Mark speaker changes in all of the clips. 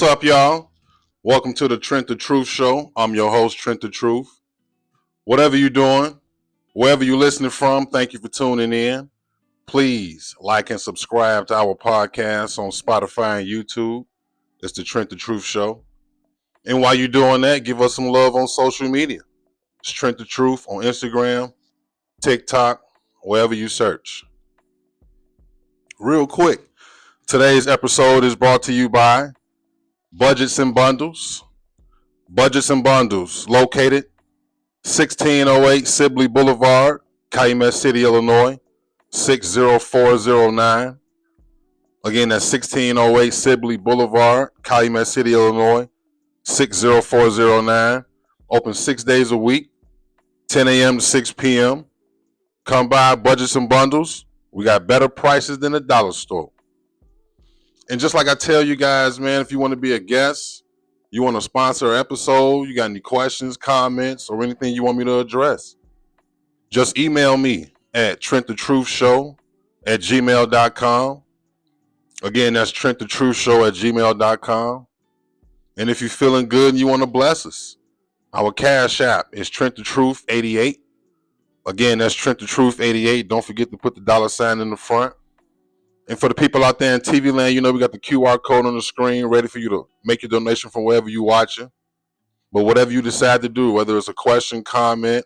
Speaker 1: What's up, y'all? Welcome to the Trent the Truth Show. I'm your host, Trent the Truth. Whatever you're doing, wherever you're listening from, thank you for tuning in. Please like and subscribe to our podcast on Spotify and YouTube. It's the Trent the Truth Show. And while you're doing that, give us some love on social media. It's Trent the Truth on Instagram, TikTok, wherever you search. Real quick, today's episode is brought to you by Budgets and Bundles. Budgets and Bundles, located 1608 Sibley Boulevard, Calumet City, Illinois, 60409. Again, that's 1608 Sibley Boulevard, Calumet City, Illinois, 60409. Open 6 days a week, 10 a.m. to 6 p.m. Come by Budgets and Bundles. We got better prices than the dollar store. And just like I tell you guys, man, if you want to be a guest, you want to sponsor an episode, you got any questions, comments, or anything you want me to address, just email me at trentthetruthshow@gmail.com. Again, that's trentthetruthshow@gmail.com. And if you're feeling good and you want to bless us, our cash app is TrentTheTruth88. Again, that's TrentTheTruth88. Don't forget to put the $sign in the front. And for the people out there in TV land, you know we got the QR code on the screen ready for you to make your donation from wherever you're watching. But whatever you decide to do, whether it's a question, comment,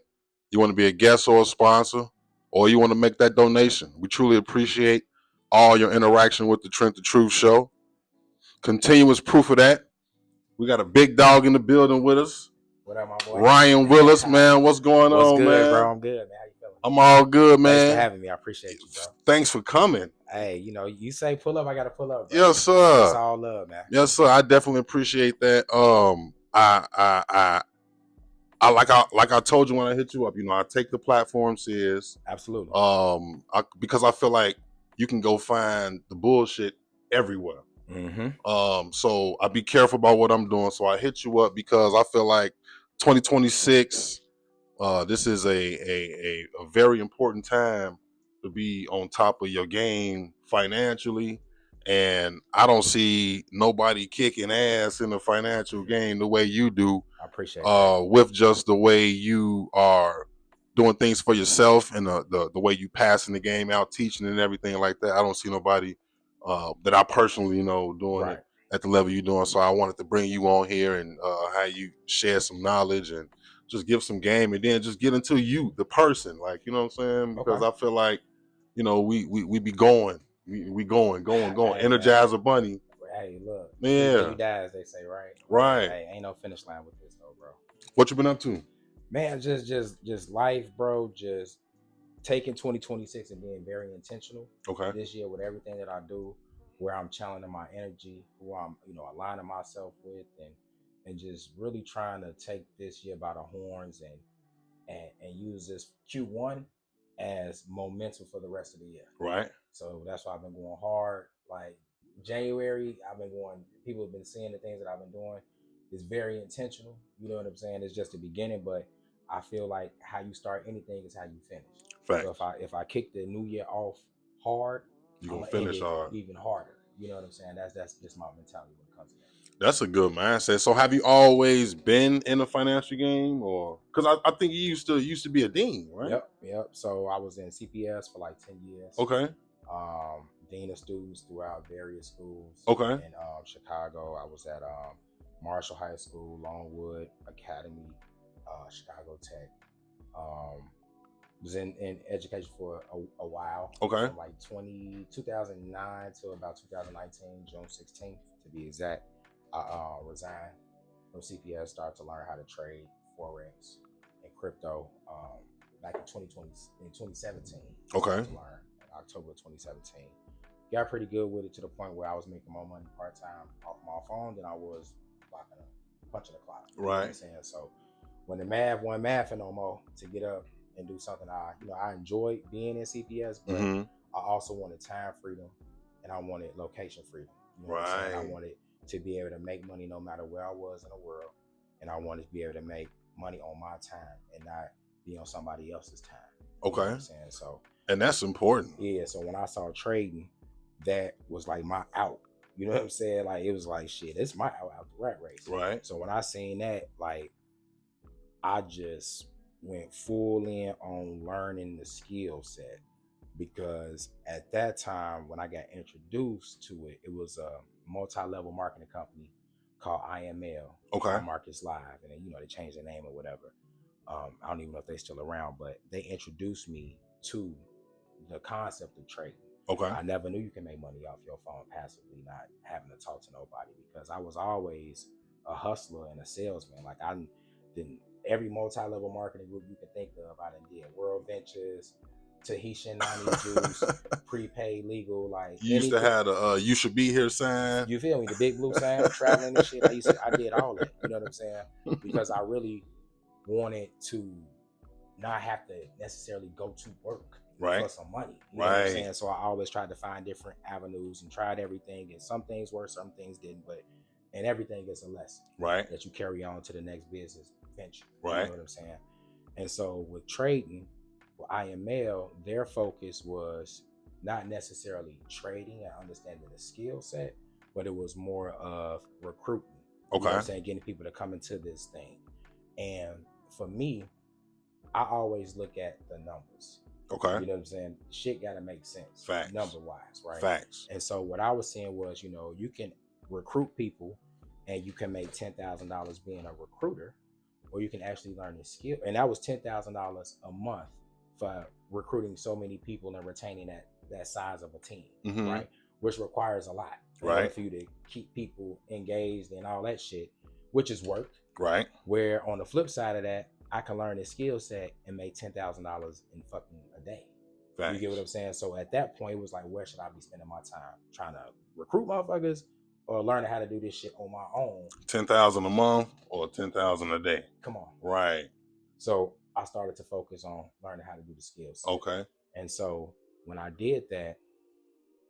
Speaker 1: you want to be a guest or a sponsor, or you want to make that donation, we truly appreciate all your interaction with the Trent the Truth Show. Continuous proof of that. We got a big dog in the building with us.
Speaker 2: What up, my boy?
Speaker 1: Ryan Willis, man. What's going on,
Speaker 2: good,
Speaker 1: man?
Speaker 2: Bro? I'm good, man. How you feeling?
Speaker 1: I'm all good, man.
Speaker 2: Thanks for having me. I appreciate you, bro.
Speaker 1: Thanks for coming.
Speaker 2: Hey, you say pull up, I gotta pull up, bro.
Speaker 1: Yes, sir.
Speaker 2: It's all love, man.
Speaker 1: Yes, sir. I definitely appreciate that. Like I told you when I hit you up, I take the platform serious.
Speaker 2: Absolutely.
Speaker 1: Because I feel like you can go find the bullshit everywhere.
Speaker 2: Mm-hmm.
Speaker 1: So I be careful about what I'm doing. So I hit you up because I feel like 2026, this is a very important time to be on top of your game financially. And I don't see nobody kicking ass in the financial game the way you do.
Speaker 2: I appreciate that.
Speaker 1: With just the way you are doing things for yourself and the way you passing the game out, teaching and everything like that. I don't see nobody that I personally know doing it at the level you're doing. So I wanted to bring you on here and have you share some knowledge and just give some game and then just get into you, the person. Like, you know what I'm saying? Because I feel like, we be going. We going.
Speaker 2: Hey,
Speaker 1: Energizer Bunny.
Speaker 2: Hey, look.
Speaker 1: Yeah.
Speaker 2: You die, as they say, right?
Speaker 1: Right.
Speaker 2: Hey, ain't no finish line with this, though, bro.
Speaker 1: What you been up to?
Speaker 2: Man, just life, bro. Just taking 2026 and being very intentional.
Speaker 1: Okay.
Speaker 2: This year with everything that I do, where I'm channeling my energy, who I'm, aligning myself with, and just really trying to take this year by the horns and use this Q1 as momentum for the rest of the year.
Speaker 1: Right.
Speaker 2: So that's why I've been going hard. Like January, I've been going, people have been seeing the things that I've been doing. It's very intentional. You know what I'm saying? It's just the beginning, but I feel like how you start anything is how you finish.
Speaker 1: Fact.
Speaker 2: So if I kick the new year off hard,
Speaker 1: you're gonna finish hard.
Speaker 2: Even harder. You know what I'm saying? That's just my mentality when it comes to that.
Speaker 1: That's a good mindset. So have you always been in the financial game, or because I think you used to be a dean, right?
Speaker 2: Yep. So I was in CPS for like 10 years.
Speaker 1: Okay.
Speaker 2: Dean of students throughout various schools.
Speaker 1: Okay.
Speaker 2: In Chicago, I was at Marshall High School, Longwood Academy, Chicago Tech. Was in education for a while.
Speaker 1: Okay.
Speaker 2: From like 2009 to about 2019, June 16th to be exact. I resigned from CPS, started to learn how to trade Forex and crypto back in 2017.
Speaker 1: Okay.
Speaker 2: To learn in October 2017. Got pretty good with it to the point where I was making more money part-time off my phone than I was punching the clock.
Speaker 1: Right.
Speaker 2: You know what I'm saying? So when the math wasn't mathing no more to get up and do something I enjoyed being in CPS, but I also wanted time freedom and I wanted location freedom. You know what I'm saying? I wanted to be able to make money no matter where I was in the world, and I wanted to be able to make money on my time and not be on somebody else's time.
Speaker 1: Okay.
Speaker 2: You know what I'm saying? So,
Speaker 1: and that's important.
Speaker 2: Yeah. So when I saw trading, that was like my out. You know what I'm saying? Like, it was like, shit, it's my out the rat race.
Speaker 1: Right.
Speaker 2: So when I seen that, like, I just went full in on learning the skill set, because at that time when I got introduced to it, it was a multi-level marketing company called IML,
Speaker 1: Okay.
Speaker 2: iMarkets Live, and then, you know, they changed their name or whatever. I don't even know if they're still around, but they introduced me to the concept of trading.
Speaker 1: Okay.
Speaker 2: I never knew you can make money off your phone passively, not having to talk to nobody, because I was always a hustler and a salesman. Like, I didn't every multi-level marketing group you can think of, I done did. World Ventures, Tahitian 90 Juice, prepaid legal, like
Speaker 1: You used to have the "You should be here" sign.
Speaker 2: You feel me? The big blue sign, traveling and shit. I did all that. You know what I'm saying? Because I really wanted to not have to necessarily go to work for some money. You know what I'm saying? So I always tried to find different avenues and tried everything. And some things worked, some things didn't. And everything is a lesson, that you carry on to the next business venture. You know what I'm saying? And so with trading, with IML, their focus was not necessarily trading and understanding the skill set, but it was more of recruiting. You know what I'm saying? Getting people to come into this thing. And for me, I always look at the numbers. You know what I'm saying? Shit got to make sense.
Speaker 1: Facts.
Speaker 2: Number wise, right?
Speaker 1: Facts.
Speaker 2: And so what I was saying was, you know, you can recruit people and you can make $10,000 being a recruiter, or you can actually learn the skill. And that was $10,000 a month for recruiting so many people and retaining that size of a team, right? Which requires a lot, right? For you to keep people engaged and all that shit, which is work,
Speaker 1: right?
Speaker 2: Where on the flip side of that, I can learn this skill set and make $10,000 in fucking a day. Facts. You get what I'm saying? So at that point, it was like, where should I be spending my time? Trying to recruit motherfuckers or learning how to do this shit on my own?
Speaker 1: 10,000 a month or 10,000 a day?
Speaker 2: Come on.
Speaker 1: Right.
Speaker 2: So I started to focus on learning how to do the skill set.
Speaker 1: Okay.
Speaker 2: And so when I did that,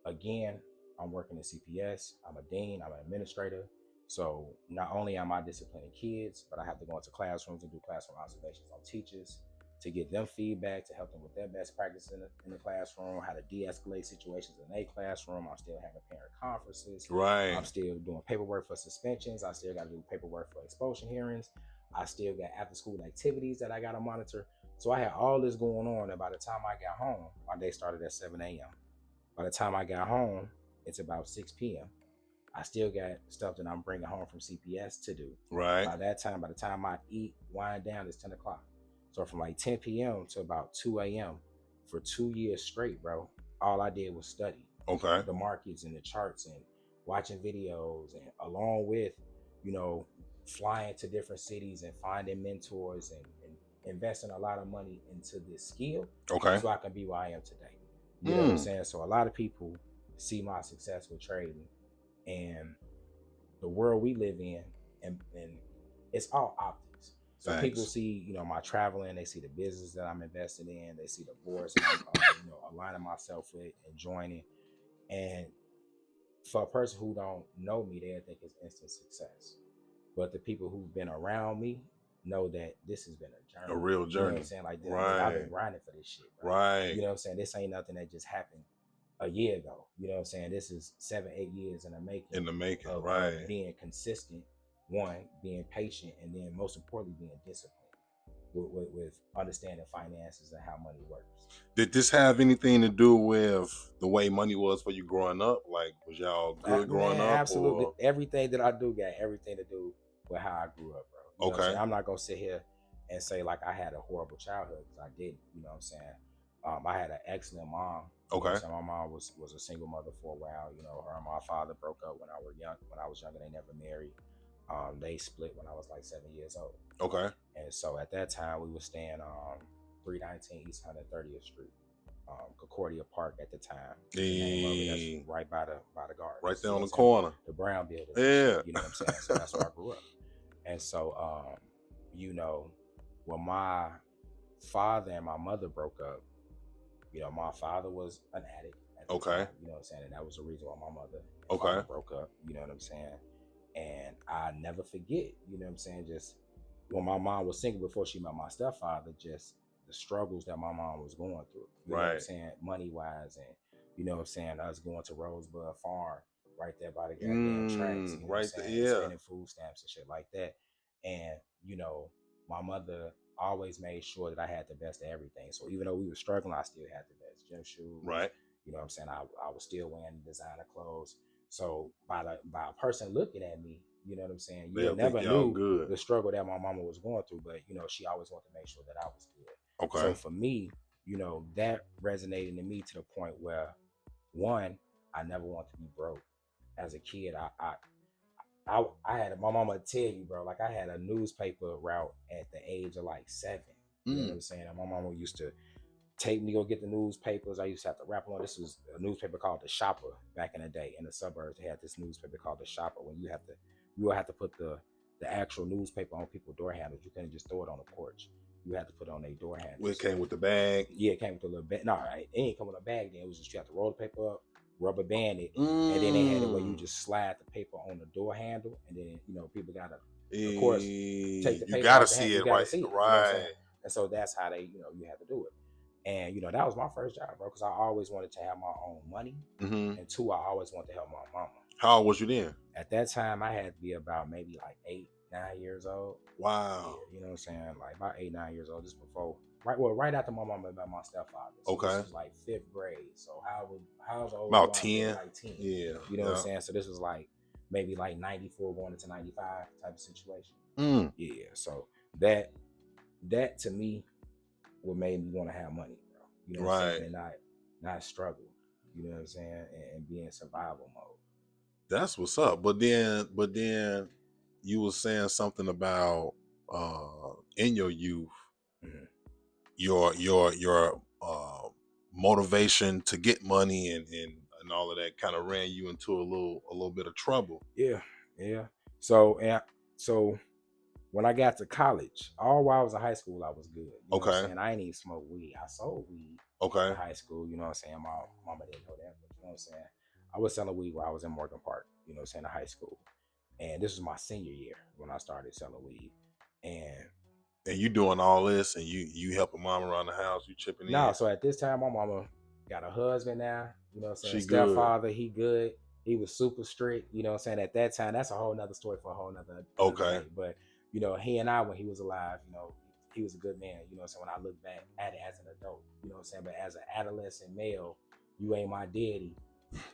Speaker 2: again, I'm working at CPS. I'm a dean. I'm an administrator. So not only am I disciplining kids, but I have to go into classrooms and do classroom observations on teachers to get them feedback, to help them with their best practice in the classroom, how to de-escalate situations in a classroom. I'm still having parent conferences.
Speaker 1: Right.
Speaker 2: I'm still doing paperwork for suspensions. I still got to do paperwork for expulsion hearings. I still got after school activities that I got to monitor. So I had all this going on. And by the time I got home, my day started at 7 a.m. By the time I got home, it's about 6 p.m. I still got stuff that I'm bringing home from CPS to do.
Speaker 1: Right.
Speaker 2: By the time I eat, wind down, it's 10 o'clock. So from like 10 p.m. to about 2 a.m. for 2 years straight, bro, all I did was study.
Speaker 1: Okay.
Speaker 2: The markets and the charts and watching videos, and along with, you know, flying to different cities and finding mentors and investing a lot of money into this skill.
Speaker 1: Okay.
Speaker 2: So I can be where I am today. You know what I'm saying? So a lot of people see my success with trading and the world we live in, and it's all optics. So Thanks. People see, you know, my traveling, they see the business that I'm invested in, they see the boards I'm you know, aligning myself with and joining. And for a person who don't know me, they think it's instant success. But the people who've been around me know that this has been a journey. A real journey. You know what I'm saying? Like, I've been grinding for this shit. Right. You know what I'm saying? This ain't nothing that just happened a year ago. You know what I'm saying? This is 7-8 years in the making. Of being consistent, one, being patient, and then most importantly, being disciplined with understanding finances and how money works.
Speaker 1: Did this have anything to do with the way money was for you growing up? Like, was y'all good growing up?
Speaker 2: Absolutely. Or? Everything that I do got everything to do with how I grew up, bro. You know what I'm saying? I'm not going to sit here and say like I had a horrible childhood, because I didn't. You know what I'm saying? I had an excellent mom. Okay. So my mom was a single mother for a while. You know, her and my father broke up when I was younger. They never married. They split when I was like 7 years old. Okay. And so at that time we were staying 319 East 130th Street, Concordia Park at the time. That's right by the garden.
Speaker 1: Right there on the corner.
Speaker 2: The Brown Building.
Speaker 1: Yeah.
Speaker 2: You know what I'm saying? So that's where I grew up. And so you know, when my father and my mother broke up, you know, my father was an addict at the time, you know what I'm saying? And that was the reason why my mother and father broke up, you know what I'm saying? And I never forget, you know what I'm saying, just when my mom was single before she met my stepfather, just the struggles that my mom was going through. You know what I'm saying? Money-wise, and, you know what I'm saying, us going to Rosebud Farm right there by the goddamn tracks. You know
Speaker 1: right
Speaker 2: what I'm
Speaker 1: there,
Speaker 2: saying?
Speaker 1: yeah.
Speaker 2: Spending food stamps and shit like that. And, you know, my mother always made sure that I had the best of everything. So even though we were struggling, I still had the best gym shoes.
Speaker 1: Right.
Speaker 2: You know what I'm saying? I was still wearing designer clothes. So by a person looking at me, you know what I'm saying? You never knew the struggle that my mama was going through, but you know, she always wanted to make sure that I was good.
Speaker 1: Okay.
Speaker 2: So for me, you know, that resonated in me to the point where, one, I never wanted to be broke. As a kid, I had my mama tell you, bro, like I had a newspaper route at the age of like 7. You know what I'm saying? And my mama used to take me to go get the newspapers. I used to have to wrap them on. This was a newspaper called The Shopper back in the day. In the suburbs, they had this newspaper called The Shopper. When you would have to put the actual newspaper on people's door handles. You couldn't just throw it on the porch. You had to put it on their door handles.
Speaker 1: Well, it came with the bag.
Speaker 2: Yeah, it came with a little bag. No, it ain't come with a bag then. It was just you have to roll the paper up, rubber band it, and then they had it where you just slide the paper on the door handle, and then you know people gotta, of course, take the paper.
Speaker 1: You gotta
Speaker 2: see
Speaker 1: it,
Speaker 2: right?
Speaker 1: right?
Speaker 2: You know and so that's how they, you know, you had to do it. And you know that was my first job, bro, because I always wanted to have my own money, and 2, I always wanted to help my mama.
Speaker 1: How old was you then?
Speaker 2: At that time, I had to be about maybe like 8, 9 years old.
Speaker 1: Wow.
Speaker 2: Yeah, you know what I'm saying? Like about 8, 9 years old, just before, right after my mama met my stepfather. So
Speaker 1: okay.
Speaker 2: This was like 5th grade. So how was old?
Speaker 1: About 10.
Speaker 2: Like 10.
Speaker 1: Yeah.
Speaker 2: You know what I'm saying? So this was like maybe like 94 going into 95 type of situation. Yeah. So that to me what made me want to have money, bro. You know what I'm saying? And not struggle. You know what I'm saying? And be in survival mode.
Speaker 1: That's what's up. But then you were saying something about in your youth, your motivation to get money and all of that kind of ran you into a little bit of trouble.
Speaker 2: Yeah. So when I got to college, all while I was in high school, I was good. You know what I'm saying? I ain't even smoke weed. I sold weed in high school. You know what I'm saying? My mama didn't know that, but you know what I'm saying? I was selling weed while I was in Morgan Park, you know what I'm saying, in high school. And this was my senior year when I started selling weed. And
Speaker 1: you doing all this and you helping mom around the house, you chipping in?
Speaker 2: No, so at this time, my mama got a husband now, you know what I'm saying?
Speaker 1: She
Speaker 2: stepfather, he good. He was super strict, you know what I'm saying? At that time, that's a whole nother story for a whole nother day. But, you know, he and I, when he was alive, you know, he was a good man, you know what I'm saying? When I look back at it as an adult, you know what I'm saying? But as an adolescent male, you ain't my daddy.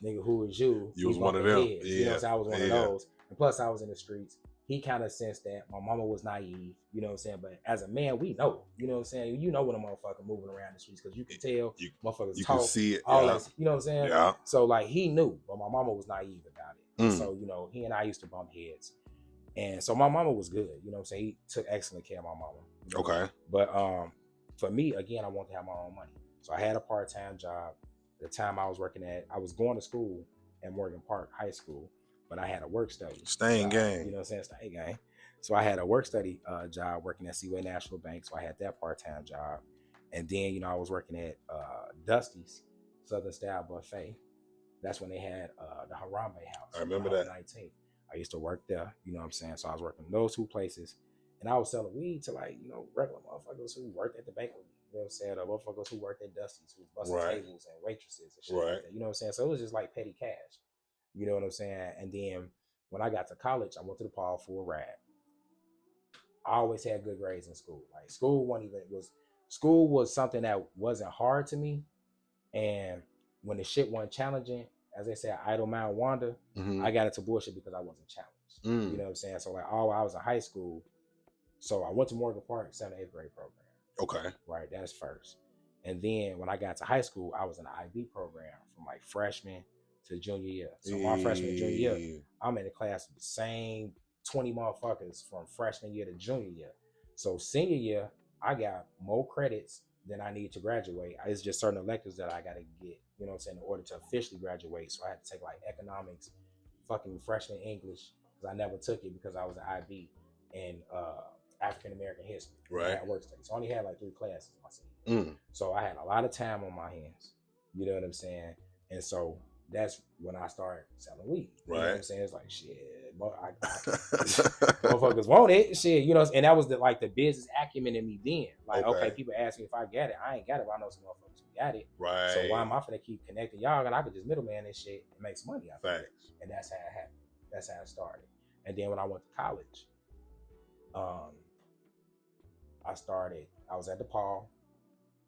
Speaker 2: Nigga, who is you?
Speaker 1: You was one of them.
Speaker 2: Heads. You know what I'm saying? I was one of those. And plus, I was in the streets. He kind of sensed that my mama was naive, you know what I'm saying? But as a man, we know, you know what I'm saying? You know when a motherfucker moving around the streets because you can tell motherfuckers
Speaker 1: you
Speaker 2: talk.
Speaker 1: Can see it.
Speaker 2: All that, you know what I'm saying?
Speaker 1: Yeah.
Speaker 2: So like he knew, but my mama was naive about it. So, you know, he and I used to bump heads. And so my mama was good, you know what I'm saying? He took excellent care of my mama. You know?
Speaker 1: Okay.
Speaker 2: But for me, again, I wanted to have my own money. So I had a part-time job. The time I was going to school at Morgan Park High School, but I had a work study.
Speaker 1: Staying gang.
Speaker 2: You know what I'm saying? Staying gang. So I had a work study job working at Seaway National Bank. So I had that part-time job. And then, you know, I was working at Dusty's Southern Style Buffet. That's when they had the Harambe House.
Speaker 1: I remember that.
Speaker 2: 19th. I used to work there, you know what I'm saying? So I was working in those 2 places. And I was selling weed to like, you know, regular motherfuckers who worked at the bank with me. You know what I'm saying? Or motherfuckers who worked at Dusty's, who was busting tables and waitresses and shit like that. You know what I'm saying? So it was just like petty cash. You know what I'm saying? And then when I got to college, I went to DePaul for a ride. I always had good grades in school. Like school was something that wasn't hard to me. And when the shit wasn't challenging, as they say, idle mind wander, I got into bullshit because I wasn't challenged. You know what I'm saying? So like all I was in high school. So I went to Morgan Park, 7th, 8th grade program.
Speaker 1: Okay.
Speaker 2: Right, that's first. And then when I got to high school, I was in the IB program from like freshman to junior year. So my freshman and junior year, I'm in the class with the same 20 motherfuckers from freshman year to junior year. So senior year, I got more credits than I need to graduate. It's just certain electives that I got to get, you know what I'm saying, in order to officially graduate. So I had to take like economics, fucking freshman English, because I never took it because I was an IB, and African American history.
Speaker 1: Right.
Speaker 2: At work study. So I only had like 3 classes my senior. So I had a lot of time on my hands. You know what I'm saying? And so that's when I started selling weed. You know
Speaker 1: Right.
Speaker 2: what I'm saying? It's like shit, motherfuckers want it, shit. You know, and that was the business acumen in me then. Like, okay, people ask me if I got it. I ain't got it, but I know some motherfuckers who got it.
Speaker 1: Right.
Speaker 2: So why am I finna keep connecting y'all? And I could just middleman this shit and make some money out of it.
Speaker 1: Facts.
Speaker 2: And that's how it happened. That's how it started. And then when I went to college, I was at DePaul,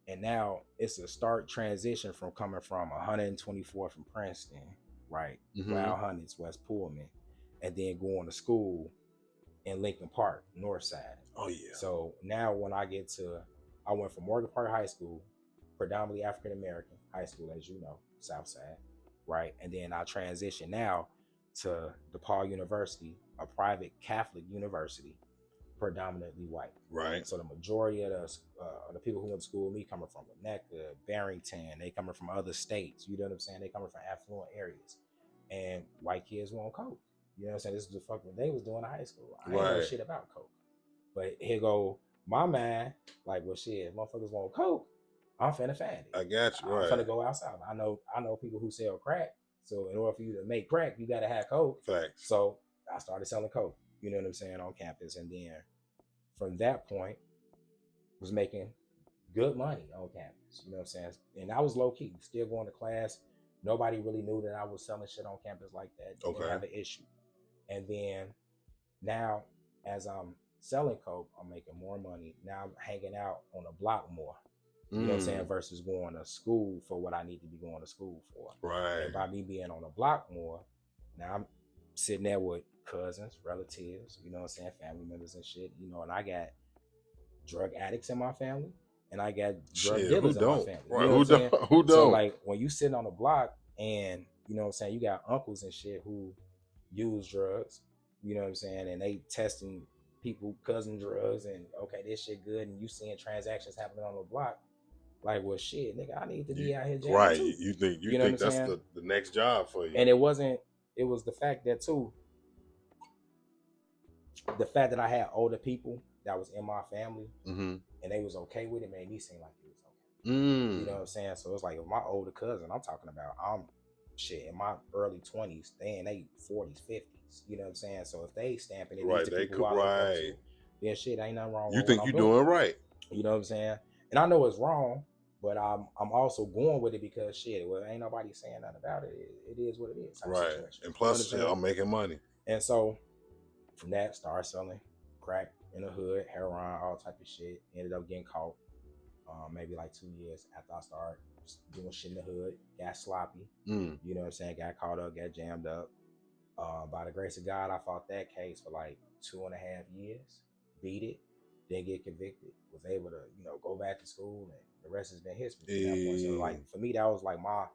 Speaker 2: and now it's a stark transition from coming from 124 from Princeton, right? Wild Hundreds, West Pullman, and then going to school in Lincoln Park, North Side.
Speaker 1: Oh yeah.
Speaker 2: So now when I went from Morgan Park High School, predominantly African American high school, as you know, South Side, right? And then I transition now to DePaul University, a private Catholic university, predominantly white.
Speaker 1: Right.
Speaker 2: So the majority of the people who went to school with me coming from Winnetka, Barrington, they coming from other states. You know what I'm saying? They coming from affluent areas, and white kids want coke. You know what I'm saying? This is the fuck what they was doing in high school. I ain't know shit about coke, but here go my man. Like, well, shit, motherfuckers want coke. I'm finna find it.
Speaker 1: I got you.
Speaker 2: I'm finna go outside. I know people who sell crack. So in order for you to make crack, you gotta have coke.
Speaker 1: Facts.
Speaker 2: So I started selling coke. You know what I'm saying, on campus, and then from that point was making good money on campus. You know what I'm saying? And I was low key, still going to class. Nobody really knew that I was selling shit on campus like that. Didn't have an issue. And then now, as I'm selling coke, I'm making more money. Now I'm hanging out on a block more. You know what I'm saying? Versus going to school for what I need to be going to school for.
Speaker 1: Right.
Speaker 2: And by me being on a block more, now I'm sitting there with cousins, relatives, you know what I'm saying, family members and shit, you know, and I got drug addicts in my family, and I got drug dealers in my family.
Speaker 1: Right.
Speaker 2: You know
Speaker 1: Who don't?
Speaker 2: So like when you sitting on a block and you know what I'm saying, you got uncles and shit who use drugs, you know what I'm saying, and they testing people, cousin drugs, and okay, this shit good, and you seeing transactions happening on the block. Like, well, shit, nigga, I need to be out here jamming
Speaker 1: right
Speaker 2: too.
Speaker 1: You think that's the next job for you.
Speaker 2: And it was the fact that too, the fact that I had older people that was in my family and they was okay with it made me seem like it was okay. You know what I'm saying? So it's like if my older cousin, I'm talking about, I'm shit in my early 20s, they in they 40s, 50s. You know what I'm saying? So if they stamping it,
Speaker 1: right, they could, right,
Speaker 2: then shit ain't nothing wrong.
Speaker 1: You think you're doing right?
Speaker 2: You know what I'm saying? And I know it's wrong, but I'm also going with it because shit, well, ain't nobody saying nothing about it. It is what it is.
Speaker 1: Right.
Speaker 2: Situation.
Speaker 1: And plus,
Speaker 2: you know
Speaker 1: I'm making money.
Speaker 2: And so from that, started selling crack in the hood, heroin, all type of shit. Ended up getting caught maybe like 2 years after I started doing shit in the hood. Got sloppy. You know what I'm saying? Got caught up, got jammed up. By the grace of God, I fought that case for like 2.5 years. Beat it. Didn't get convicted. Was able to, you know, go back to school, and the rest has been history. That point. So like for me, that was like my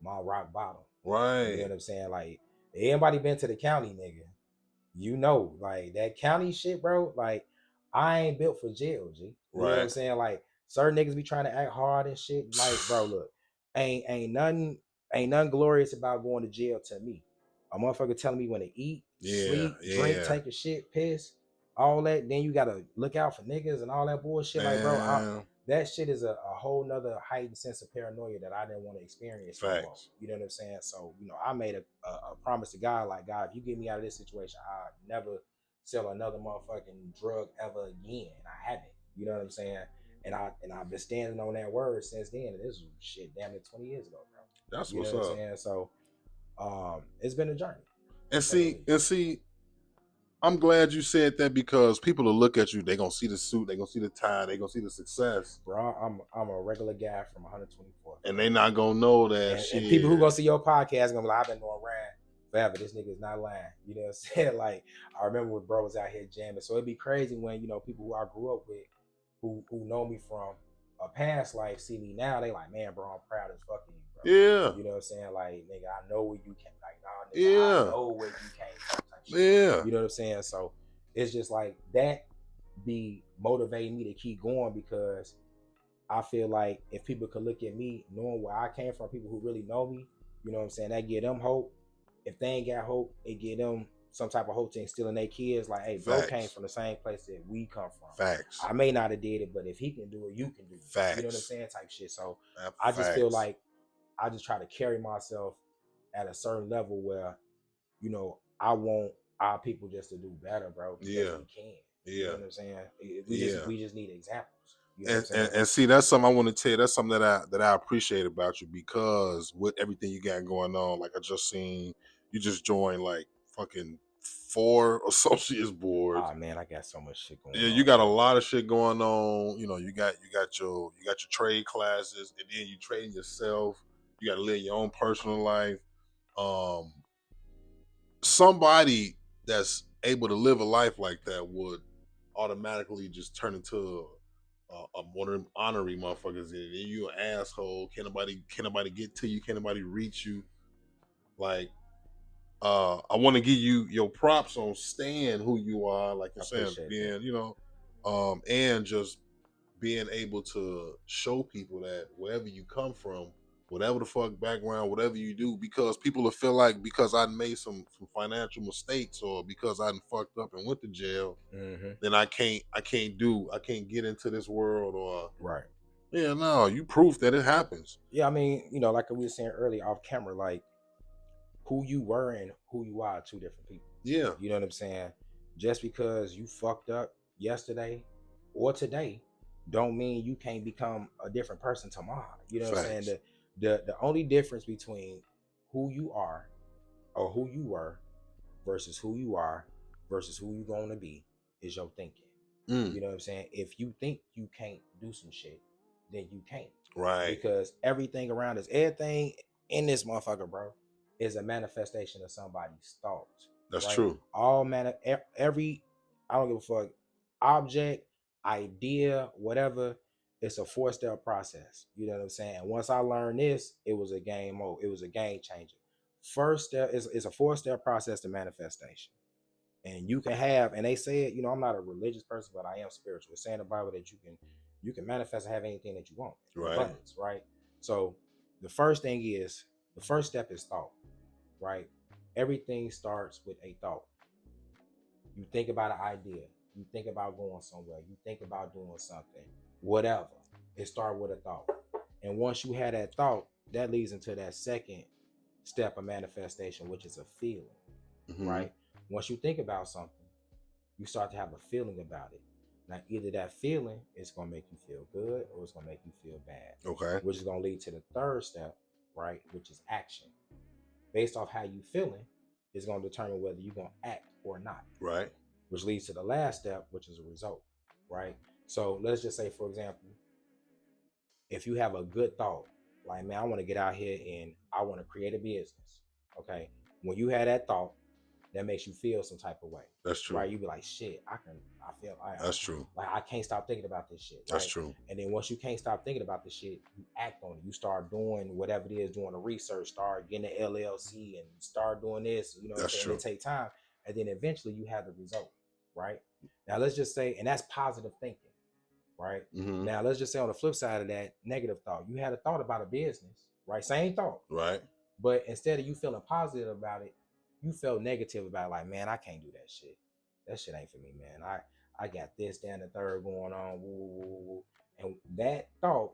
Speaker 2: rock bottom.
Speaker 1: Right.
Speaker 2: You know what I'm saying? Like everybody been to the county, nigga. You know, like that county shit, bro. Like I ain't built for jail, G. You know what I'm saying? Like certain niggas be trying to act hard and shit. Like, bro, look, ain't nothing glorious about going to jail to me. A motherfucker telling me when to eat, sleep, drink, take a shit, piss, all that. Then you gotta look out for niggas and all that bullshit. Like, bro, that shit is a whole nother heightened sense of paranoia that I didn't want to experience.
Speaker 1: Facts.
Speaker 2: You know what I'm saying? So, you know, I made a promise to God, like, God, if you get me out of this situation, I'll never sell another motherfucking drug ever again. And I haven't. You know what I'm saying? And I've been standing on that word since then. And this was shit damn near 20 years ago, bro.
Speaker 1: That's
Speaker 2: what's
Speaker 1: up.
Speaker 2: I'm saying? So it's been a journey.
Speaker 1: And see, I'm glad you said that because people will look at you, they gonna see the suit, they gonna see the tie, they gonna see the success.
Speaker 2: Bro, I'm a regular guy from 124.
Speaker 1: And they not gonna know that shit.
Speaker 2: And people who gonna see your podcast gonna be like, I've been doing Ryan forever. This nigga's not lying. You know what I'm saying? Like, I remember when bro was out here jamming. So it'd be crazy when, you know, people who I grew up with who know me from a past life see me now, they like, man, bro, I'm proud as fuck of you, bro.
Speaker 1: Yeah.
Speaker 2: You know what I'm saying? Like, nigga, I know where you came. Like, nah, nigga, I know where you came from.
Speaker 1: Yeah.
Speaker 2: You know what I'm saying? So it's just like that be motivating me to keep going because I feel like if people could look at me knowing where I came from, people who really know me, you know what I'm saying, that give them hope. If they ain't got hope, it give them some type of hope to instill in their kids. Like, hey, bro came from the same place that we come from.
Speaker 1: Facts.
Speaker 2: I may not have did it, but if he can do it, you can do it.
Speaker 1: Facts.
Speaker 2: You know what I'm saying? Type shit. So I just feel like I just try to carry myself at a certain level where, you know, I want our people just to do better, bro. Because we can. You know what I'm saying? We just need examples. You know what I'm saying?
Speaker 1: And see, that's something I want to tell you. That's something that I appreciate about you, because with everything you got going on, like I just seen, you just joined like fucking 4 associates boards.
Speaker 2: Oh man, I got so much shit going on.
Speaker 1: Yeah, you got a lot of shit going on. You know, you got your trade classes, and then you trading yourself. You got to live your own personal life. Somebody that's able to live a life like that would automatically just turn into one of them honorary motherfuckers. And you an asshole. Can't nobody get to you? Can't nobody reach you? Like, I want to give you your props on staying who you are, like you're saying, being that. You know, and just being able to show people that wherever you come from, whatever the fuck background, whatever you do, because people will feel like because I made some financial mistakes, or because I fucked up and went to jail, then I can't get into this world, or
Speaker 2: right.
Speaker 1: Yeah, no, you proof that it happens.
Speaker 2: Yeah, I mean, you know, like we were saying earlier off camera, like who you were and who you are 2 different people.
Speaker 1: Yeah.
Speaker 2: You know what I'm saying? Just because you fucked up yesterday or today don't mean you can't become a different person tomorrow. You know what I'm saying? The only difference between who you are or who you were versus who you are versus who you're going to be is your thinking. You know what I'm saying? If you think you can't do some shit, then you can't.
Speaker 1: Right.
Speaker 2: Because everything around us, everything in this motherfucker, bro, is a manifestation of somebody's thoughts.
Speaker 1: That's true.
Speaker 2: Every, I don't give a fuck, object, idea, whatever, it's a 4-step process. You know what I'm saying? And once I learned this, it was a game changer. First step is a 4-step process to manifestation. And you can have, and they say it, you know, I'm not a religious person, but I am spiritual. It's saying in the Bible that you can manifest and have anything that you want.
Speaker 1: Right.
Speaker 2: Abundance, right? So the first step is thought, right? Everything starts with a thought. You think about an idea. You think about going somewhere. You think about doing something, whatever. It starts with a thought. And once you have that thought, that leads into that second step of manifestation, which is a feeling, right? Once you think about something, you start to have a feeling about it. Now, either that feeling is going to make you feel good or it's going to make you feel bad.
Speaker 1: Okay.
Speaker 2: Which is going to lead to the third step, right? Which is action. Based off how you feeling, is going to determine whether you're going to act or not.
Speaker 1: Right.
Speaker 2: Which leads to the last step, which is a result, right? So let's just say, for example, if you have a good thought, like, man, I want to get out here and I want to create a business. Okay. When you have that thought, that makes you feel some type of way.
Speaker 1: That's true.
Speaker 2: Right? You be like, shit, that's
Speaker 1: true.
Speaker 2: Like, I can't stop thinking about this shit. Right?
Speaker 1: That's true.
Speaker 2: And then once you can't stop thinking about this shit, you act on it. You start doing whatever it is, doing the research, start getting the LLC and start doing this, you know what I'm saying? It take time. And then eventually you have the result, right? Now let's just say, and that's positive thinking, right? Now let's just say on the flip side of that, negative thought. You had a thought about a business, right? Same thought.
Speaker 1: Right. But
Speaker 2: instead of you feeling positive about it, you felt negative about it, like, man, I can't do that shit. That shit ain't for me, man. I got this, that, and the third going on. Woo, woo, woo. And that thought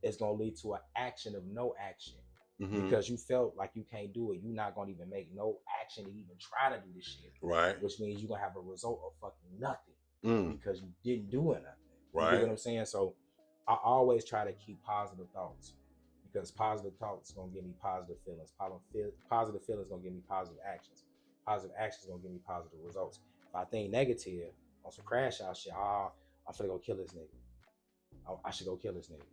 Speaker 2: is going to lead to an action of no action. Because you felt like you can't do it. You're not going to even make no action to even try to do this shit.
Speaker 1: Right.
Speaker 2: Which means you're going to have a result of fucking nothing. Because you didn't do nothing. Right. You get what I'm saying? So I always try to keep positive thoughts. Because positive thoughts is going to give me positive feelings. Positive feelings going to give me positive actions. Positive actions going to give me positive results. If I think negative on some crash out shit, I'm finna go kill this nigga. I should go kill this nigga.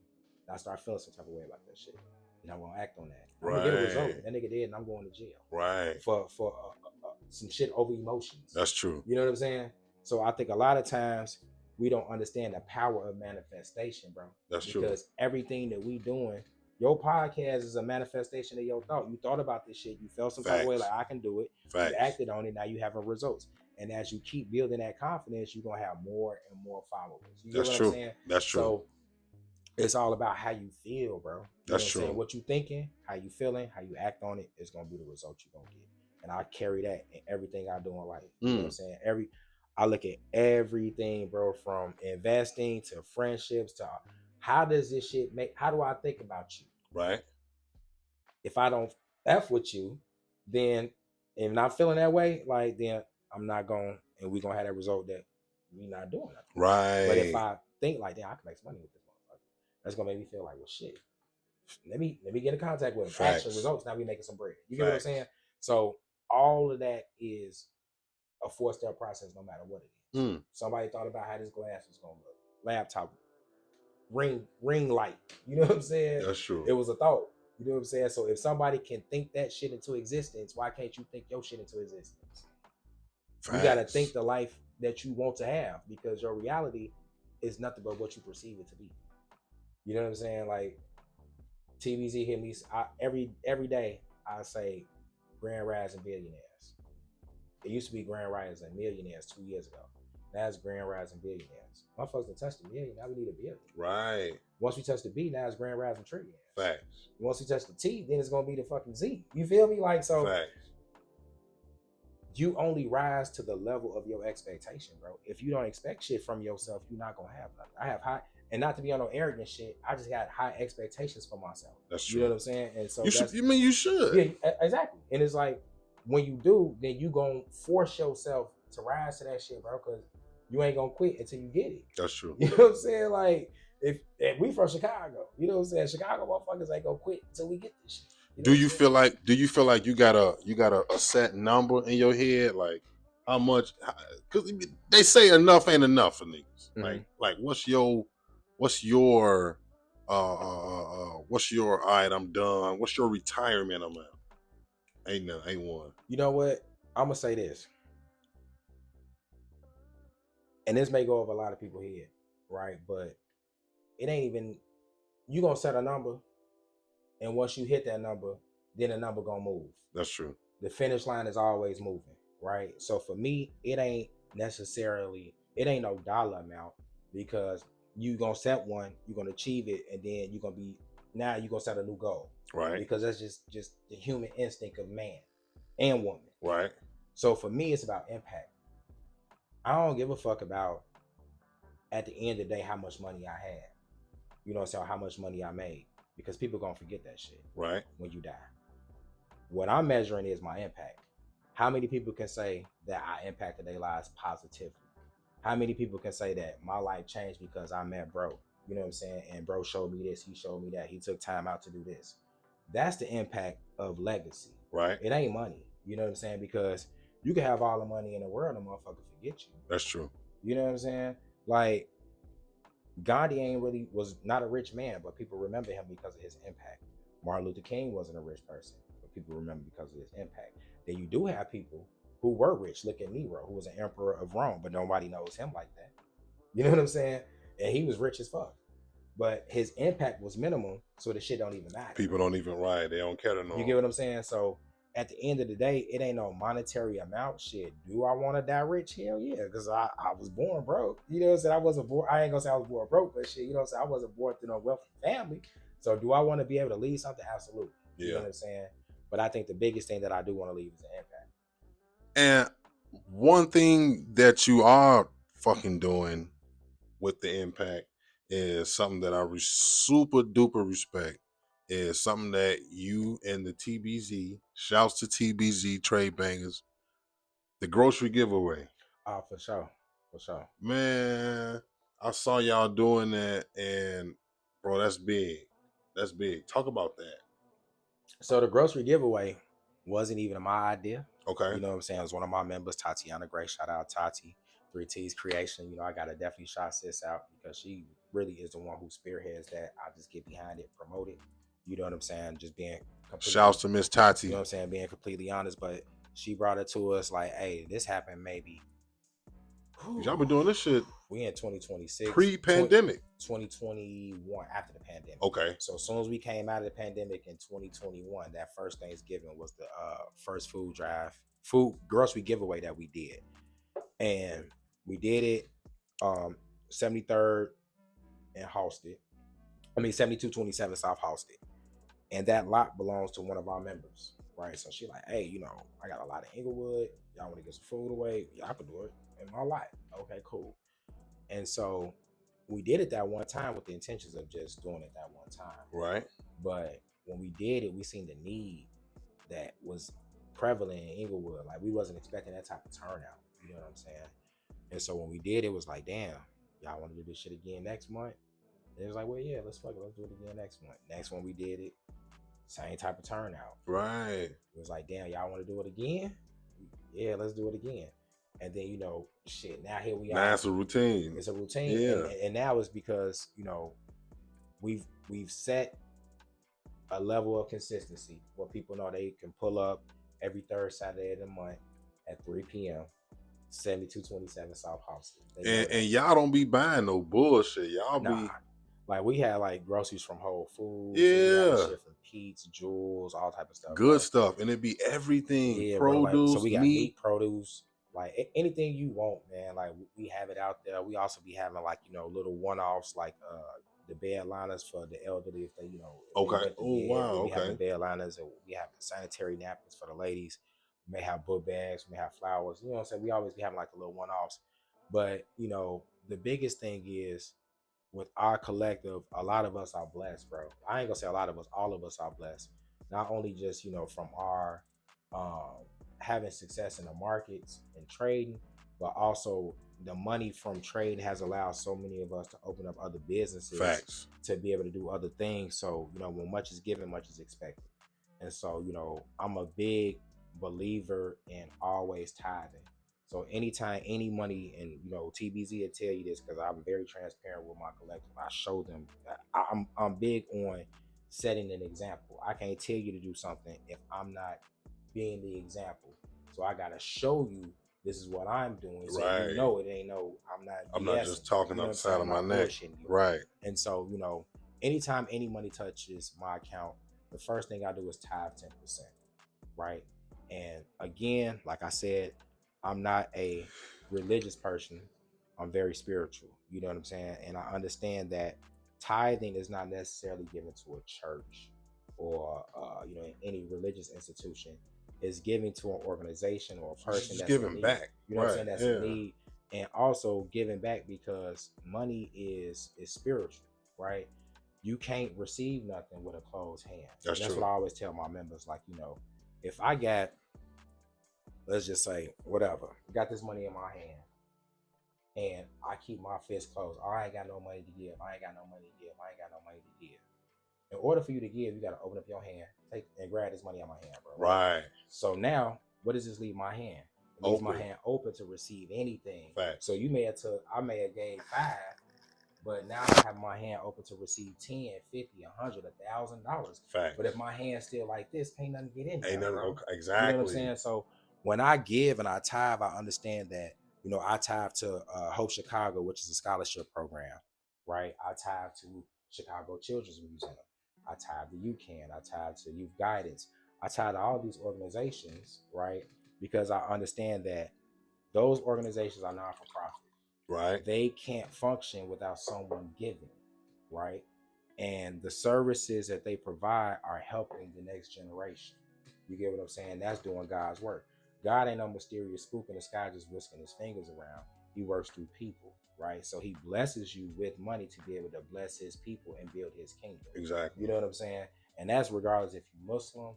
Speaker 2: And I start feeling some type of way about that shit. And I'm going to act on that. I'm going to get a result. That nigga dead and I'm going to jail.
Speaker 1: Right.
Speaker 2: For some shit over emotions.
Speaker 1: That's true.
Speaker 2: You know what I'm saying? So I think a lot of times we don't understand the power of manifestation, bro.
Speaker 1: That's true.
Speaker 2: Because everything that we doing, your podcast is a manifestation of your thought. You thought about this shit. You felt some type of way, like, I can do it.
Speaker 1: Facts.
Speaker 2: You acted on it. Now you have results. And as you keep building that confidence, you're going to have more and more followers. You
Speaker 1: That's
Speaker 2: get what
Speaker 1: true.
Speaker 2: I'm saying?
Speaker 1: That's true.
Speaker 2: So it's all about how you feel, bro.
Speaker 1: That's true.
Speaker 2: Saying? What you thinking, how you feeling, how you act on it is going to be the result you're going to get. And I carry that in everything I do in life. You know what I'm saying? I look at everything, bro, from investing to friendships to how does this shit how do I think about you?
Speaker 1: Right.
Speaker 2: If I don't F with you, then if not feeling that way, like then I'm not going, and we're gonna have that result that we not doing nothing.
Speaker 1: Right.
Speaker 2: But if I think like, damn, I can make some money with this motherfucker, that's gonna make me feel like, well, shit. Let me get in contact with him.
Speaker 1: Facts.
Speaker 2: Action results. Now we making some bread. You get what I'm saying? So all of that is a 4-step process, no matter what it is. Somebody thought about how this glass was gonna look. Laptop, ring light. You know what I'm saying?
Speaker 1: That's true.
Speaker 2: It was a thought. You know what I'm saying? So if somebody can think that shit into existence, why can't you think your shit into existence? Facts. You gotta think the life that you want to have, because your reality is nothing but what you perceive it to be. You know what I'm saying? Like TBZ hit me every day. I say Grand Rise and Billionaires. It used to be Grand Rise and Millionaires 2 years ago. Now it's Grand Rise and Billionaires. Motherfuckers done touched the million. Now we need a billion.
Speaker 1: Right.
Speaker 2: Once we touch the B, now it's Grand Rise and Trillionaires.
Speaker 1: Facts.
Speaker 2: Once we touch the T, then it's gonna be the fucking Z. You feel me? Like, so
Speaker 1: Facts.
Speaker 2: You only rise to the level of your expectation, bro. If you don't expect shit from yourself, you're not gonna have nothing. I have high, and not to be on no arrogant shit, I just got high expectations for myself.
Speaker 1: That's true.
Speaker 2: You know what I'm saying? And so
Speaker 1: you should.
Speaker 2: Yeah, exactly. And it's like, when you do, then you gonna force yourself to rise to that shit, bro, because you ain't gonna quit until you get it.
Speaker 1: That's true.
Speaker 2: You know what I'm saying? Like, if we from Chicago, you know what I'm saying? Chicago motherfuckers ain't gonna quit until we get this shit.
Speaker 1: Do you feel like you got a set number in your head, like how much? Because they say enough ain't enough for niggas. Mm-hmm. Like what's your all right, I'm done. What's your retirement amount? Ain't one.
Speaker 2: You know what? I'm gonna say this, and this may go over a lot of people's head, right? But it ain't even. You gonna set a number, and once you hit that number, then the number gonna move.
Speaker 1: That's true.
Speaker 2: The finish line is always moving, right? So for me, it ain't no dollar amount, because you gonna set one, you're gonna achieve it, and then you're gonna set a new goal,
Speaker 1: right?
Speaker 2: Because that's just the human instinct of man and woman,
Speaker 1: right?
Speaker 2: So for me, it's about impact. I don't give a fuck about, at the end of the day, how much money I had, you know what I'm saying, how much money I made, because people gonna forget that shit,
Speaker 1: right,
Speaker 2: when you die. What I'm measuring is my impact. How many people can say that I impacted their lives positively? How many people can say that my life changed because I met bro? You know what I'm saying? And bro showed me this, he showed me that, he took time out to do this. That's the impact of legacy.
Speaker 1: Right.
Speaker 2: It ain't money. You know what I'm saying? Because you can have all the money in the world and motherfucker forget you.
Speaker 1: That's true.
Speaker 2: You know what I'm saying? Like, Gandhi was not a rich man, but people remember him because of his impact. Martin Luther King wasn't a rich person, but people remember because of his impact. Then you do have people who were rich. Look at Nero, who was an emperor of Rome, but nobody knows him like that. You know what I'm saying? And he was rich as fuck, but his impact was minimal, so the shit don't even matter.
Speaker 1: People don't even ride. They don't care to know.
Speaker 2: You get what I'm saying? So at the end of the day, it ain't no monetary amount. Shit, do I want to die rich? Hell yeah, because I was born broke. You know what I'm saying? I wasn't born. I ain't gonna say I was born broke, but shit, you know what I'm saying? I wasn't born through no wealthy family. So do I want to be able to leave something? Absolutely.
Speaker 1: Yeah.
Speaker 2: You know what I'm saying? But I think the biggest thing that I do want to leave is an impact.
Speaker 1: And one thing that you are fucking doing with the impact is something that I super duper respect. Is something that you and the TBZ, shouts to TBZ Trade Bangers, the grocery giveaway.
Speaker 2: Oh, for sure. For sure.
Speaker 1: Man, I saw y'all doing that, and bro, that's big. That's big. Talk about that.
Speaker 2: So the grocery giveaway wasn't even my idea.
Speaker 1: Okay.
Speaker 2: You know what I'm saying? It was one of my members, Tatiana Gray. Shout out Tati, 3T's Creation. You know, I gotta definitely shout sis out, because she really is the one who spearheads that. I just get behind it, promote it. You know what I'm saying? Just being
Speaker 1: shouts to Miss Tati.
Speaker 2: You know what I'm saying? Being completely honest, but she brought it to us like, hey, this happened maybe.
Speaker 1: Y'all been doing this shit.
Speaker 2: We in 2026.
Speaker 1: Pre-pandemic.
Speaker 2: 2021, after the pandemic.
Speaker 1: Okay.
Speaker 2: So as soon as we came out of the pandemic in 2021, that first Thanksgiving was the first food grocery giveaway that we did. And we did it 73rd and Halsted. 7227 South Halsted. And that lot belongs to one of our members, right? So she like, hey, you know, I got a lot of Inglewood. Y'all want to get some food away? Y'all can do it in my lot. Okay, cool. And so we did it that one time with the intentions of just doing it that one time.
Speaker 1: Right.
Speaker 2: But when we did it, we seen the need that was prevalent in Inglewood. Like we wasn't expecting that type of turnout. You know what I'm saying? And so when we did, it was like, damn, y'all want to do this shit again next month? And it was like, well, yeah, let's fuck it. Let's do it again next month. Next one we did it, same type of turnout.
Speaker 1: Right.
Speaker 2: It was like, damn, y'all want to do it again? Yeah, let's do it again. And then, you know, shit, now here we are.
Speaker 1: Now it's a routine.
Speaker 2: It's a routine.
Speaker 1: Yeah.
Speaker 2: And now it's because, you know, we've set a level of consistency where people know they can pull up every third Saturday of the month at 3 p.m. 7227 South Houston.
Speaker 1: And y'all don't be buying no bullshit. Y'all be
Speaker 2: like, we had like groceries from Whole Foods.
Speaker 1: Yeah.
Speaker 2: Shit from Pete's, Jewels, all type of stuff.
Speaker 1: Good stuff. And it be everything.
Speaker 2: Yeah,
Speaker 1: produce,
Speaker 2: bro, like, so we got
Speaker 1: meat,
Speaker 2: produce, like anything you want, man. Like we have it out there. We also be having like, you know, little one-offs like the bed liners for the elderly if they, you know.
Speaker 1: Okay. Oh wow.
Speaker 2: We have the bed liners, and we have sanitary napkins for the ladies. We may have book bags. We may have flowers. You know what I'm saying? We always be having like a little one-offs. But you know, the biggest thing is with our collective, a lot of us are blessed, bro. I ain't gonna say a lot of us, all of us are blessed. Not only just, you know, from our having success in the markets and trading, but also the money from trade has allowed so many of us to open up other businesses.
Speaker 1: Facts.
Speaker 2: To be able to do other things. So, you know, when much is given, much is expected. And so, you know, I'm a big believer in always tithing. So anytime any money, and you know, TBZ will tell you this because I'm very transparent with my collective. I show them. I'm big on setting an example. I can't tell you to do something if I'm not being the example. So I gotta show you this is what I'm doing. So
Speaker 1: right.
Speaker 2: You know it ain't no. I'm not
Speaker 1: just talking, you know, outside of my neck.
Speaker 2: Right. And so, you know, anytime any money touches my account, the first thing I do is tithe 10%. Right. And again, like I said, I'm not a religious person. I'm very spiritual. You know what I'm saying? And I understand that tithing is not necessarily given to a church or you know, any religious institution. It's given to an organization or a person
Speaker 1: that's
Speaker 2: giving
Speaker 1: back.
Speaker 2: You know what I'm saying? That's in need. And also giving back because money is spiritual, right? You can't receive nothing with a closed hand. That's true. What I always tell my members. Like, you know, if I got, let's just say, whatever, got this money in my hand and I keep my fist closed. I ain't got no money to give. I ain't got no money to give. I ain't got no money to give. In order for you to give, you got to open up your hand, take and grab this money out of my hand, bro.
Speaker 1: Right.
Speaker 2: So now, what does this leave my hand? It leaves my hand open to receive anything.
Speaker 1: Fact.
Speaker 2: So you may have I may have gave 5, but now I have my hand open to receive 10, 50, 100, $1,000.
Speaker 1: Fact.
Speaker 2: But if my hand's still like this, can't nothing get in there.
Speaker 1: Ain't nothing.
Speaker 2: Bro.
Speaker 1: Exactly.
Speaker 2: You know what I'm saying? So when I give and I tithe, I understand that, you know, I tithe to Hope Chicago, which is a scholarship program, right? I tithe to Chicago Children's Museum. I tithe to UCAN. I tithe to Youth Guidance. I tithe to all these organizations, right? Because I understand that those organizations are non-for-profit.
Speaker 1: Right.
Speaker 2: They can't function without someone giving, right? And the services that they provide are helping the next generation. You get what I'm saying? That's doing God's work. God ain't no mysterious spook in the sky just whisking his fingers around. He works through people, right? So he blesses you with money to be able to bless his people and build his kingdom.
Speaker 1: Exactly.
Speaker 2: You know what I'm saying? And that's regardless if you're Muslim,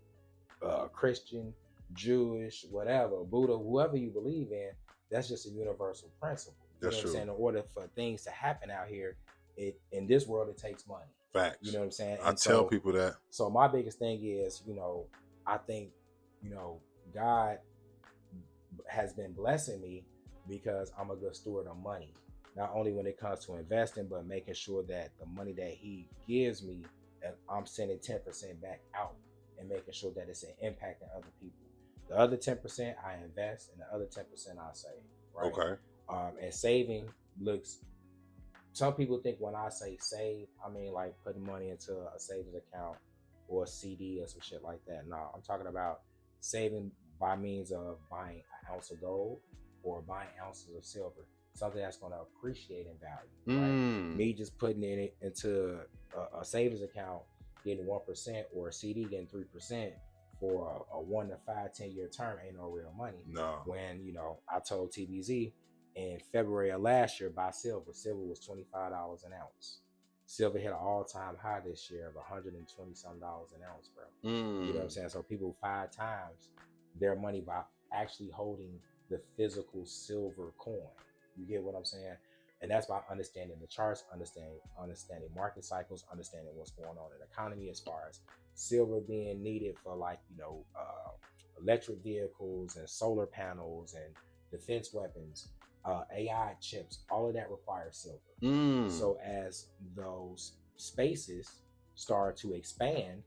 Speaker 2: Christian, Jewish, whatever, Buddha, whoever you believe in, that's just a universal principle. You know what I'm saying? In order for things to happen out here, in this world, it takes money.
Speaker 1: Facts.
Speaker 2: You know what I'm saying?
Speaker 1: I tell people that.
Speaker 2: So my biggest thing is, you know, I think, you know, God has been blessing me because I'm a good steward of money. Not only when it comes to investing, but making sure that the money that he gives me, that I'm sending 10% back out and making sure that it's an impact on other people. The other 10% I invest and the other 10% I save. Right?
Speaker 1: Okay.
Speaker 2: And saving looks, some people think when I say save, I mean like putting money into a savings account or a CD or some shit like that. No, I'm talking about saving by means of buying an ounce of gold or buying ounces of silver, something that's going to appreciate in value. Right? Me just putting it into a savings account, getting 1%, or a CD getting 3% for a 1 to 5, 10-year term ain't no real money.
Speaker 1: No. When,
Speaker 2: you know, I told TBZ in February of last year, buy silver. Silver was $25 an ounce. Silver hit an all-time high this year of $120 some an ounce, bro. You know what I'm saying? So people 5 times their money by actually holding the physical silver coin. You get what I'm saying? And that's by understanding the charts, understanding market cycles, understanding what's going on in the economy as far as silver being needed for, like, electric vehicles and solar panels and defense weapons, AI chips. All of that requires silver. So as those spaces start to expand,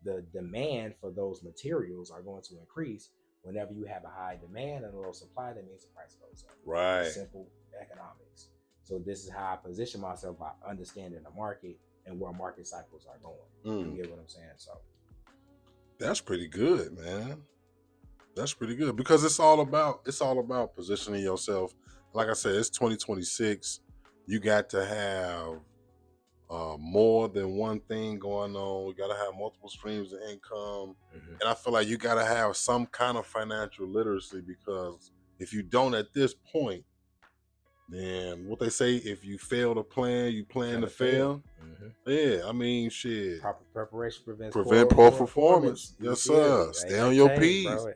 Speaker 2: the demand for those materials are going to increase. Whenever you have a high demand and a low supply, that means the price goes up.
Speaker 1: Right.
Speaker 2: Simple economics. So this is how I position myself, by understanding the market and where market cycles are going. You get what I'm saying? So
Speaker 1: that's pretty good, man. That's pretty good, because it's all about positioning yourself. Like I said, it's 2026. You got to have more than one thing going on. You got to have multiple streams of income. And I feel like you got to have some kind of financial literacy, because if you don't at this point, then what they say, if you fail to plan, you plan to fail. Yeah, I mean, shit.
Speaker 2: Proper preparation prevents
Speaker 1: poor performance. Yes, sir. Stay on your P's.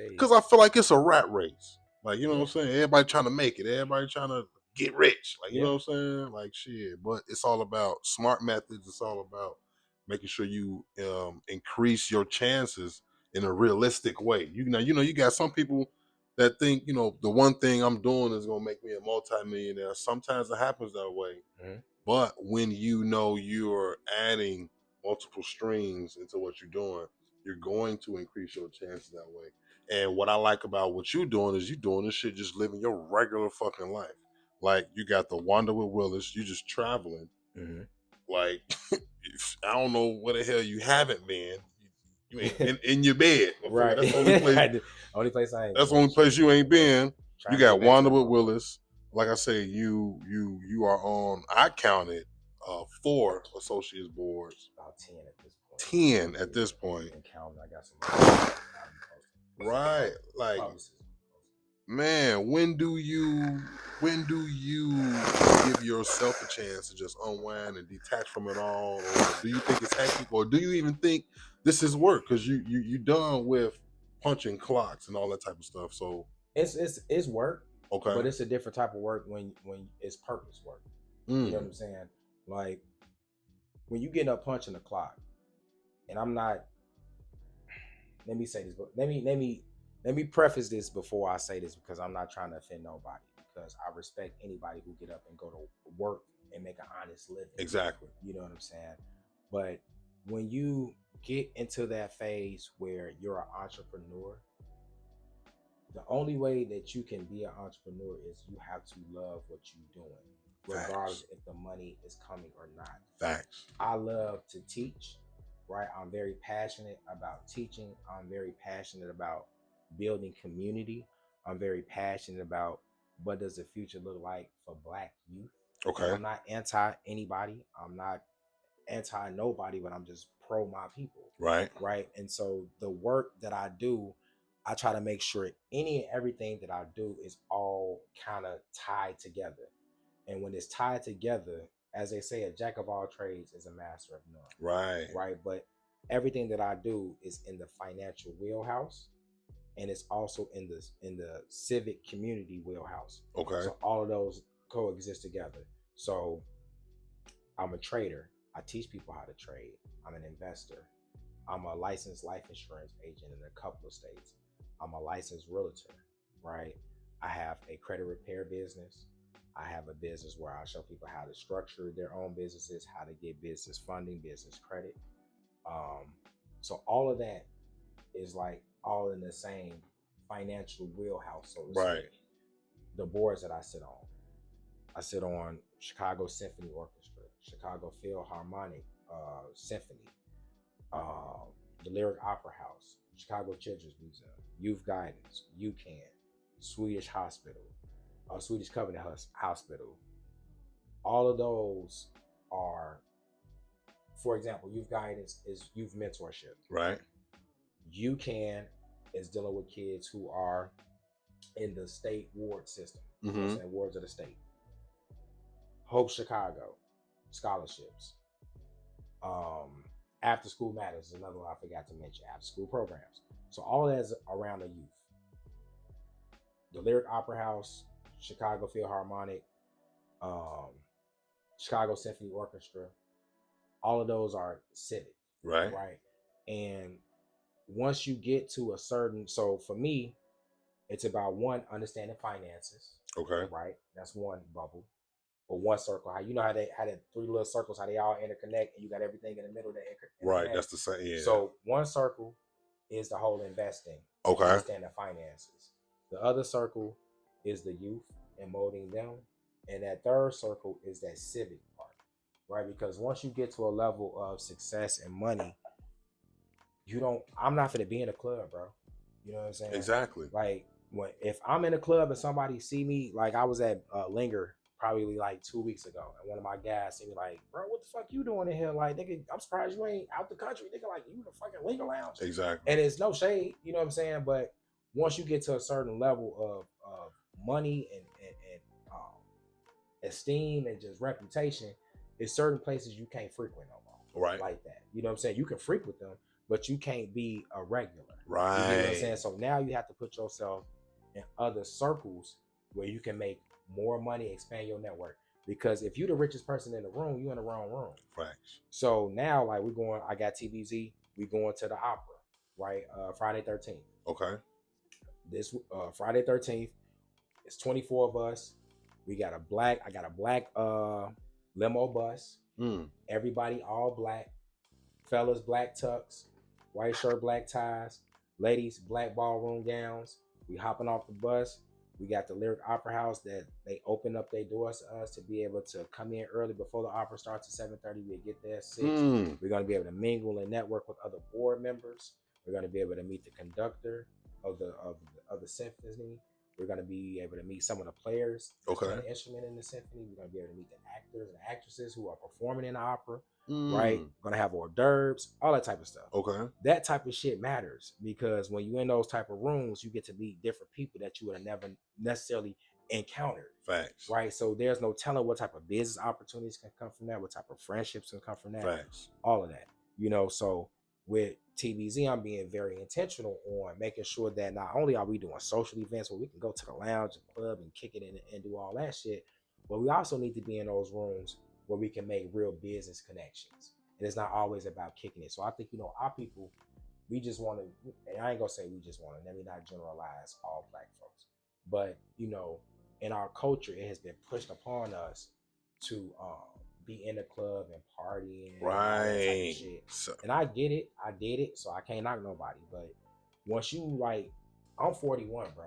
Speaker 1: Because I feel like it's a rat race. Like, you know what I'm saying? Everybody trying to make it. Everybody trying to get rich. Like, you know what I'm saying? Like, shit. But it's all about smart methods. It's all about making sure you increase your chances in a realistic way. You got some people that think, the one thing I'm doing is going to make me a multimillionaire. Sometimes it happens that way. But when you're adding multiple streams into what you're doing, you're going to increase your chances that way. And what I like about what you're doing is you're doing this shit just living your regular fucking life. Like, you got the Wander with Willis, you just traveling. Like, I don't know where the hell you haven't been. You ain't in your bed.
Speaker 2: Right.
Speaker 1: That's the only place.
Speaker 2: Only place I ain't.
Speaker 1: That's the only place you ain't been. You got Wander with Willis. Like I say, you are on, I counted 4 associates boards.
Speaker 2: About 10 at this point. And counting, I got some.
Speaker 1: Right. Like, man, when do you give yourself a chance to just unwind and detach from it all? Or do you think it's hectic? Or do you even think this is work? Because you done with punching clocks and all that type of stuff. So
Speaker 2: it's work.
Speaker 1: Okay.
Speaker 2: But it's a different type of work when it's purpose work. You know what I'm saying? Like, when you get up punching the clock, and I'm not, let me say this, but let me preface this before I say this, because I'm not trying to offend nobody, because I respect anybody who get up and go to work and make an honest living.
Speaker 1: Exactly.
Speaker 2: You know what I'm saying? But when you get into that phase where you're an entrepreneur, the only way that you can be an entrepreneur is you have to love what you're doing, regardless if the money is coming or not.
Speaker 1: Facts.
Speaker 2: I love to teach, right? I'm very passionate about teaching. I'm very passionate about building community. I'm very passionate about what does the future look like for Black youth.
Speaker 1: Okay.
Speaker 2: I'm not anti anybody. I'm not anti nobody, but I'm just pro my people.
Speaker 1: Right.
Speaker 2: Right. And so the work that I do, I try to make sure any and everything that I do is all kind of tied together. And when it's tied together, as they say, a jack of all trades is a master of none.
Speaker 1: Right.
Speaker 2: Right. But everything that I do is in the financial wheelhouse, and it's also in the civic community wheelhouse.
Speaker 1: Okay.
Speaker 2: So all of those coexist together. So I'm a trader. I teach people how to trade. I'm an investor. I'm a licensed life insurance agent in a couple of states. I'm a licensed realtor, right? I have a credit repair business. I have a business where I show people how to structure their own businesses, how to get business funding, business credit. So all of that is like all in the same financial wheelhouse, so to speak. The boards that I sit on Chicago Symphony Orchestra, Chicago Philharmonic Symphony, the Lyric Opera House, Chicago Children's Museum, Youth Guidance, UCAN, Swedish Covenant Hospital. All of those are, for example, Youth Guidance is youth mentorship.
Speaker 1: Right.
Speaker 2: UCAN is dealing with kids who are in the state ward system, wards of the state. Hope Chicago, scholarships. After School Matters is another one I forgot to mention. After school programs. So all of that is around the youth. The Lyric Opera House, Chicago Philharmonic, um, Chicago Symphony Orchestra, all of those are civic,
Speaker 1: Right.
Speaker 2: right? And once you get to a certain, so for me, it's about one, understanding finances.
Speaker 1: Okay.
Speaker 2: Right. That's one bubble. Or one circle. How you know how they had the three little circles, how they all interconnect, and you got everything in the middle that interconnect.
Speaker 1: Right. That's the same. Yeah.
Speaker 2: So one circle is the whole investing.
Speaker 1: Okay.
Speaker 2: Understand the finances. The other circle is the youth and molding them. And that third circle is that civic part. Right? Because once you get to a level of success and money, I'm not gonna be in a club, bro. You know what I'm saying?
Speaker 1: Exactly.
Speaker 2: Like if I'm in a club and somebody see me, like I was at Linger probably like 2 weeks ago, and one of my guys see me like, bro, what the fuck you doing in here? Like, nigga, I'm surprised you ain't out the country. Nigga, like you the fucking Linger Lounge.
Speaker 1: Exactly.
Speaker 2: And it's no shade, you know what I'm saying? But once you get to a certain level of money and esteem and just reputation, there's certain places you can't frequent no more.
Speaker 1: Right.
Speaker 2: Like that. You know what I'm saying? You can frequent them, but you can't be a regular.
Speaker 1: Right.
Speaker 2: You know what I'm saying? So now you have to put yourself in other circles where you can make more money, expand your network. Because if you're the richest person in the room, you're in the wrong room.
Speaker 1: Facts.
Speaker 2: So now, like I got TBZ, we going to the opera, right? Friday 13th.
Speaker 1: Okay.
Speaker 2: This Friday 13th, it's 24 of us. I got a black limo bus. Everybody all black. Fellas, black tux. White shirt, black ties. Ladies, black ballroom gowns. We hopping off the bus. We got the Lyric Opera House that they open up their doors to us to be able to come in early before the opera starts at 7:30. We get there at 6. We're going to be able to mingle and network with other board members. We're going to be able to meet the conductor of the symphony. We're going to be able to meet some of the players that play the instrument in the symphony. We're going to be able to meet the actors and actresses who are performing in the opera. Right? We're going to have hors d'oeuvres, all that type of stuff.
Speaker 1: Okay.
Speaker 2: That type of shit matters because when you're in those type of rooms, you get to meet different people that you would have never necessarily encountered.
Speaker 1: Facts.
Speaker 2: Right? So there's no telling what type of business opportunities can come from that, what type of friendships can come from that.
Speaker 1: Facts.
Speaker 2: All of that. You know, so with TBZ, I'm being very intentional on making sure that not only are we doing social events where we can go to the lounge and club and kick it in and do all that shit, but we also need to be in those rooms where we can make real business connections. And it's not always about kicking it. So I think, our people, we just want to, and I ain't gonna say we just want to, let me not generalize all black folks, but in our culture, it has been pushed upon us to be in the club and party and all that type of shit. And I get it, I did it, so I can't knock nobody. But once you I'm 41, bro.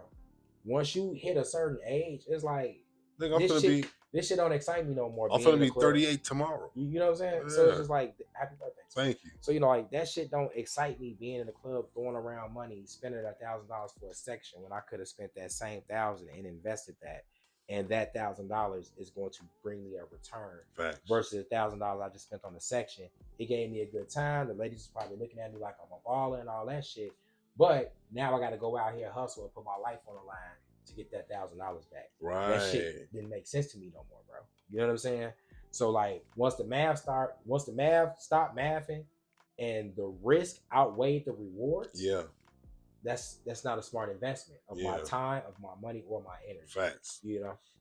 Speaker 2: Once you hit a certain age, it's like this shit don't excite me no more.
Speaker 1: I'm gonna be 38 tomorrow.
Speaker 2: You know what I'm saying? Yeah. So it's just like, happy birthday.
Speaker 1: Thank you.
Speaker 2: So that shit don't excite me being in the club, throwing around money, spending $1,000 for a section when I could have spent that same $1,000 and invested that. And that $1,000 is going to bring me a return.
Speaker 1: Facts.
Speaker 2: Versus $1,000 I just spent on the section. It gave me a good time. The ladies are probably looking at me like I'm a baller and all that shit. But now I got to go out here, hustle, and put my life on the line to get that $1,000 back.
Speaker 1: Right.
Speaker 2: That shit didn't make sense to me no more, bro. You know what I'm saying? So once the math stopped mathing and the risk outweighed the rewards,
Speaker 1: yeah,
Speaker 2: that's not a smart investment of my time, of my money, or my energy.
Speaker 1: Facts.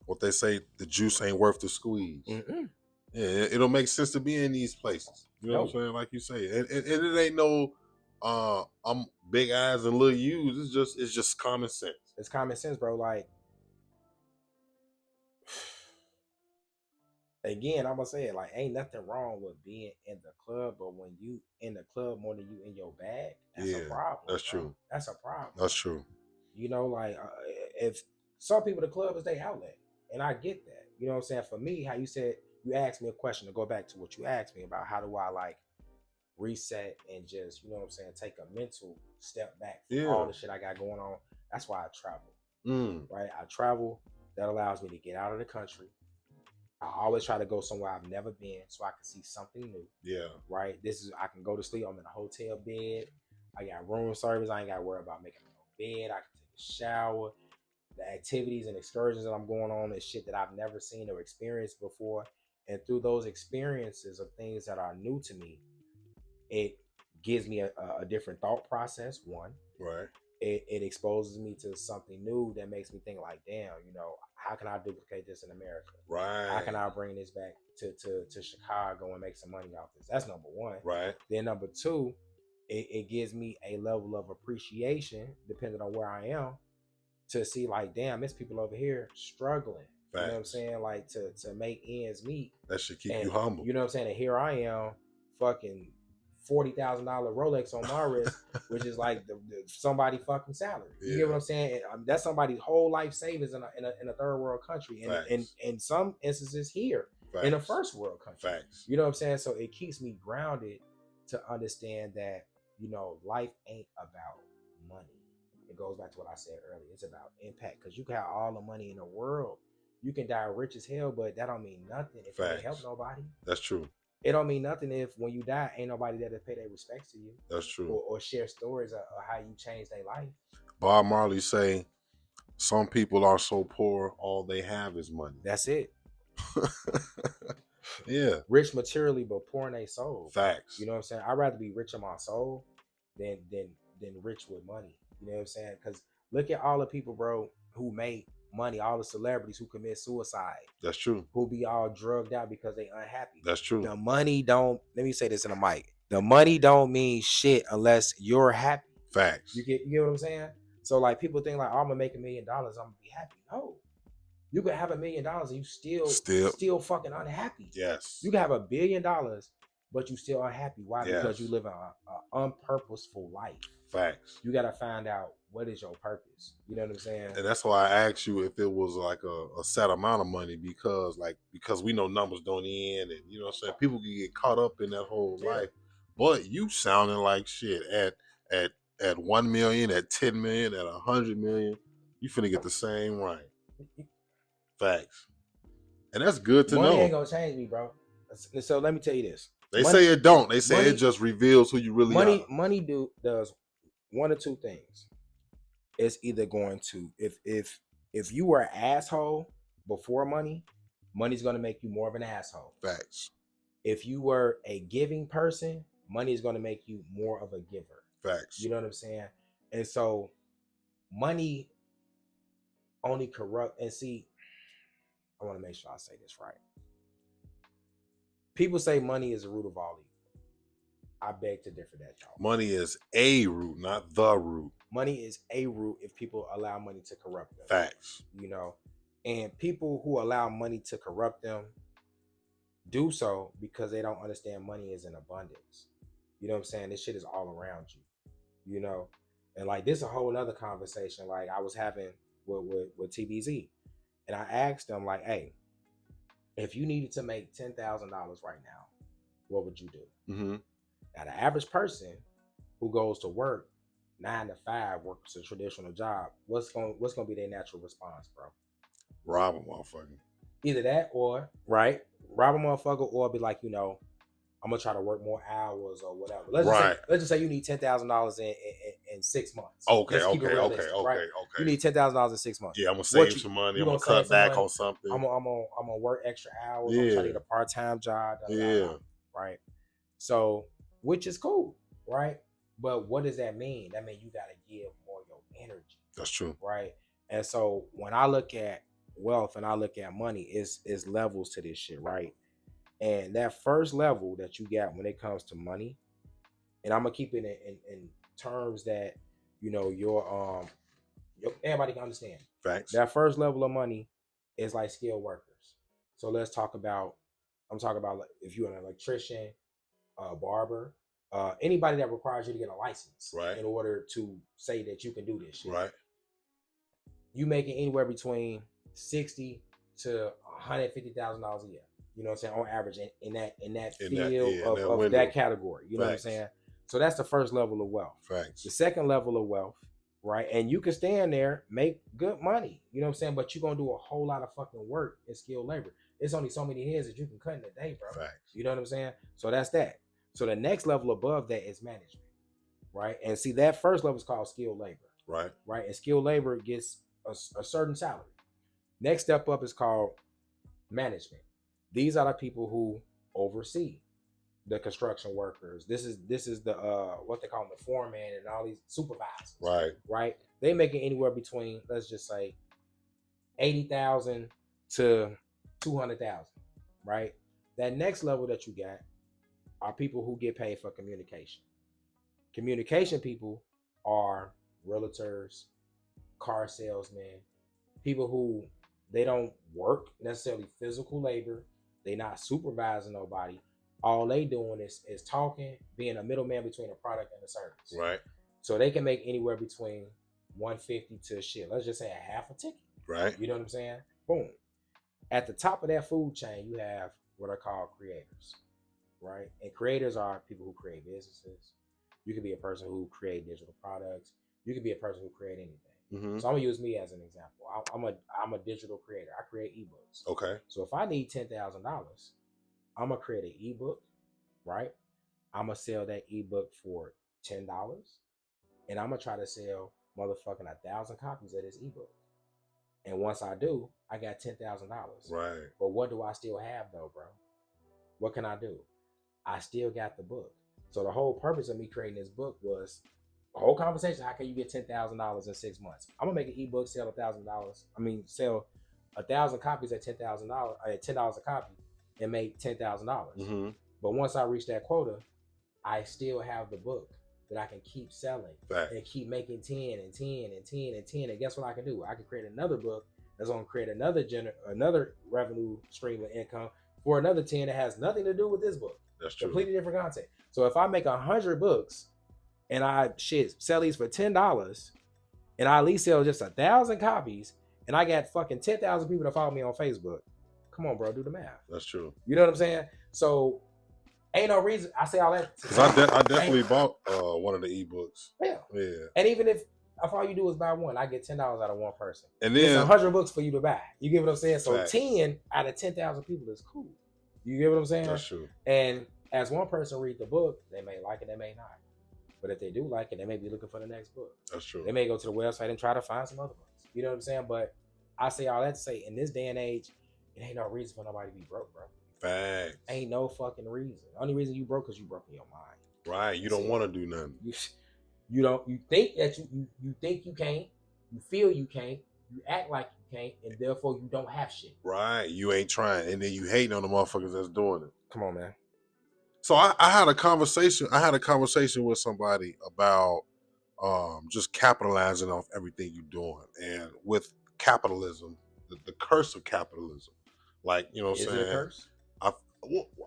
Speaker 2: What
Speaker 1: they say, the juice ain't worth the squeeze.
Speaker 2: Mm-mm.
Speaker 1: Yeah, it don't make sense to be in these places. You know what I'm saying? Like you say, and it ain't no I'm big eyes and little U's. It's just common sense.
Speaker 2: It's common sense, bro. Again, I'm gonna say it, ain't nothing wrong with being in the club, but when you in the club more than you in your bag, that's a problem.
Speaker 1: That's true.
Speaker 2: That's a problem.
Speaker 1: That's true.
Speaker 2: If some people, the club is their outlet, and I get that. You know what I'm saying? For me, how you said, you asked me a question to go back to what you asked me about, how do I reset and just, take a mental step back from all the shit I got going on. That's why I travel. Right? I travel. That allows me to get out of the country. I always try to go somewhere I've never been so I can see something new.
Speaker 1: Yeah.
Speaker 2: Right? I can go to sleep. I'm in a hotel bed. I got room service. I ain't got to worry about making my own bed. I can take a shower. The activities and excursions that I'm going on is shit that I've never seen or experienced before. And through those experiences of things that are new to me, it gives me a different thought process. One,
Speaker 1: Right.
Speaker 2: it exposes me to something new that makes me think like, damn, you know, how can I duplicate this in America?
Speaker 1: Right.
Speaker 2: How can I bring this back to Chicago and make some money off this? That's number one.
Speaker 1: Right.
Speaker 2: Then number two, it gives me a level of appreciation, depending on where I am, to see like, damn, there's people over here struggling.
Speaker 1: Facts.
Speaker 2: You know what I'm saying? Like to make ends meet.
Speaker 1: That should keep you humble.
Speaker 2: You know what I'm saying? And here I am, fucking $40,000 Rolex on my wrist, which is like somebody fucking salary. You get what I'm saying? That's somebody's whole life savings in a third world country, and in some instances here in a first world country.
Speaker 1: Facts.
Speaker 2: You know what I'm saying? So it keeps me grounded to understand that, you know, life ain't about money. It goes back to what I said earlier. It's about impact, because you can have all the money in the world, you can die rich as hell, but that don't mean nothing if you ain't help nobody.
Speaker 1: That's true.
Speaker 2: It don't mean nothing if when you die, ain't nobody there to pay their respects to you.
Speaker 1: That's true.
Speaker 2: Or share stories of how you changed their life.
Speaker 1: Bob Marley say, some people are so poor, all they have is money.
Speaker 2: That's it.
Speaker 1: Yeah.
Speaker 2: Rich materially, but poor in their soul.
Speaker 1: Facts.
Speaker 2: You know what I'm saying? I'd rather be rich in my soul than rich with money. You know what I'm saying? Because look at all the people, bro, who make money, all the celebrities who commit suicide.
Speaker 1: That's true.
Speaker 2: Who be all drugged out because they unhappy.
Speaker 1: That's true.
Speaker 2: The money don't, let me say this in a mic. The money don't mean shit unless you're happy.
Speaker 1: Facts.
Speaker 2: You get what I'm saying? So like people think like, oh, I'm gonna make $1 million, I'm gonna be happy. No. You could have $1 million and you still fucking unhappy.
Speaker 1: Yes.
Speaker 2: You can have $1 billion, but you still unhappy. Why?
Speaker 1: Yes.
Speaker 2: Because you live an unpurposeful life.
Speaker 1: Facts.
Speaker 2: You gotta find out what is your purpose. You know what I'm saying?
Speaker 1: And that's why I asked you if it was like a set amount of money, because we know numbers don't end, and you know what I'm saying, people can get caught up in that whole life. But you sounding like shit at 1 million, at 10 million, at 100 million, you finna get the same right. Facts. And that's good to know.
Speaker 2: Money ain't gonna change me, bro. So let me tell you this.
Speaker 1: They say it don't. They say it just reveals who you really are.
Speaker 2: Money does one or two things. It's either going to, if you were an asshole before money's gonna make you more of an asshole.
Speaker 1: Facts.
Speaker 2: If you were a giving person, money is gonna make you more of a giver.
Speaker 1: Facts.
Speaker 2: You know what I'm saying? And so money only corrupt. And see, I want to make sure I say this right. People say money is the root of all evil. I beg to differ that, y'all.
Speaker 1: Money is a root, not the root.
Speaker 2: Money is a root if people allow money to corrupt them.
Speaker 1: Facts.
Speaker 2: You know, and people who allow money to corrupt them do so because they don't understand money is in abundance. You know what I'm saying? This shit is all around you, you know? And like, this is a whole other conversation. Like I was having with TBZ, and I asked them like, hey, if you needed to make $10,000 right now, what would you do?
Speaker 1: Mm-hmm.
Speaker 2: Now, the average person who goes to work 9 to 5, works a traditional job, what's gonna be their natural response, bro?
Speaker 1: Rob a motherfucker.
Speaker 2: Either that or rob a motherfucker, or be like, you know, I'm gonna try to work more hours or whatever. Let's just say you need $10,000 in 6 months.
Speaker 1: Okay.
Speaker 2: You need $10,000 in 6 months.
Speaker 1: Yeah, I'm gonna save some money. I'm gonna cut back on something.
Speaker 2: I'm gonna work extra hours. I'm trying to get a part-time job. Right. So, which is cool, right? But what does that mean? That means you gotta give more of your energy.
Speaker 1: That's true.
Speaker 2: Right. And so when I look at wealth and I look at money, it's levels to this shit, right? And that first level that you got when it comes to money, and I'm gonna keep it in terms that, you know, your everybody can understand.
Speaker 1: Facts.
Speaker 2: That first level of money is like skilled workers. So let's talk about, I'm talking about like if you're an electrician, a barber, anybody that requires you to get a license,
Speaker 1: right, in
Speaker 2: order to say that you can do this shit.
Speaker 1: Right.
Speaker 2: You making anywhere between $60,000 to $150,000 a year. You know what I'm saying? On average, in that field of that category. You know what I'm saying? So that's the first level of wealth.
Speaker 1: Facts.
Speaker 2: The second level of wealth, right? And you can stand there, make good money. You know what I'm saying? But you're going to do a whole lot of fucking work in skilled labor. It's only so many heads that you can cut in a day, bro.
Speaker 1: Facts.
Speaker 2: You know what I'm saying? So that's that. So the next level above that is management, right? And see, that first level is called skilled labor.
Speaker 1: Right.
Speaker 2: Right? And skilled labor gets a certain salary. Next step up is called management. These are the people who oversee. the construction workers. This is the what they call them, the foreman and all these supervisors. Right. They making anywhere between, let's just say, 80,000 to 200,000. Right. That next level that you got are people who get paid for communication. Communication people are realtors, car salesmen, people who they don't work necessarily physical labor. They not supervising nobody. All they doing is talking, being a middleman between a product and a service.
Speaker 1: Right.
Speaker 2: So they can make anywhere between 150 to shit. Let's just say a half a ticket.
Speaker 1: Right.
Speaker 2: You know what I'm saying? Boom. At the top of that food chain, you have what are called creators. Right. And creators are people who create businesses. You could be a person who create digital products. You could be a person who create anything.
Speaker 1: Mm-hmm.
Speaker 2: So I'm gonna use me as an example. I'm a digital creator. I create ebooks.
Speaker 1: Okay.
Speaker 2: So if I need $10,000, I'm gonna create an ebook, right? I'm gonna sell that ebook for $10, and I'm gonna try to sell motherfucking 1,000 copies of this ebook. And once I do, I got $10,000.
Speaker 1: Right.
Speaker 2: But what do I still have though, bro? What can I do? I still got the book. So the whole purpose of me creating this book was the whole conversation. How can you get $10,000 in 6 months? I'm gonna make an ebook, sell $1,000. Sell 1,000 copies at $10,000 at $10 a copy, and make $10,000.
Speaker 1: Mm-hmm.
Speaker 2: But once I reach that quota, I still have the book that I can keep selling and keep making 10 and 10 and 10 and 10. And guess what I can do? I can create another book that's gonna create another revenue stream of income for another 10 that has nothing to do with this book.
Speaker 1: That's true.
Speaker 2: Completely different content. So if I make 100 books and I sell these for $10, and I at least sell just 1,000 copies, and I got fucking 10,000 people that follow me on Facebook. Come on, bro, do the math.
Speaker 1: That's true.
Speaker 2: You know what I'm saying? So ain't no reason I say all that.
Speaker 1: Because I definitely bought one of the ebooks.
Speaker 2: Yeah.
Speaker 1: Yeah.
Speaker 2: And even if all you do is buy one, I get $10 out of one person.
Speaker 1: And then
Speaker 2: it's 100 books for you to buy. You get what I'm saying? So
Speaker 1: Facts.
Speaker 2: 10 out of 10,000 people is cool. You get what I'm saying?
Speaker 1: That's true.
Speaker 2: And as one person read the book, they may like it, they may not. But if they do like it, they may be looking for the next book.
Speaker 1: That's true.
Speaker 2: They may go to the website and try to find some other books. You know what I'm saying? But I say all that to say, in this day and age, it ain't no reason for nobody to be broke, bro.
Speaker 1: Facts.
Speaker 2: Ain't no fucking reason. The only reason you broke is you broke in your mind.
Speaker 1: Right. You don't want to do nothing.
Speaker 2: You think that you think you can't. You feel you can't. You act like you can't, and therefore you don't have shit.
Speaker 1: Right. You ain't trying, and then you hating on the motherfuckers that's doing it.
Speaker 2: Come on, man.
Speaker 1: So I had a conversation. I had a conversation with somebody about just capitalizing off everything you're doing, and with capitalism, the curse of capitalism. Like, you know what I'm saying?
Speaker 2: Is it a curse?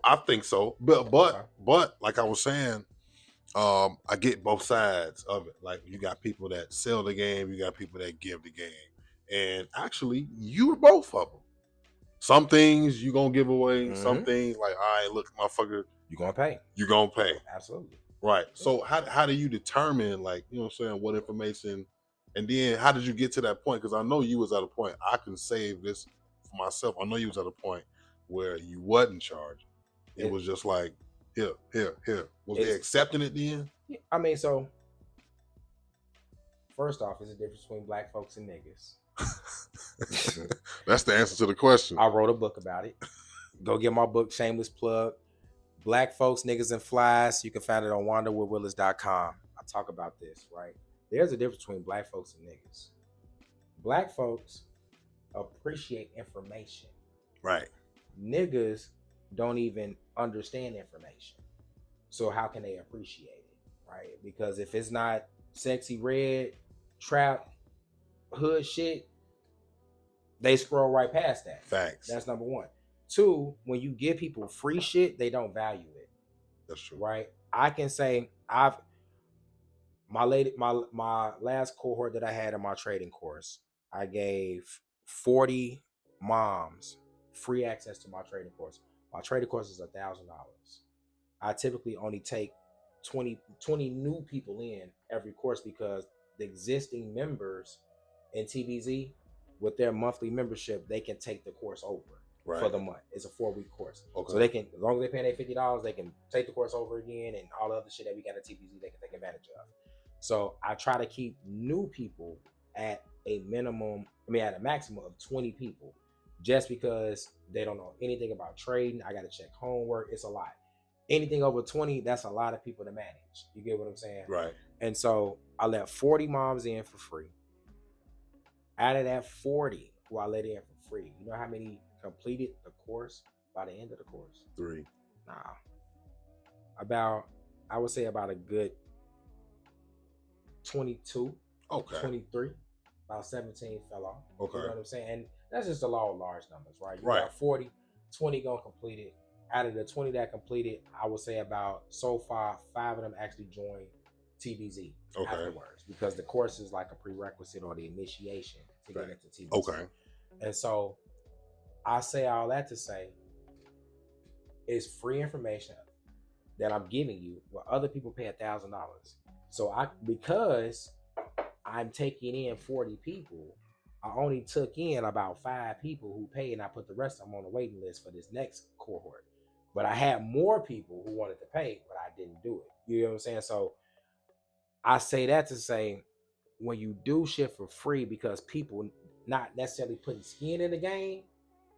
Speaker 1: I think so. But like I was saying, I get both sides of it. Like, you got people that sell the game, you got people that give the game, and actually, you're both of them. Some things you gonna give away. Mm-hmm. Some things like, all right, look, motherfucker.
Speaker 2: You're gonna pay.
Speaker 1: You're gonna pay.
Speaker 2: Absolutely.
Speaker 1: Right. So how do you determine, like, you know what I'm saying, what information, and then how did you get to that point? Because I know you was at a point, I can save this for myself. I know you was at a point where you wasn't charging. It was just like, here. Was they accepting it then?
Speaker 2: I mean, so first off, there's a difference between black folks and niggas.
Speaker 1: That's the answer to the question.
Speaker 2: I wrote a book about it. Go get my book, shameless plug. Black Folks, Niggas, and Flies. You can find it on wanderwithwillis.com. I talk about this, right? There's a difference between black folks and niggas. Black folks appreciate information.
Speaker 1: Right.
Speaker 2: Niggas don't even understand information. So how can they appreciate it, right? Because if it's not sexy red, trap, hood shit, they scroll right past that.
Speaker 1: Facts.
Speaker 2: That's number one. Two, when you give people free shit, they don't value it.
Speaker 1: That's true.
Speaker 2: Right? I can say my last cohort that I had in my trading course, I gave 40 moms free access to my trading course. My trading course is $1,000. I typically only take 20 new people in every course because the existing members in TBZ, with their monthly membership, they can take the course over. Right. For the month. It's a 4-week course. Okay. So they can, as long as they pay their $50, they can take the course over again, and all the other shit that we got at TPZ, they can take advantage of. So I try to keep new people at a maximum of 20 people, just because they don't know anything about trading. I got to check homework. It's a lot. anything over 20, that's a lot of people to manage. You get what I'm saying?
Speaker 1: Right.
Speaker 2: And so I let 40 moms in for free. Out of that 40 who I let in for free, you know how many completed the course by the end of the course?
Speaker 1: 3.
Speaker 2: Nah. I would say about a good 22,
Speaker 1: Okay.
Speaker 2: 23, about 17 fell off.
Speaker 1: Okay.
Speaker 2: You know what I'm saying? And that's just the law of large numbers, right? You
Speaker 1: Right.
Speaker 2: got 40, 20 gonna complete it. Out of the 20 that completed, I would say about so far 5 of them actually joined TBZ afterwards, because the course is like a prerequisite or the initiation to get into TBZ.
Speaker 1: Okay.
Speaker 2: And so I say all that to say it's free information that I'm giving you where other people pay $1,000. So because I'm taking in 40 people, I only took in about 5 people who paid, and I put the rest of them on the waiting list for this next cohort. But I had more people who wanted to pay, but I didn't do it. You know what I'm saying? So I say that to say, when you do shit for free, because people not necessarily putting skin in the game,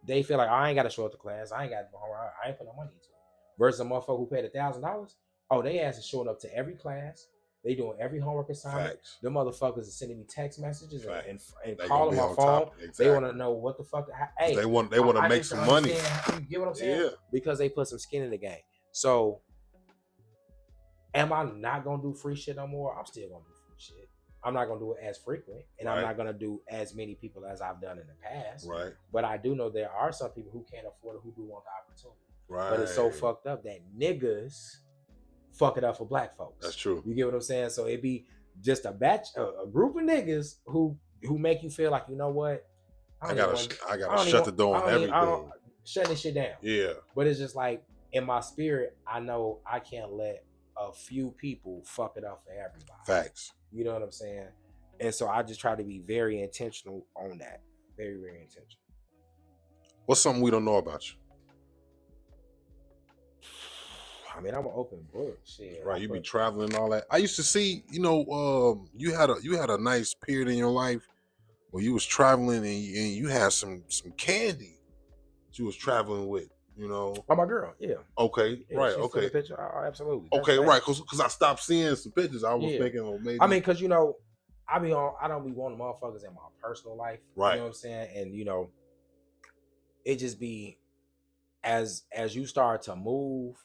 Speaker 2: they feel like, I ain't got to show up to class. I ain't putting no money into it. Versus a motherfucker who paid $1,000, oh, they ass is showing up to every class. They doing every homework assignment.
Speaker 1: Facts.
Speaker 2: Them motherfuckers are sending me text messages and
Speaker 1: They
Speaker 2: calling my phone.
Speaker 1: Exactly.
Speaker 2: They want to know what the fuck. Hey,
Speaker 1: they want to make some money.
Speaker 2: You get what I'm saying?
Speaker 1: Yeah.
Speaker 2: Because they put some skin in the game. So, am I not gonna do free shit no more? I'm still gonna do free shit. I'm not gonna do it as frequent, and I'm not gonna do as many people as I've done in the past.
Speaker 1: Right.
Speaker 2: But I do know there are some people who can't afford it, who do want the opportunity.
Speaker 1: Right.
Speaker 2: But it's so fucked up that niggas fuck it up for black folks.
Speaker 1: That's true.
Speaker 2: You get what I'm saying? So it be just a group of niggas who make you feel like, you know what? I gotta
Speaker 1: shut the door on everything.
Speaker 2: Shut this shit down.
Speaker 1: Yeah.
Speaker 2: But it's just like, in my spirit, I know I can't let a few people fuck it up for everybody.
Speaker 1: Facts.
Speaker 2: You know what I'm saying? And so I just try to be very intentional on that. Very, very intentional.
Speaker 1: What's something we don't know about you?
Speaker 2: I mean, I'm an open book. Shit.
Speaker 1: Right, you be traveling and all that. I used to see, you had a nice period in your life where you was traveling and you had some candy that you was traveling with. Oh,
Speaker 2: my girl, yeah.
Speaker 1: Okay,
Speaker 2: yeah,
Speaker 1: right,
Speaker 2: okay. The picture. Oh, absolutely.
Speaker 1: Okay, right, because I stopped seeing some pictures. I was thinking, well, maybe.
Speaker 2: I mean, because I don't be wanting motherfuckers in my personal life.
Speaker 1: Right.
Speaker 2: You know what I'm saying? And it just be as you start to move,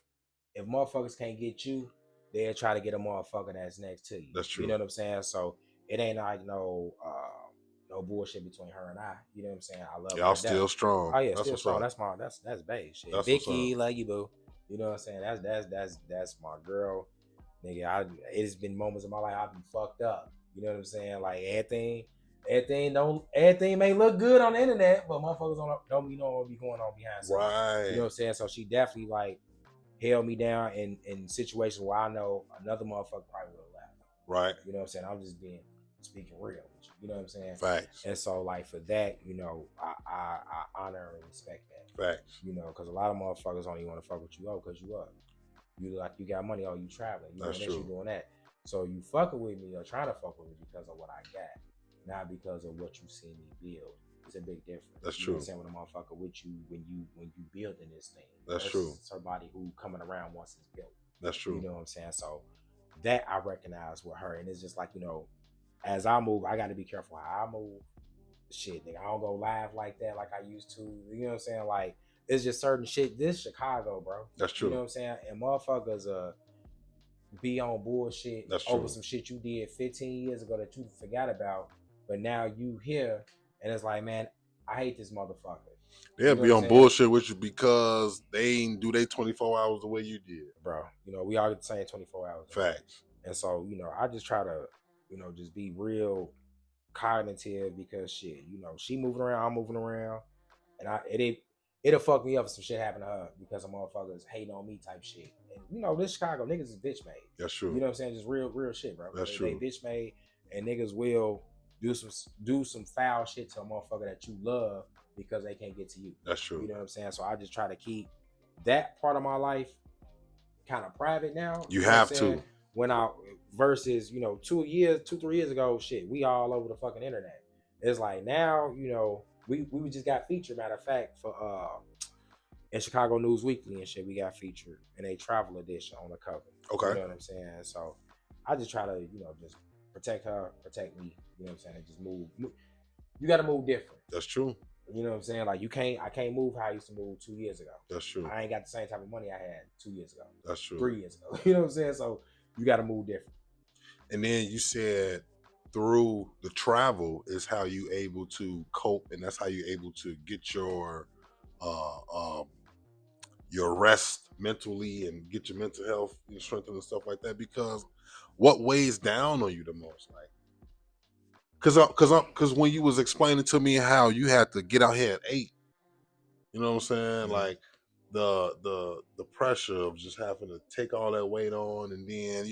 Speaker 2: if motherfuckers can't get you, they'll try to get a motherfucker that's next to you.
Speaker 1: That's true.
Speaker 2: You know what I'm saying? So it ain't like no bullshit between her and I. You know what I'm saying? I love her.
Speaker 1: Y'all still strong.
Speaker 2: Oh yeah, still strong. That's bae shit.
Speaker 1: That's
Speaker 2: Vicky, love you, boo. You know what I'm saying? That's my girl. Nigga, it's been moments in my life I've been fucked up. You know what I'm saying? Like everything may look good on the internet, but motherfuckers don't know what be going on behind scenes.
Speaker 1: Right.
Speaker 2: You know what I'm saying? So she definitely like held me down in situations where I know another motherfucker probably would have left.
Speaker 1: Right.
Speaker 2: You know what I'm saying? I'm just speaking real with you. You know what I'm saying?
Speaker 1: Facts.
Speaker 2: And so like for that, I honor and respect that.
Speaker 1: Facts.
Speaker 2: Because a lot of motherfuckers don't even want to fuck with you because you up. You like you got money, you traveling. You
Speaker 1: That's
Speaker 2: doing this,
Speaker 1: true.
Speaker 2: you doing that. So you fucking with me or trying to fuck with me because of what I got, not because of what you see me build. It's a big difference.
Speaker 1: That's
Speaker 2: you
Speaker 1: true.
Speaker 2: Know what I'm saying? When a motherfucker with you when you building this thing.
Speaker 1: That's true.
Speaker 2: Somebody who coming around once it's built.
Speaker 1: That's true.
Speaker 2: You know what I'm saying? So that I recognize with her, and it's just like as I move, I got to be careful how I move. Shit, nigga, I don't go live like that like I used to. You know what I'm saying? Like it's just certain shit. This Chicago, bro.
Speaker 1: That's true.
Speaker 2: You know what I'm saying? And motherfuckers be on bullshit over some shit you did 15 years ago that you forgot about, but now you here and it's like, man, I hate this motherfucker.
Speaker 1: They'll be on bullshit with you because they ain't do they 24 hours the way you did.
Speaker 2: Bro, we all get the same 24 hours.
Speaker 1: Facts.
Speaker 2: And so, I just try to, just be real cognitive because shit, she moving around, I'm moving around. And it'll fuck me up if some shit happen to her because some motherfuckers hating on me type shit. And this Chicago niggas is bitch made.
Speaker 1: That's true.
Speaker 2: You know what I'm saying? Just real shit, bro.
Speaker 1: That's true.
Speaker 2: They bitch made, and niggas will do some foul shit to a motherfucker that you love because they can't get to you.
Speaker 1: That's true.
Speaker 2: You know what I'm saying? So I just try to keep that part of my life kind of private now.
Speaker 1: You have to.
Speaker 2: When I versus 2-3 years ago, shit, we all over the fucking internet. It's like now, we just got featured. Matter of fact, for in Chicago News Weekly and shit, we got featured in a travel edition on the cover.
Speaker 1: Okay.
Speaker 2: You know what I'm saying? So I just try to, just protect her, protect me. You know what I'm saying? And just move. You got to move different.
Speaker 1: That's true.
Speaker 2: You know what I'm saying? Like I can't move how I used to move 2 years ago.
Speaker 1: That's true.
Speaker 2: I ain't got the same type of money I had 2 years ago.
Speaker 1: That's true.
Speaker 2: 3 years ago. You know what I'm saying? So you got to move different.
Speaker 1: And then you said through the travel is how you able to cope, and that's how you able to get your rest mentally and get your mental health, your strength and stuff like that. Because what weighs down on you the most, like? Because when you was explaining to me how you had to get out here at 8, you know what I'm saying?
Speaker 2: Mm-hmm.
Speaker 1: Like the pressure of just having to take all that weight on, and then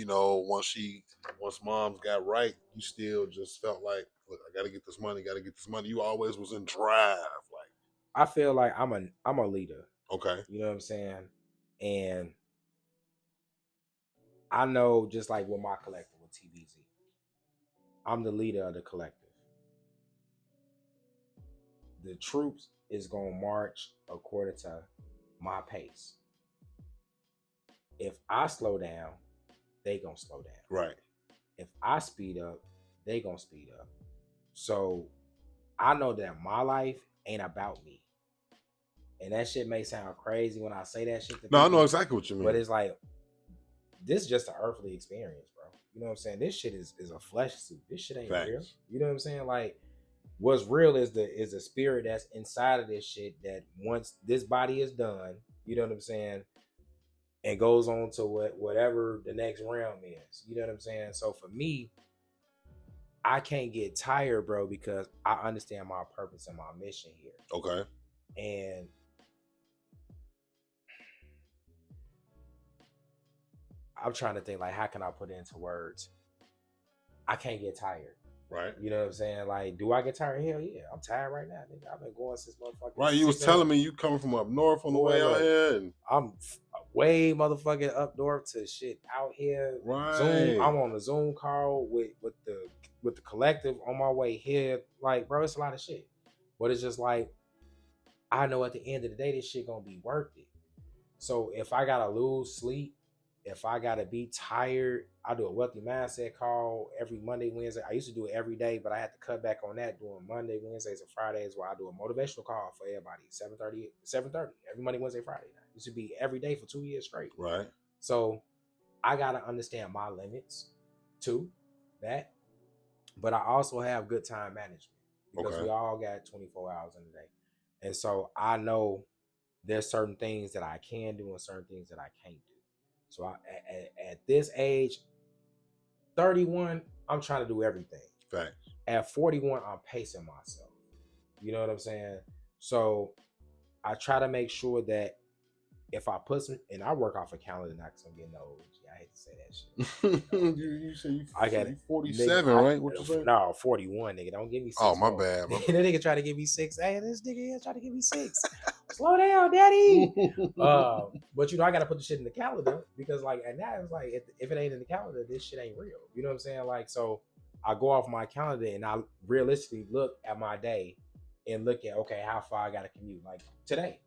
Speaker 1: once mom's got right, you still just felt like, look, I gotta get this money. You always was in drive, like.
Speaker 2: I feel like I'm a leader.
Speaker 1: Okay.
Speaker 2: You know what I'm saying? And I know, just like with my collective with TBZ, I'm the leader of the collective. The troops is gonna march according to my pace. If I slow down, they gonna slow down.
Speaker 1: Right.
Speaker 2: If I speed up, they gonna speed up. So I know that my life ain't about me. And that shit may sound crazy when I say that shit to people.
Speaker 1: No, I know exactly what you mean.
Speaker 2: But it's like, this is just an earthly experience, bro. You know what I'm saying? This shit is a flesh suit. This shit ain't
Speaker 1: Facts.
Speaker 2: real. You know what I'm saying? Like, what's real is the spirit that's inside of this shit, that once this body is done, you know what I'm saying, and goes on to whatever the next realm is. You know what I'm saying? So for me, I can't get tired, bro, because I understand my purpose and my mission here.
Speaker 1: Okay.
Speaker 2: And I'm trying to think, like, how can I put it into words? I can't get tired.
Speaker 1: Right.
Speaker 2: You know what I'm saying? Like, do I get tired? Hell yeah. I'm tired right now, nigga. I've been going since motherfucking.
Speaker 1: Right. You was telling me you coming from up north on the way out here. And
Speaker 2: I'm way motherfucking up north to shit out here.
Speaker 1: Right.
Speaker 2: Zoom. I'm on a Zoom call with the collective on my way here. Like, bro, it's a lot of shit. But it's just like, I know at the end of the day, this shit gonna be worth it. So if I gotta lose sleep, if I gotta be tired, I do a wealthy mindset call every Monday, Wednesday. I used to do it every day, but I had to cut back on that, doing Monday, Wednesdays, and Fridays, where I do a motivational call for everybody. 7:30 every Monday, Wednesday, Friday. It used to be every day for 2 years straight.
Speaker 1: Right. So
Speaker 2: I gotta understand my limits too, that. But I also have good time management, because we all got 24 hours in a day. And so I know there's certain things that I can do and certain things that I can't do. So at this age, 31, I'm trying to do everything.
Speaker 1: Right.
Speaker 2: At 41, I'm pacing myself. You know what I'm saying? So I try to make sure that if I put some, and I work off a calendar now because I'm getting old. I hate to say that shit.
Speaker 1: you say you,
Speaker 2: I got it.
Speaker 1: 47, nigga, right? What you say?
Speaker 2: No, 41, nigga. Don't give me 6.
Speaker 1: Oh, my bad.
Speaker 2: That nigga try to give me 6. Hey, this nigga here try to give me 6. Slow down, daddy. But I gotta put the shit in the calendar, because like, and that is like, if it ain't in the calendar, this shit ain't real. You know what I'm saying? Like, so I go off my calendar and I realistically look at my day and look at, okay, how far I gotta commute. Like today,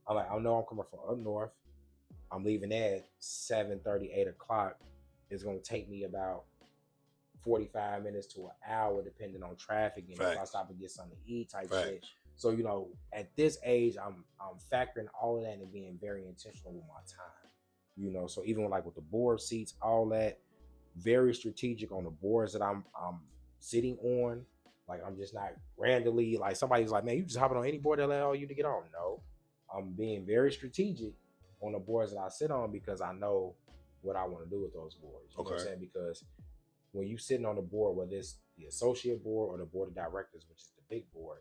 Speaker 2: I'm like, I know I'm coming from up north. I'm leaving at 7:30, 8 o'clock. It's gonna take me about 45 minutes to an hour, depending on traffic and if I stop and get something to eat type shit. So, at this age, I'm factoring all of that and being very intentional with my time. So even with the board seats, all that, very strategic on the boards that I'm sitting on. Like, I'm just not randomly, like, somebody's like, man, you just hopping on any board that allow you to get on. No, I'm being very strategic on the boards that I sit on, because I know what I want to do with those boards. You know what I'm saying? Because when you sitting on the board, whether it's the associate board or the board of directors, which is the big board,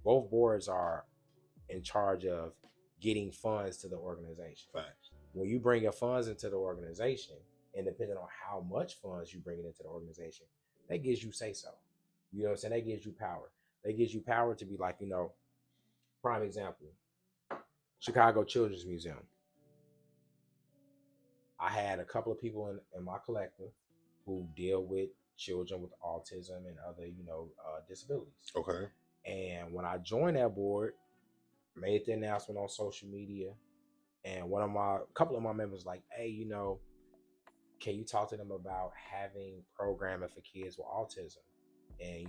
Speaker 2: both boards are in charge of getting funds to the organization.
Speaker 1: Facts.
Speaker 2: When you bring your funds into the organization, and depending on how much funds you bring into the organization, that gives you say so. You know what I'm saying? That gives you power. That gives you power to be like, prime example, Chicago Children's Museum. I had a couple of people in my collective who deal with children with autism and other, disabilities.
Speaker 1: Okay.
Speaker 2: And when I joined that board, made the announcement on social media, And a couple of my members like, hey, can you talk to them about having programming for kids with autism and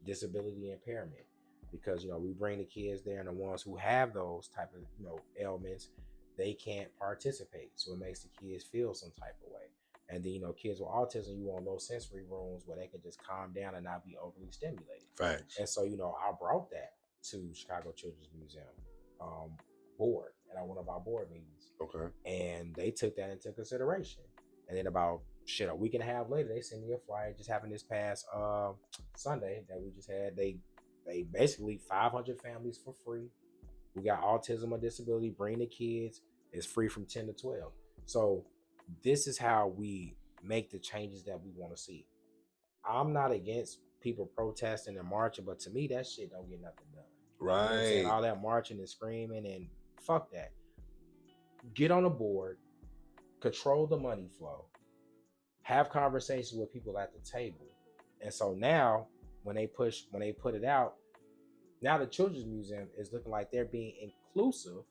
Speaker 2: disability impairment? Because we bring the kids there, and the ones who have those type of ailments, they can't participate, so it makes the kids feel some type of way. And then kids with autism, you want low sensory rooms where they can just calm down and not be overly stimulated.
Speaker 1: Facts.
Speaker 2: And so I brought that to Chicago Children's Museum board at one of our board meetings.
Speaker 1: Okay.
Speaker 2: And they took that into consideration. And then about a week and a half later, they sent me a flyer. Just happened this past Sunday that we just had. They basically 500 families for free. We got autism or disability. Bring the kids. It's free from 10 to 12. So this is how we make the changes that we want to see. I'm not against people protesting and marching, but to me, that shit don't get nothing done.
Speaker 1: Right.
Speaker 2: You know all that marching and screaming and fuck that. Get on the board, control the money flow, have conversations with people at the table. And so now when they put it out, now the Children's Museum is looking like they're being inclusive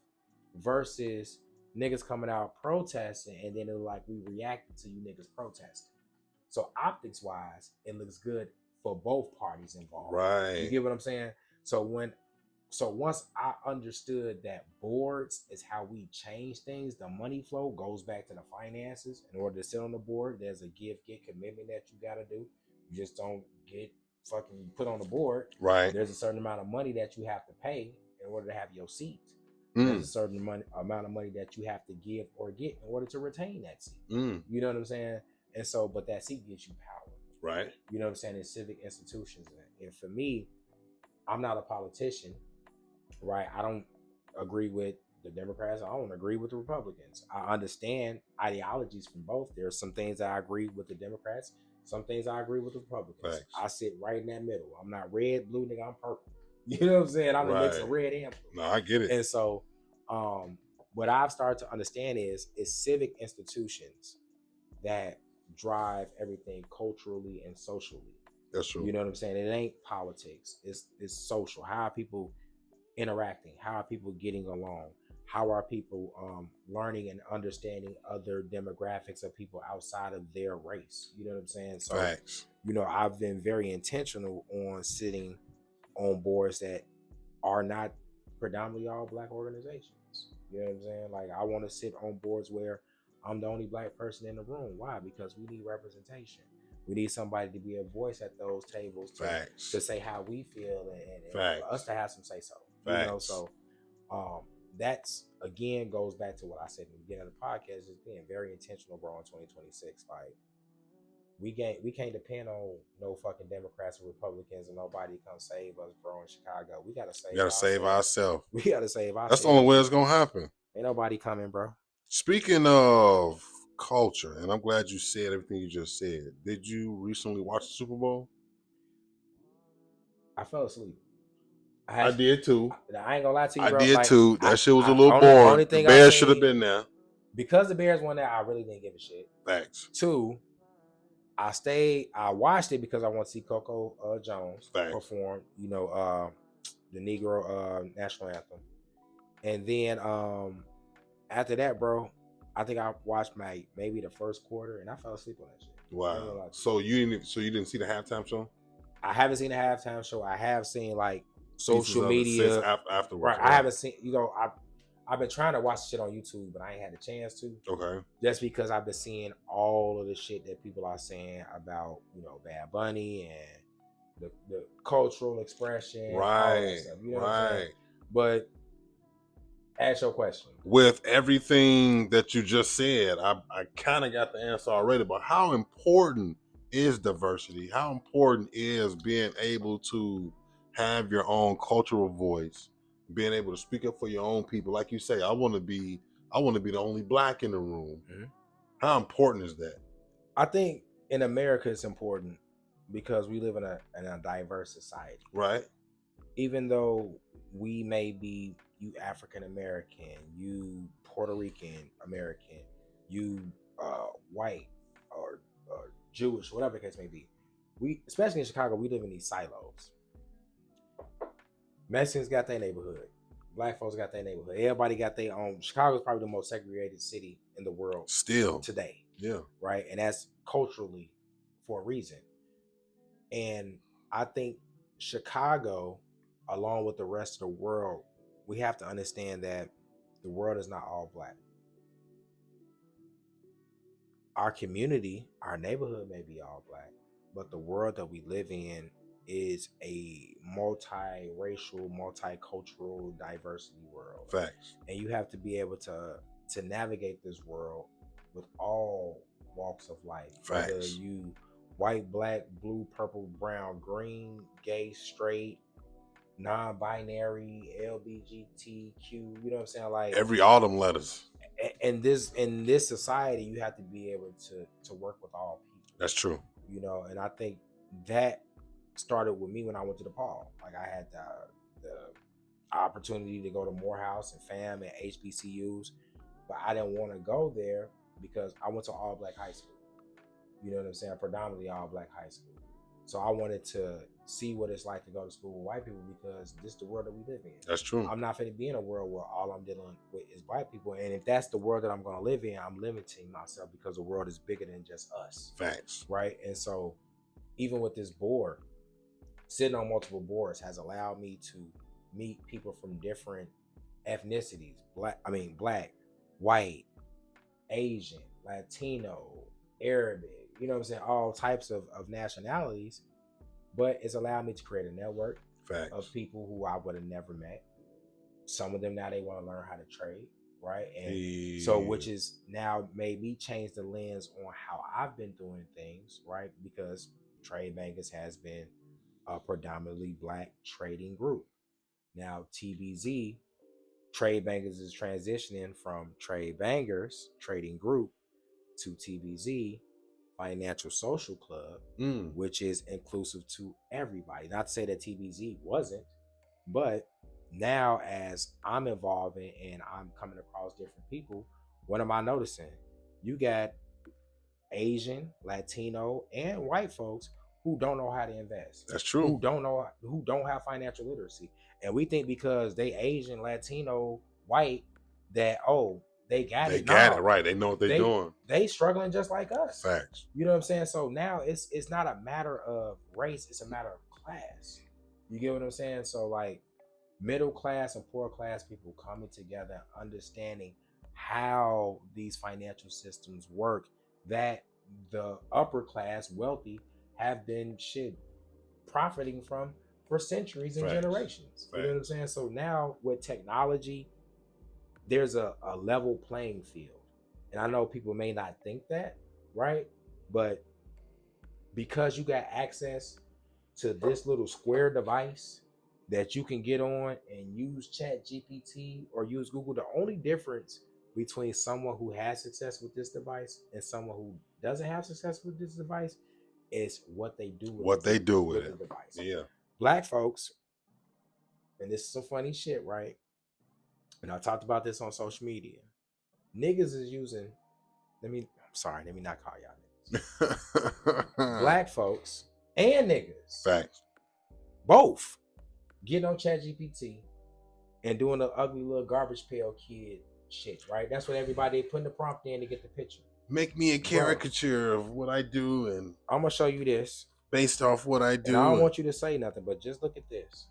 Speaker 2: versus niggas coming out protesting, and then it's like we reacted to you niggas protesting. So optics wise, it looks good for both parties involved.
Speaker 1: Right.
Speaker 2: You get what I'm saying? So once I understood that boards is how we change things, the money flow goes back to the finances. In order to sit on the board, there's a get commitment that you got to do. You just don't get fucking put on the board.
Speaker 1: Right.
Speaker 2: There's a certain amount of money that you have to pay in order to have your seat. There's a certain amount of money that you have to give or get in order to retain that seat. You know what I'm saying? And so, but that seat gives you power.
Speaker 1: Right.
Speaker 2: You know what I'm saying? In civic institutions. And for me, I'm not a politician. Right, I don't agree with the Democrats. I don't agree with the Republicans. I understand ideologies from both. There's some things I agree with the Democrats. Some things I agree with the Republicans.
Speaker 1: Thanks.
Speaker 2: I sit right in that middle. I'm not red, blue, nigga. I'm purple. You know what I'm saying? I'm the mix of red and blue.
Speaker 1: No, I get it.
Speaker 2: And so, what I've started to understand is civic institutions that drive everything culturally and socially.
Speaker 1: That's true.
Speaker 2: You know what I'm saying? It ain't politics. It's social. How are people interacting? How are people getting along? How are people learning and understanding other demographics of people outside of their race? You know what I'm saying? So,
Speaker 1: Facts.
Speaker 2: I've been very intentional on sitting on boards that are not predominantly all Black organizations. You know what I'm saying? Like, I want to sit on boards where I'm the only Black person in the room. Why? Because we need representation. We need somebody to be a voice at those tables to say how we feel and for us to have some say so. So that's again goes back to what I said in the beginning of the podcast, is being very intentional, bro, in 2026. Like we can't depend on no fucking Democrats or Republicans and nobody come save us, bro, in Chicago. We gotta save ourselves. We gotta save ourselves.
Speaker 1: That's the only way it's gonna happen.
Speaker 2: Ain't nobody coming, bro.
Speaker 1: Speaking of culture, and I'm glad you said everything you just said. Did you recently watch the Super Bowl?
Speaker 2: I fell asleep.
Speaker 1: I did too.
Speaker 2: I ain't gonna lie to you, bro.
Speaker 1: I did too. That shit was a little boring. The Bears should have been there.
Speaker 2: Because the Bears won that, I really didn't give a shit.
Speaker 1: Thanks.
Speaker 2: 2, I watched it because I want to see Coco Jones perform, the Negro national anthem. And then after that, bro, I think I watched maybe the first quarter and I fell asleep on that shit.
Speaker 1: Wow. So you didn't see the halftime show?
Speaker 2: I haven't seen the halftime show. I have seen like social media
Speaker 1: afterwards.
Speaker 2: Right. I haven't seen, I've been trying to watch shit on YouTube, but I ain't had a chance to.
Speaker 1: Okay.
Speaker 2: Just because I've been seeing all of the shit that people are saying about, Bad Bunny and the cultural expression.
Speaker 1: Right.
Speaker 2: Stuff, what I'm saying? But ask your question.
Speaker 1: With everything that you just said, I kind of got the answer already, but how important is diversity? How important is being able to have your own cultural voice, being able to speak up for your own people? Like you say, I want to be the only Black in the room. Mm-hmm. How important is that?
Speaker 2: I think in America it's important because we live in a diverse society.
Speaker 1: Right.
Speaker 2: Even though we may be, you African American, you Puerto Rican American, you white or Jewish, whatever the case may be. We, especially in Chicago, we live in these silos. Mexicans got their neighborhood. Black folks got their neighborhood. Everybody got their own. Chicago's probably the most segregated city in the world
Speaker 1: still
Speaker 2: today.
Speaker 1: Yeah.
Speaker 2: Right. And that's culturally for a reason. And I think Chicago, along with the rest of the world, we have to understand that the world is not all black. Our community, our neighborhood may be all black, but the world that we live in is a multiracial, multicultural, diversity world.
Speaker 1: Facts.
Speaker 2: And you have to be able to navigate this world with all walks of life.
Speaker 1: Facts.
Speaker 2: Whether you white, black, blue, purple, brown, green, gay, straight, non-binary, LBGTQ, you know what I'm saying? Like
Speaker 1: every autumn letters.
Speaker 2: And in this society, you have to be able to work with all people.
Speaker 1: That's true.
Speaker 2: You know, and I think that started with me when I went to DePaul. Like I had the opportunity to go to Morehouse and FAM and HBCUs, but I didn't want to go there because I went to all black high school. You know what I'm saying? Predominantly all black high school. So I wanted to see what it's like to go to school with white people because this is the world that we live in.
Speaker 1: That's true.
Speaker 2: I'm not going to be in a world where all I'm dealing with is white people. And if that's the world that I'm going to live in, I'm limiting myself because the world is bigger than just us.
Speaker 1: Facts.
Speaker 2: Right? And so even with this board, sitting on multiple boards has allowed me to meet people from different ethnicities. Black, white, Asian, Latino, Arabic, you know what I'm saying? All types of nationalities. But it's allowed me to create a network
Speaker 1: Facts.
Speaker 2: Of people who I would have never met. Some of them now they want to learn how to trade, right? And so which is now made me change the lens on how I've been doing things, right? Because Trade Bangers has been a predominantly black trading group. Now TBZ, Trade Bangers is transitioning from Trade Bangers Trading Group to TBZ, Financial Social Club, which is inclusive to everybody. Not to say that TBZ wasn't, but now as I'm evolving and I'm coming across different people, what am I noticing? You got Asian, Latino, and white folks who don't know how to invest.
Speaker 1: That's true.
Speaker 2: Who don't have financial literacy. And we think because they Asian, Latino, white, that they got it
Speaker 1: right. They know what they're doing.
Speaker 2: They struggling just like us.
Speaker 1: Facts.
Speaker 2: You know what I'm saying? So now it's not a matter of race, it's a matter of class. You get what I'm saying? So like middle class and poor class people coming together, understanding how these financial systems work that the upper class wealthy have been profiting from for centuries and generations. You know what I'm saying? So now with technology, there's a level playing field. And I know people may not think that, right? But because you got access to this little square device that you can get on and use Chat GPT or use Google, the only difference between someone who has success with this device and someone who doesn't have success with this device is what they do with the device.
Speaker 1: Yeah.
Speaker 2: Black folks, and this is some funny shit, right? And I talked about this on social media. Niggas is using, let me not call y'all niggas. Black folks and niggas.
Speaker 1: Facts.
Speaker 2: Both getting on ChatGPT and doing the ugly little garbage pail kid shit, right? That's what everybody putting the prompt in to get the picture.
Speaker 1: Make me a caricature of what I do, and
Speaker 2: I'm gonna show you this
Speaker 1: based off what I do.
Speaker 2: And I don't want you to say nothing, but just look at this.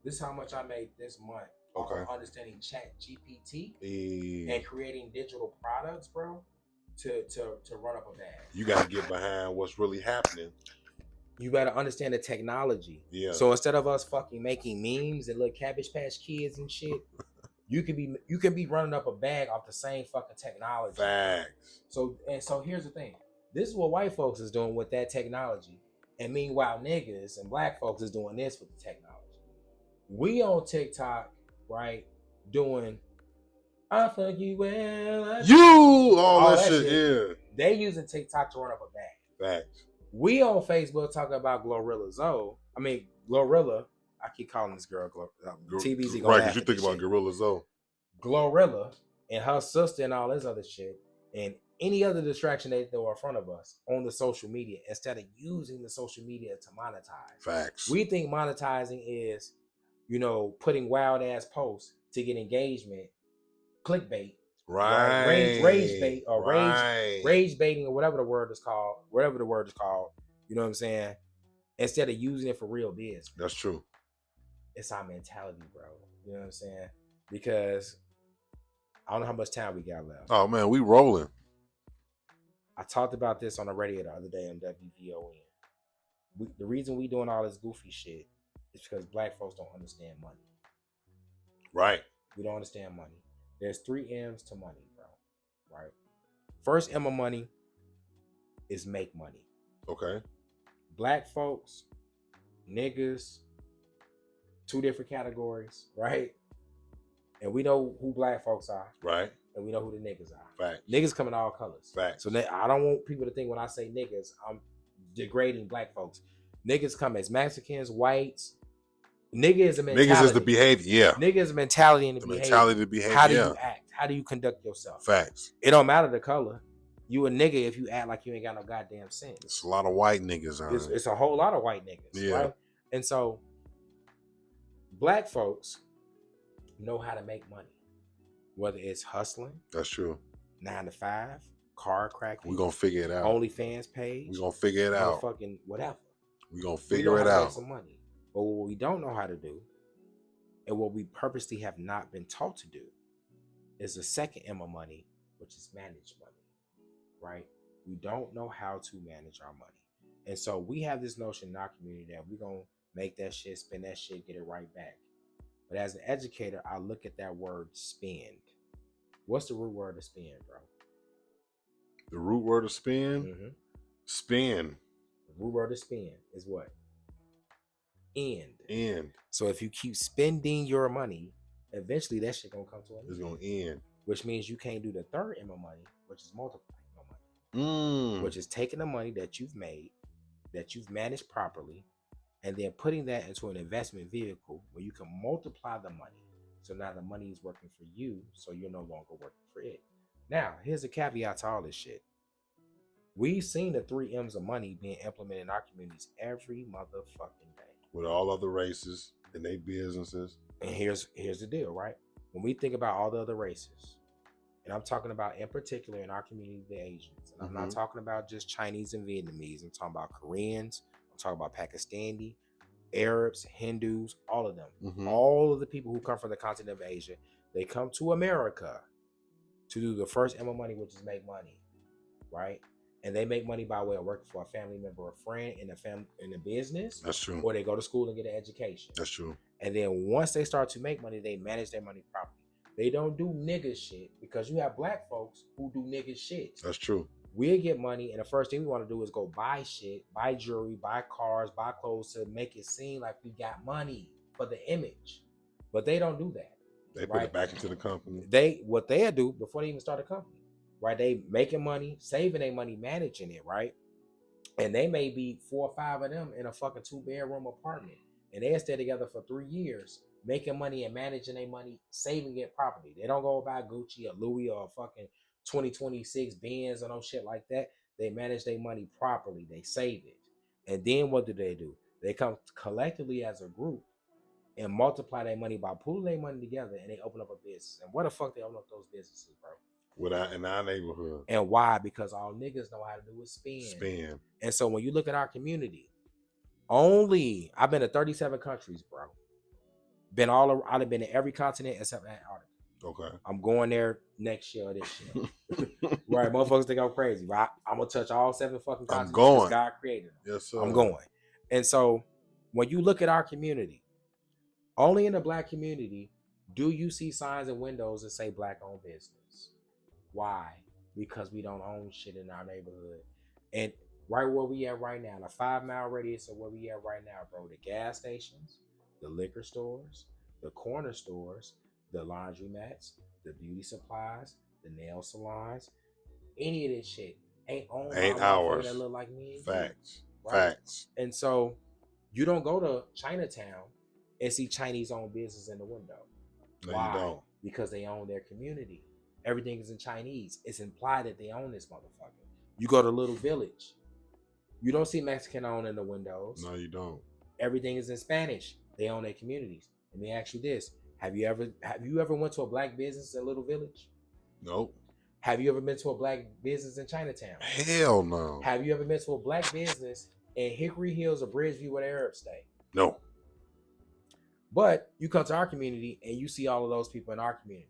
Speaker 2: This is how much I made this month. Okay. Off of understanding Chat GPT and creating digital products, bro, to run up a bag.
Speaker 1: You gotta get behind what's really happening.
Speaker 2: You gotta understand the technology. Yeah. So instead of us fucking making memes and little Cabbage Patch Kids and shit, you can be running up a bag off the same fucking technology.
Speaker 1: Facts.
Speaker 2: So here's the thing. This is what white folks is doing with that technology. And meanwhile, niggas and black folks is doing this with the technology. We on TikTok, right, doing I fuck you well. All that shit. Yeah. They using TikTok to run up a bag.
Speaker 1: Facts.
Speaker 2: We on Facebook talking about Glorilla. I keep calling this girl TBZ.
Speaker 1: Right, because you think about Gorilla Zoe.
Speaker 2: Glorilla and her sister and all this other shit and any other distraction they throw in front of us on the social media instead of using the social media to monetize.
Speaker 1: Facts.
Speaker 2: We think monetizing is putting wild ass posts to get engagement, clickbait,
Speaker 1: Right.
Speaker 2: Rage bait or
Speaker 1: right.
Speaker 2: rage baiting or whatever the word is called. You know what I'm saying? Instead of using it for real biz.
Speaker 1: That's true.
Speaker 2: It's our mentality, bro. You know what I'm saying? Because I don't know how much time we got left.
Speaker 1: Oh man, we rolling.
Speaker 2: I talked about this on the radio the other day on WVON. The reason we doing all this goofy shit is because black folks don't understand money.
Speaker 1: Right.
Speaker 2: We don't understand money. There's 3 M's to money, bro. Right? First M of money is make money.
Speaker 1: Okay.
Speaker 2: Black folks, niggas, 2 different categories, right? And we know who black folks are.
Speaker 1: Right.
Speaker 2: And we know who the niggas are.
Speaker 1: Facts.
Speaker 2: Niggas come in all colors.
Speaker 1: Facts.
Speaker 2: So I don't want people to think when I say niggas, I'm degrading black folks. Niggas come as Mexicans, whites. Nigga is a mentality.
Speaker 1: Niggas is the behavior. Yeah.
Speaker 2: Nigga is a mentality and the behavior.
Speaker 1: Mentality, the behavior.
Speaker 2: How do you act? How do you conduct yourself?
Speaker 1: Facts.
Speaker 2: It don't matter the color. You a nigga if you act like you ain't got no goddamn sense.
Speaker 1: It's a lot of white niggas on it.
Speaker 2: It's a whole lot of white niggas.
Speaker 1: Yeah.
Speaker 2: Right? And so black folks know how to make money. Whether it's hustling.
Speaker 1: That's true.
Speaker 2: 9 to 5, car cracking.
Speaker 1: We're gonna figure it out.
Speaker 2: OnlyFans page.
Speaker 1: We're gonna figure it out.
Speaker 2: Fucking whatever.
Speaker 1: We're gonna figure it out.
Speaker 2: Make some money. But what we don't know how to do, and what we purposely have not been taught to do, is the second M of money, which is manage money. Right? We don't know how to manage our money. And so we have this notion in our community that we're gonna make that shit, spend that shit, get it right back. But as an educator, I look at that word spend. What's the root word of spend, bro?
Speaker 1: The root word of spend?
Speaker 2: Mm-hmm.
Speaker 1: Spend.
Speaker 2: The root word of spend is what? End.
Speaker 1: End.
Speaker 2: So if you keep spending your money, eventually that shit gonna come to an end.
Speaker 1: It's gonna end.
Speaker 2: Which means you can't do the third M of money, which is multiplying your money. Which is taking the money that you've made, that you've managed properly, and then putting that into an investment vehicle where you can multiply the money. So now the money is working for you, so you're no longer working for it. Now, here's a caveat to all this shit. We've seen the 3 M's of money being implemented in our communities every motherfucking day.
Speaker 1: With all other races and their businesses.
Speaker 2: And here's the deal, right? When we think about all the other races, and I'm talking about in particular in our community, the Asians, and I'm not talking about just Chinese and Vietnamese. I'm talking about Koreans. I'm talking about Pakistani, Arabs, Hindus, all of them. All of the people who come from the continent of Asia, they come to America to do the first M of money, which is make money, right? And they make money by way of working for a family member or friend in a business.
Speaker 1: That's true.
Speaker 2: Or they go to school and get an education.
Speaker 1: That's true.
Speaker 2: And then once they start to make money, they manage their money properly. They don't do nigga shit because you have black folks who do nigga shit.
Speaker 1: That's true.
Speaker 2: We'll get money, and the first thing we want to do is go buy shit, buy jewelry, buy cars, buy clothes to make it seem like we got money for the image. But they don't do that.
Speaker 1: They put it back into the company.
Speaker 2: What they'll do before they even start a company, right? They making money, saving their money, managing it, right? And they may be 4 or 5 of them in a fucking 2-bedroom apartment, and they'll stay together for 3 years, making money and managing their money, saving it properly. They don't go buy Gucci or Louis or fucking 2026 Benz or no shit like that. They manage their money properly. They save it. And then what do? They come collectively as a group and multiply their money by pooling their money together, and they open up a business. And what the fuck they open up those businesses, bro?
Speaker 1: In our neighborhood.
Speaker 2: And why? Because all niggas know how to do is spend. And so when you look at our community, I've been to 37 countries, bro. I've been to every continent except Antarctica.
Speaker 1: Okay.
Speaker 2: I'm going there next year or this year. Right, motherfuckers think I'm crazy, but I'm gonna touch all 7 fucking continents.
Speaker 1: I'm going.
Speaker 2: God created them.
Speaker 1: Yes, sir.
Speaker 2: I'm going. And so when you look at our community, only in the black community do you see signs and windows that say black owned business. Why? Because we don't own shit in our neighborhood. And right where we at right now, in a 5-mile radius of where we at right now, bro, the gas stations, the liquor stores, the corner stores, the laundromats, the beauty supplies, the nail salons, any of this shit ain't owned by ours that look like me.
Speaker 1: Facts.
Speaker 2: Right?
Speaker 1: Facts.
Speaker 2: And so you don't go to Chinatown and see Chinese owned business in the window.
Speaker 1: No,
Speaker 2: why?
Speaker 1: You don't.
Speaker 2: Because they own their community. Everything is in Chinese. It's implied that they own this motherfucker. You go to Little Village, you don't see Mexican owned in the windows.
Speaker 1: No, you don't.
Speaker 2: Everything is in Spanish. They own their communities. Let me ask you this: Have you ever went to a black business in Little Village?
Speaker 1: Nope.
Speaker 2: Have you ever been to a black business in Chinatown?
Speaker 1: Hell no.
Speaker 2: Have you ever been to a black business in Hickory Hills or Bridgeview where the Arabs stay?
Speaker 1: No.
Speaker 2: But you come to our community and you see all of those people in our community.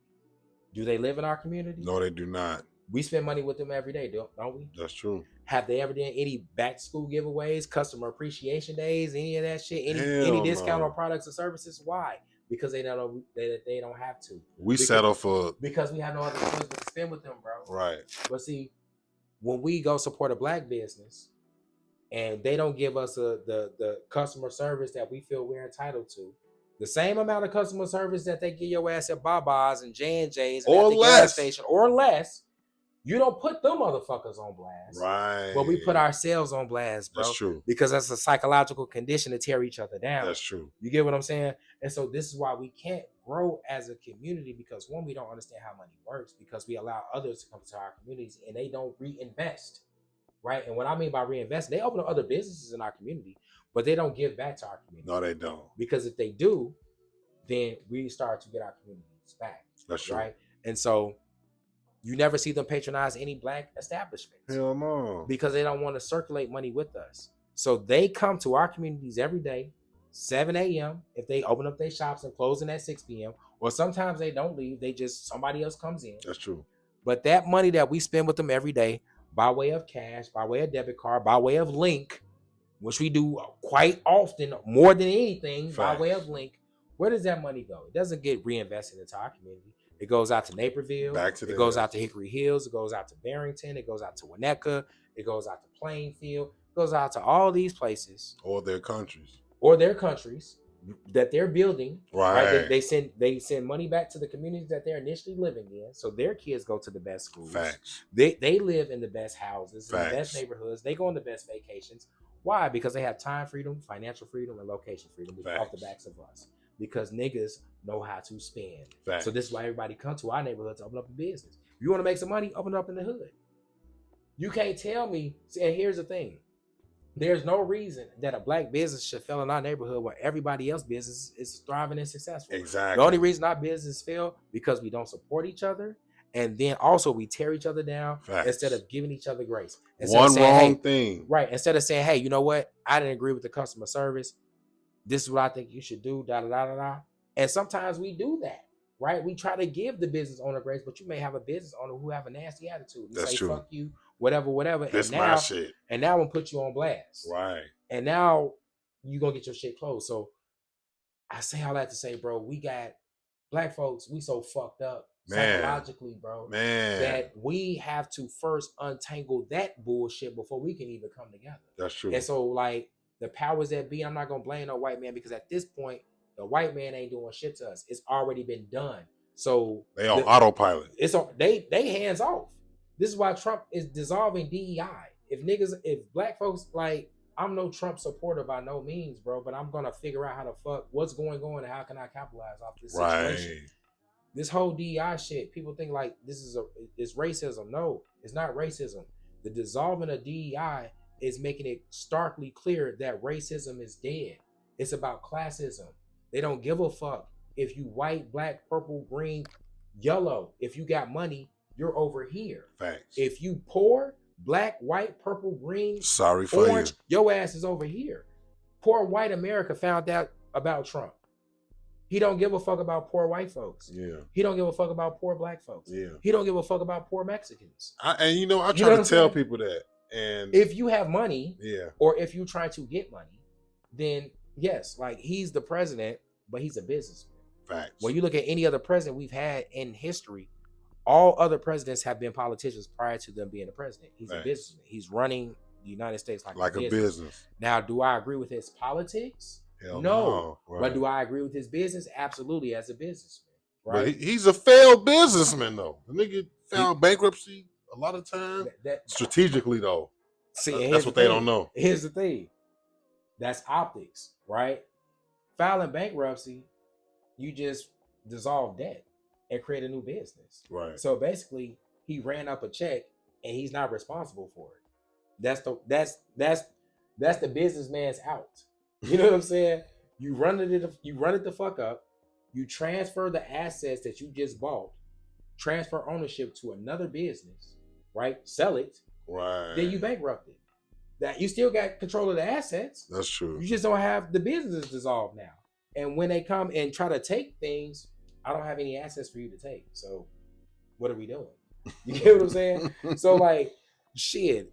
Speaker 2: Do they live in our community?
Speaker 1: No, they do not.
Speaker 2: We spend money with them every day, don't we?
Speaker 1: That's true.
Speaker 2: Have they ever done any back to school giveaways, customer appreciation days, any of that shit? Any
Speaker 1: Hell
Speaker 2: discount
Speaker 1: no.
Speaker 2: on products and services? Why? Because they don't have to.
Speaker 1: We settle for
Speaker 2: because we have no other choice but to spend with them, bro.
Speaker 1: Right.
Speaker 2: But see, when we go support a black business and they don't give us the customer service that we feel we're entitled to, the same amount of customer service that they give your ass at Baba's and J&J's and
Speaker 1: or
Speaker 2: at the
Speaker 1: less.
Speaker 2: gas station or less, you don't put them motherfuckers on blast.
Speaker 1: Right.
Speaker 2: But we put ourselves on blast, bro.
Speaker 1: That's true.
Speaker 2: Because that's a psychological condition to tear each other down.
Speaker 1: That's true.
Speaker 2: You get what I'm saying? And so this is why we can't grow as a community, because one, we don't understand how money works, because we allow others to come to our communities and they don't reinvest. Right? And what I mean by reinvest, they open up other businesses in our community, but they don't give back to our community.
Speaker 1: No, they don't.
Speaker 2: Because if they do, then we start to get our communities back.
Speaker 1: That's true.
Speaker 2: Right? And so you never see them patronize any black establishments.
Speaker 1: Hell no.
Speaker 2: Because they don't want to circulate money with us. So they come to our communities every day, 7 a.m. if they open up their shops and closing at 6 p.m. Or sometimes they don't leave. They just, somebody else comes in.
Speaker 1: That's true.
Speaker 2: But that money that we spend with them every day, by way of cash, by way of debit card, by way of link, which we do quite often, more than anything, by way of link, where does that money go? It doesn't get reinvested into our community. It goes out to Naperville. It goes out to Hickory Hills. It goes out to Barrington. It goes out to Winnetka. It goes out to Plainfield. It goes out to all these places.
Speaker 1: Or their countries.
Speaker 2: That they're building.
Speaker 1: Right.
Speaker 2: They send money back to the communities that they're initially living in. So their kids go to the best schools.
Speaker 1: Facts.
Speaker 2: They live in the best houses, in
Speaker 1: Facts.
Speaker 2: the best neighborhoods. They go on the best vacations. Why? Because they have time freedom, financial freedom, and location freedom off the backs of us. Because niggas know how to spend.
Speaker 1: Facts.
Speaker 2: So this is why everybody come to our neighborhood to open up a business. If you want to make some money, open it up in the hood. You can't tell me, and here's the thing. There's no reason that a black business should fail in our neighborhood where everybody else's business is thriving and successful.
Speaker 1: Exactly.
Speaker 2: The only reason our business fail because we don't support each other, and then also we tear each other down. Facts. Instead of giving each other grace.
Speaker 1: One wrong thing.
Speaker 2: Right. Instead of saying, hey, you know what? I didn't agree with the customer service. This is what I think you should do, da da da da da. And sometimes we do that, right? We try to give the business owner grace, but you may have a business owner who have a nasty attitude. You say, fuck you, whatever.
Speaker 1: That's my shit.
Speaker 2: And now I'm gonna put you on blast.
Speaker 1: Right.
Speaker 2: And now you're gonna get your shit closed. So I say all that to say, bro, we got black folks, we so fucked up psychologically, bro. That we have to first untangle that bullshit before we can even come together.
Speaker 1: That's true.
Speaker 2: And so, like, the powers that be, I'm not gonna blame no white man, because at this point, the white man ain't doing shit to us. It's already been done. So
Speaker 1: they on autopilot.
Speaker 2: It's on they hands off. This is why Trump is dissolving DEI. If black folks, like, I'm no Trump supporter by no means, bro, but I'm gonna figure out how to fuck what's going on and how can I capitalize off this situation. This whole DEI shit, people think like it's racism. No, it's not racism. The dissolving of DEI is making it starkly clear that racism is dead. It's about classism. They don't give a fuck if you white, black, purple, green, yellow. If you got money, you're over here.
Speaker 1: Facts.
Speaker 2: If you poor, black, white, purple, green,
Speaker 1: sorry for
Speaker 2: orange, your ass is over here. Poor white America found out about Trump. He don't give a fuck about poor white folks.
Speaker 1: Yeah.
Speaker 2: He don't give a fuck about poor black folks.
Speaker 1: Yeah.
Speaker 2: He don't give a fuck about poor Mexicans.
Speaker 1: I try to tell people that. And
Speaker 2: if you have money,
Speaker 1: yeah,
Speaker 2: or if you try to get money, then yes, like, he's the president, but he's a businessman.
Speaker 1: Facts.
Speaker 2: When you look at any other president we've had in history, all other presidents have been politicians prior to them being a president. He's a businessman. He's running the United States like a business. Now, do I agree with his politics?
Speaker 1: Hell
Speaker 2: no.
Speaker 1: Right.
Speaker 2: But do I agree with his business? Absolutely, as a businessman. Right.
Speaker 1: But he's a failed businessman, though. The nigga found bankruptcy a lot of time. Strategically, though.
Speaker 2: See,
Speaker 1: that's what they don't know.
Speaker 2: Here's the thing. That's optics, right? Filing bankruptcy, you just dissolve debt and create a new business.
Speaker 1: Right.
Speaker 2: So basically, he ran up a check and he's not responsible for it. That's the businessman's out. You know what I'm saying? You run it the fuck up. You transfer the assets that you just bought, transfer ownership to another business, right? Sell it.
Speaker 1: Right.
Speaker 2: Then you bankrupt it. That you still got control of the assets.
Speaker 1: That's true.
Speaker 2: You just don't have the business dissolved now. And when they come and try to take things, I don't have any assets for you to take. So what are we doing? You get what I'm saying? So like, shit,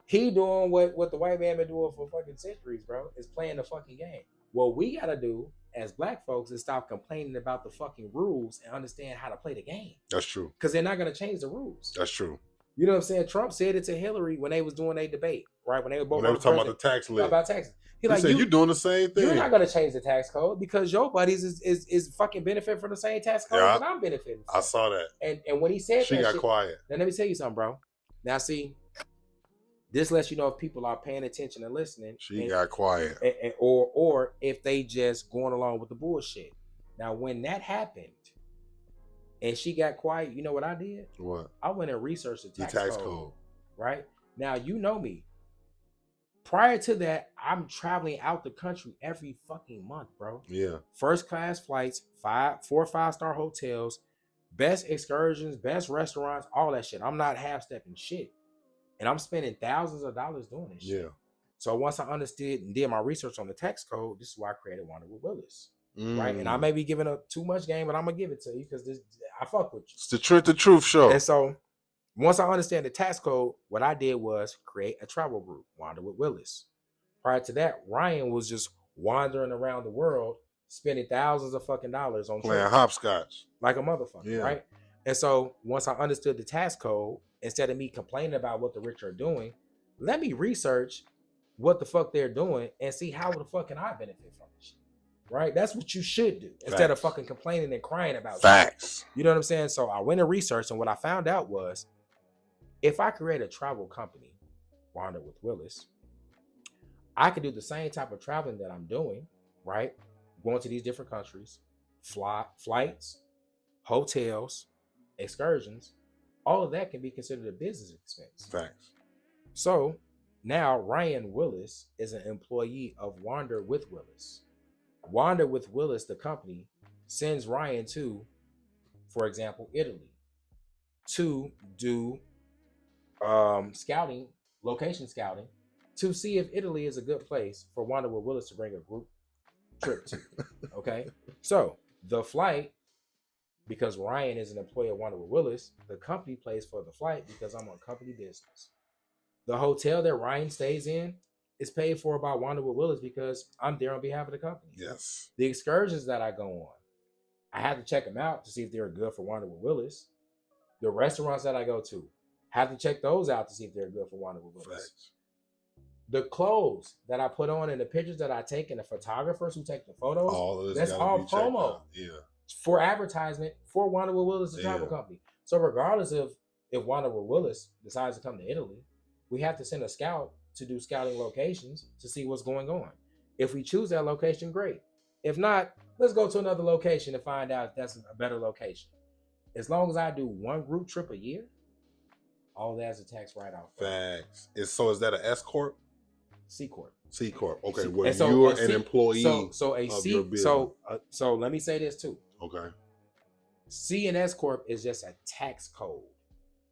Speaker 2: he doing what the white man been doing for fucking centuries, bro. Is playing the fucking game. What we gotta do as black folks is stop complaining about the fucking rules and understand how to play the game.
Speaker 1: That's true.
Speaker 2: Because they're not gonna change the rules.
Speaker 1: That's true.
Speaker 2: You know what I'm saying? Trump said it to Hillary when they was doing a debate, right? When they were both
Speaker 1: talking about the tax lid.
Speaker 2: About taxes.
Speaker 1: He like, said, you're doing the same thing.
Speaker 2: You're not going to change the tax code because your buddies is fucking benefit from the same tax code that I'm benefiting from.
Speaker 1: I saw that.
Speaker 2: And when he said
Speaker 1: she got quiet.
Speaker 2: Now let me tell you something, bro. Now see, this lets you know if people are paying attention and listening.
Speaker 1: She got quiet.
Speaker 2: Or if they just going along with the bullshit. Now when that happened and she got quiet, you know what I did?
Speaker 1: What?
Speaker 2: I went and researched the tax code. Right? Now you know me. Prior to that, I'm traveling out the country every fucking month, bro.
Speaker 1: Yeah.
Speaker 2: First class flights, 4 or 5-star hotels, best excursions, best restaurants, all that shit. I'm not half-stepping shit. And I'm spending thousands of dollars doing this shit. Yeah. So once I understood and did my research on the tax code, this is why I created Wander with Willis. Right? And I may be giving up too much game, but I'm going to give it to you because I fuck with you.
Speaker 1: It's the Trent the Truth Show.
Speaker 2: And so once I understand the tax code, what I did was create a travel group, Wander with Willis. Prior to that, Ryan was just wandering around the world, spending thousands of fucking dollars on
Speaker 1: playing hopscotch
Speaker 2: like a motherfucker, right? And so once I understood the tax code, instead of me complaining about what the rich are doing, let me research what the fuck they're doing and see how the fuck can I benefit from this shit, right? That's what you should do instead of fucking complaining and crying about
Speaker 1: facts.
Speaker 2: You know what I'm saying? So I went and researched, and what I found out was, if I create a travel company, Wander with Willis, I could do the same type of traveling that I'm doing, right? Going to these different countries, flights, hotels, excursions, all of that can be considered a business expense.
Speaker 1: Facts.
Speaker 2: So now Ryan Willis is an employee of Wander with Willis. Wander with Willis, the company, sends Ryan to, for example, Italy to do location scouting, to see if Italy is a good place for Wander with Willis to bring a group trip to. Okay, so the flight, because Ryan is an employee of Wander with Willis, the company pays for the flight because I'm on company business. The hotel that Ryan stays in is paid for by Wander with Willis because I'm there on behalf of the company.
Speaker 1: Yes.
Speaker 2: The excursions that I go on, I have to check them out to see if they're good for Wander with Willis. The restaurants that I go to, have to check those out to see if they're good for Wander with Willis.
Speaker 1: Facts.
Speaker 2: The clothes that I put on and the pictures that I take and the photographers who take the photos, that's all promo.
Speaker 1: Yeah.
Speaker 2: For advertisement for Wander with Willis, the travel company. So regardless of if Wander with Willis decides to come to Italy, we have to send a scout to do scouting locations to see what's going on. If we choose that location, great. If not, let's go to another location and find out if that's a better location. As long as I do one group trip a year, all that's a tax write-off.
Speaker 1: Facts. Is that an S Corp?
Speaker 2: C Corp.
Speaker 1: C Corp. Okay, well,
Speaker 2: you're
Speaker 1: an employee
Speaker 2: so a
Speaker 1: of
Speaker 2: C,
Speaker 1: your business.
Speaker 2: So let me say this too.
Speaker 1: Okay.
Speaker 2: C and S Corp is just a tax code.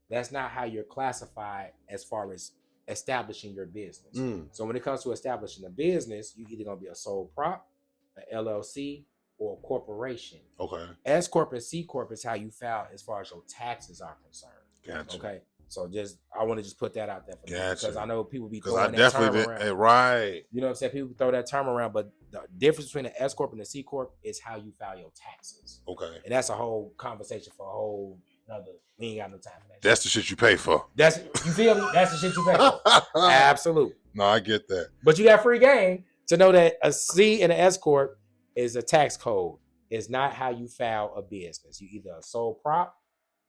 Speaker 2: That's not how you're classified as far as establishing your business. So when it comes to establishing a business, you're either going to be a sole prop, an LLC, or a corporation.
Speaker 1: Okay.
Speaker 2: S Corp and C Corp is how you file as far as your taxes are concerned.
Speaker 1: Gotcha.
Speaker 2: Okay. So I want to just put that out there for you because I know people be
Speaker 1: throwing that term around. Right.
Speaker 2: You know what I'm saying? People throw that term around, but the difference between the S Corp and the C Corp is how you file your taxes.
Speaker 1: Okay.
Speaker 2: And that's a whole conversation for a whole another. We ain't got no time for that.
Speaker 1: That's the shit you pay for.
Speaker 2: You feel me? That's the shit you pay for. Absolutely.
Speaker 1: No, I get that.
Speaker 2: But you got free game to know that a C and an S Corp is a tax code. It's not how you file a business. You either a sole prop,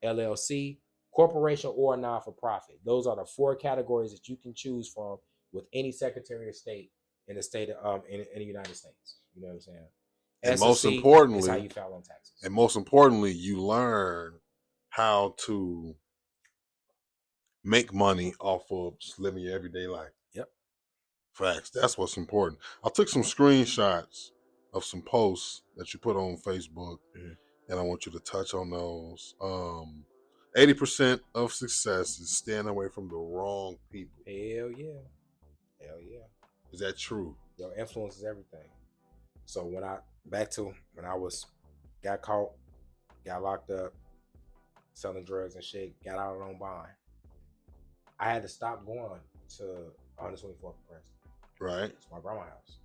Speaker 2: LLC, corporation, or a non-for-profit. Those are the 4 categories that you can choose from with any Secretary of State in the state of in the United States. You know what I'm saying?
Speaker 1: And most importantly,
Speaker 2: is how you file on taxes.
Speaker 1: And most importantly, you learn how to make money off of just living your everyday life.
Speaker 2: Yep.
Speaker 1: Facts. That's what's important. I took some screenshots of some posts that you put on Facebook, and I want you to touch on those. 80% of success is staying away from the wrong people.
Speaker 2: Hell yeah. Hell yeah.
Speaker 1: Is that true?
Speaker 2: Your influence is everything. So when I got caught, got locked up, selling drugs and shit, got out on bond, I had to stop going to 124th Preston.
Speaker 1: Right.
Speaker 2: It's my grandma's house.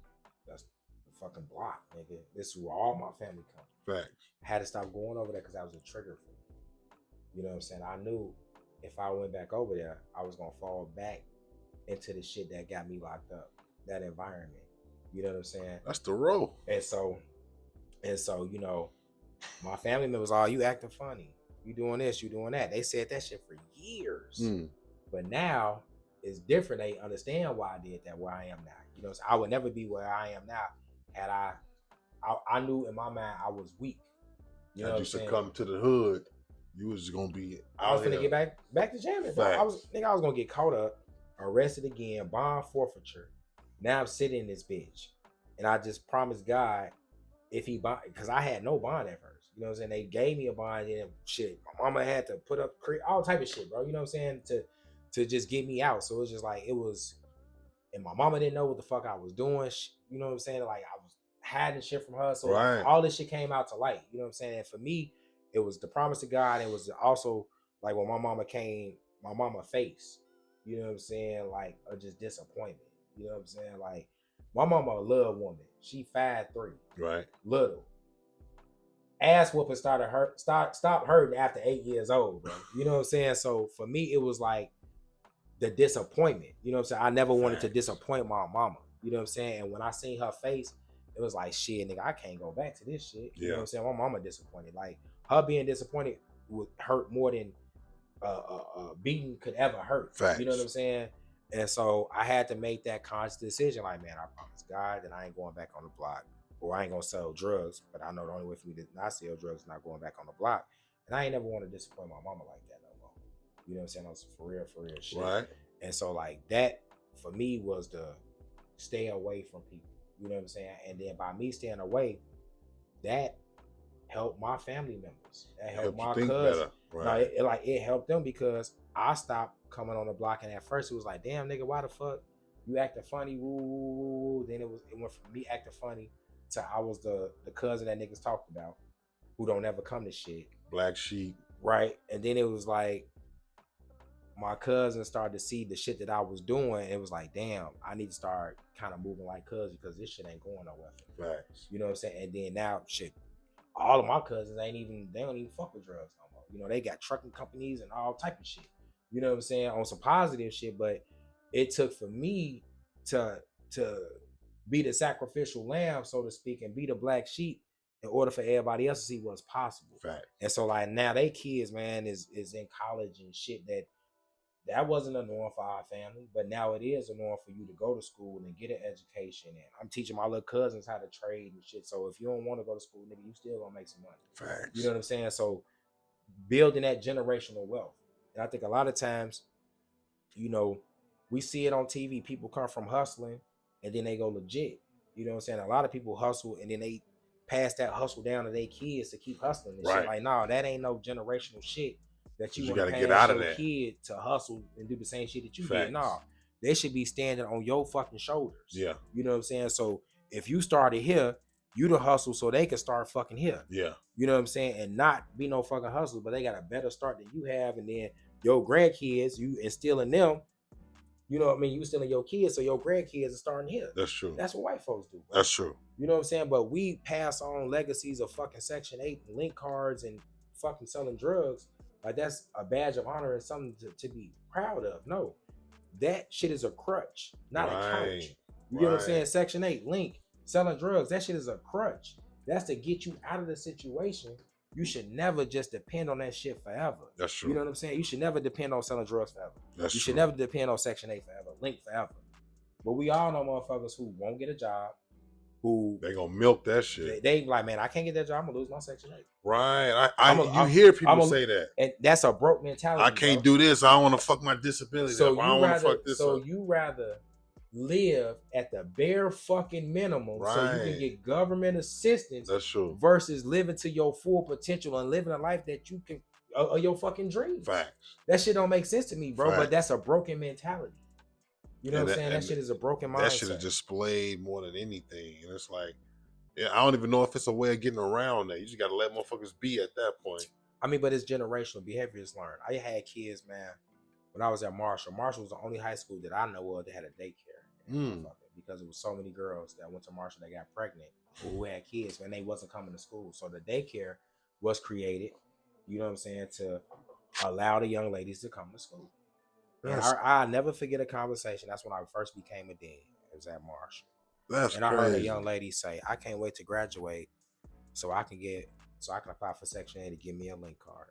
Speaker 2: That's the fucking block, nigga. This is where all my family comes.
Speaker 1: Facts.
Speaker 2: I had to stop going over there because that was a trigger for me. You know what I'm saying? I knew if I went back over there, I was gonna fall back into the shit that got me locked up, that environment. You know what I'm saying?
Speaker 1: That's the role.
Speaker 2: And so, you know, my family members, all you acting funny. You doing this, you doing that. They said that shit for years. But now it's different. They understand why I did that, where I am now. You know, so I would never be where I am now had I knew in my mind I was weak. You know,
Speaker 1: you succumb to the hood, you was just gonna be.
Speaker 2: I was gonna get back to jamming. I was gonna get caught up, arrested again, bond forfeiture. Now I'm sitting in this bitch, and I just promised God if he bond, because I had no bond at first. You know what I'm saying? They gave me a bond and shit. My mama had to put up all type of shit, bro. You know what I'm saying? To just get me out. So it was just like it was, and my mama didn't know what the fuck I was doing. You know what I'm saying? Like I was hiding shit from her. So like, all this shit came out to light. You know what I'm saying? And for me, it was the promise to God. It was also like when my mama face. You know what I'm saying? Like just disappointment. You know what I'm saying? Like my mama a little woman. She 5'3".
Speaker 1: Right.
Speaker 2: Little. Ass whooping stopped hurting after 8 years old, bro. You know what I'm saying? So for me, it was like the disappointment. You know what I'm saying? I never wanted to disappoint my mama. You know what I'm saying? And when I seen her face, it was like, shit, nigga, I can't go back to this shit. You know what I'm saying? My mama disappointed. Like her being disappointed would hurt more than beating could ever hurt.
Speaker 1: Facts.
Speaker 2: You know what I'm saying? And so I had to make that conscious decision. Like, man, I promise God that I ain't going back on the block, or I ain't gonna sell drugs. But I know the only way for me to not sell drugs is not going back on the block. And I ain't never want to disappoint my mama like that no more. You know what I'm saying? On some for real shit.
Speaker 1: Right.
Speaker 2: And so like that for me was the stay away from people. You know what I'm saying? And then by me staying away, that helped my family members. That helped my cousins. Right. No, it helped them because I stopped coming on the block, and at first it was like, damn nigga, why the fuck you acting funny? Woo, woo, woo. Then it went from me acting funny to I was the cousin that niggas talked about who don't ever come to shit.
Speaker 1: Black sheep.
Speaker 2: Right. And then it was like my cousin started to see the shit that I was doing. It was like, damn, I need to start kind of moving like cousin because this shit ain't going nowhere.
Speaker 1: Facts.
Speaker 2: You know what I'm saying? And then now shit, all of my cousins they don't even fuck with drugs no more. You know, they got trucking companies and all type of shit. You know what I'm saying? On some positive shit, but it took for me to be the sacrificial lamb, so to speak, and be the black sheep in order for everybody else to see what's possible.
Speaker 1: Fact. And
Speaker 2: so like now they kids, man, is in college and shit that wasn't a norm for our family, but now it is a norm for you to go to school and get an education. And I'm teaching my little cousins how to trade and shit. So if you don't want to go to school, nigga, you still gonna make some money.
Speaker 1: Facts.
Speaker 2: You know what I'm saying? So building that generational wealth. And I think a lot of times, you know, we see it on TV. People come from hustling and then they go legit. You know what I'm saying? A lot of people hustle and then they pass that hustle down to their kids to keep hustling and shit. Like, no, that ain't no generational shit that you want to
Speaker 1: get out of
Speaker 2: your
Speaker 1: that
Speaker 2: kid to hustle and do the same shit that you did. No, they should be standing on your fucking shoulders.
Speaker 1: Yeah.
Speaker 2: You know what I'm saying? So if you started here, you to hustle so they can start fucking here.
Speaker 1: Yeah.
Speaker 2: You know what I'm saying? And not be no fucking hustle, but they got a better start than you have. And then your grandkids, you instilling them, you know what I mean? You instilling your kids, so your grandkids are starting here.
Speaker 1: That's true.
Speaker 2: That's what white folks do. Bro.
Speaker 1: That's true.
Speaker 2: You know what I'm saying? But we pass on legacies of fucking Section 8 and link cards and fucking selling drugs. Like that's a badge of honor and something to be proud of. No, that shit is a crutch, not a couch. You know what I'm saying? Section 8, link, selling drugs, that shit is a crutch. That's to get you out of the situation. You should never just depend on that shit forever.
Speaker 1: That's true.
Speaker 2: You know what I'm saying? You should never depend on selling drugs forever.
Speaker 1: That's
Speaker 2: you
Speaker 1: true.
Speaker 2: should never depend on Section 8 forever, link forever. But we all know motherfuckers who won't get a job, who
Speaker 1: they gonna milk that shit.
Speaker 2: They like, man, I can't get that job. I'm gonna lose my Section 8.
Speaker 1: Right. You hear people say that,
Speaker 2: and that's a broke mentality.
Speaker 1: I can't do this. I don't want to fuck my disability.
Speaker 2: So
Speaker 1: I don't want to fuck this.
Speaker 2: So
Speaker 1: up.
Speaker 2: you rather live at the bare fucking minimum so you can get government assistance.
Speaker 1: That's true.
Speaker 2: Versus living to your full potential and living a life that you can your fucking dreams.
Speaker 1: Facts.
Speaker 2: That shit don't make sense to me, bro.
Speaker 1: Facts.
Speaker 2: But that's a broken mentality. You know what I'm saying? That shit is a broken mindset.
Speaker 1: That shit is displayed more than anything. And it's like, yeah, I don't even know if it's a way of getting around that. You just gotta let motherfuckers be at that point.
Speaker 2: I mean, but it's generational. Behavior is learned. I had kids, man, when I was at Marshall. Marshall was the only high school that I know of that had a daycare. Because it was so many girls that went to Marshall that got pregnant who had kids when they wasn't coming to school. So the daycare was created, you know what I'm saying, to allow the young ladies to come to school. And I never forget a conversation. That's when I first became a dean. It was at Marshall.
Speaker 1: That's
Speaker 2: and I heard a young lady say, "I can't wait to graduate so I can apply for Section 8 to give me a link card."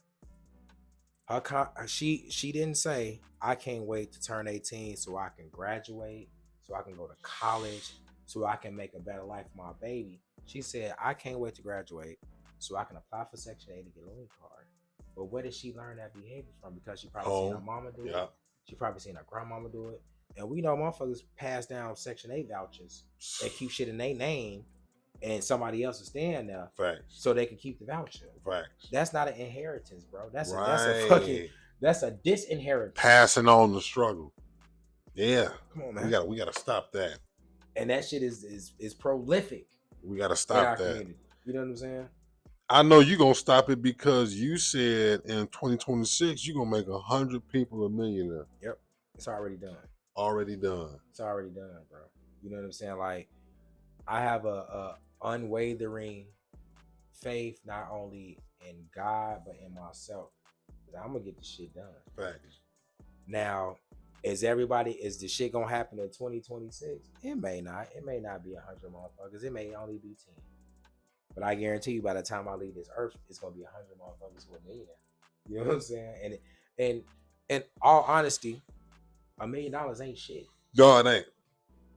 Speaker 2: She didn't say, "I can't wait to turn 18 so I can graduate, so I can go to college, so I can make a better life for my baby." She said, "I can't wait to graduate so I can apply for Section 8 to get a link card." But where did she learn that behavior from? Because she probably seen her mama do it. She probably seen her grandmama do it. And we know motherfuckers pass down Section 8 vouchers and keep shit in their name, and somebody else is staying there.
Speaker 1: Facts.
Speaker 2: So they can keep the voucher.
Speaker 1: Facts.
Speaker 2: That's not an inheritance, bro. That's a disinheritance.
Speaker 1: Passing on the struggle. Yeah.
Speaker 2: Come on, man.
Speaker 1: We gotta stop that.
Speaker 2: And that shit is prolific.
Speaker 1: We gotta stop that.
Speaker 2: Community. You know what I'm saying?
Speaker 1: I know you're gonna stop it because you said in 2026 you're gonna make 100 people a millionaire.
Speaker 2: Yep. It's already done.
Speaker 1: Already done.
Speaker 2: It's already done, bro. You know what I'm saying? Like, I have a unwavering faith not only in God but in myself. I'm gonna get this shit done.
Speaker 1: Facts.
Speaker 2: Now, is the shit gonna happen in 2026? It may not. It may not be 100 motherfuckers. It may only be 10. But I guarantee you, by the time I leave this earth, it's gonna be 100 motherfuckers who are millionaires. You know what I'm saying? And in all honesty, $1 million ain't shit.
Speaker 1: No, it ain't.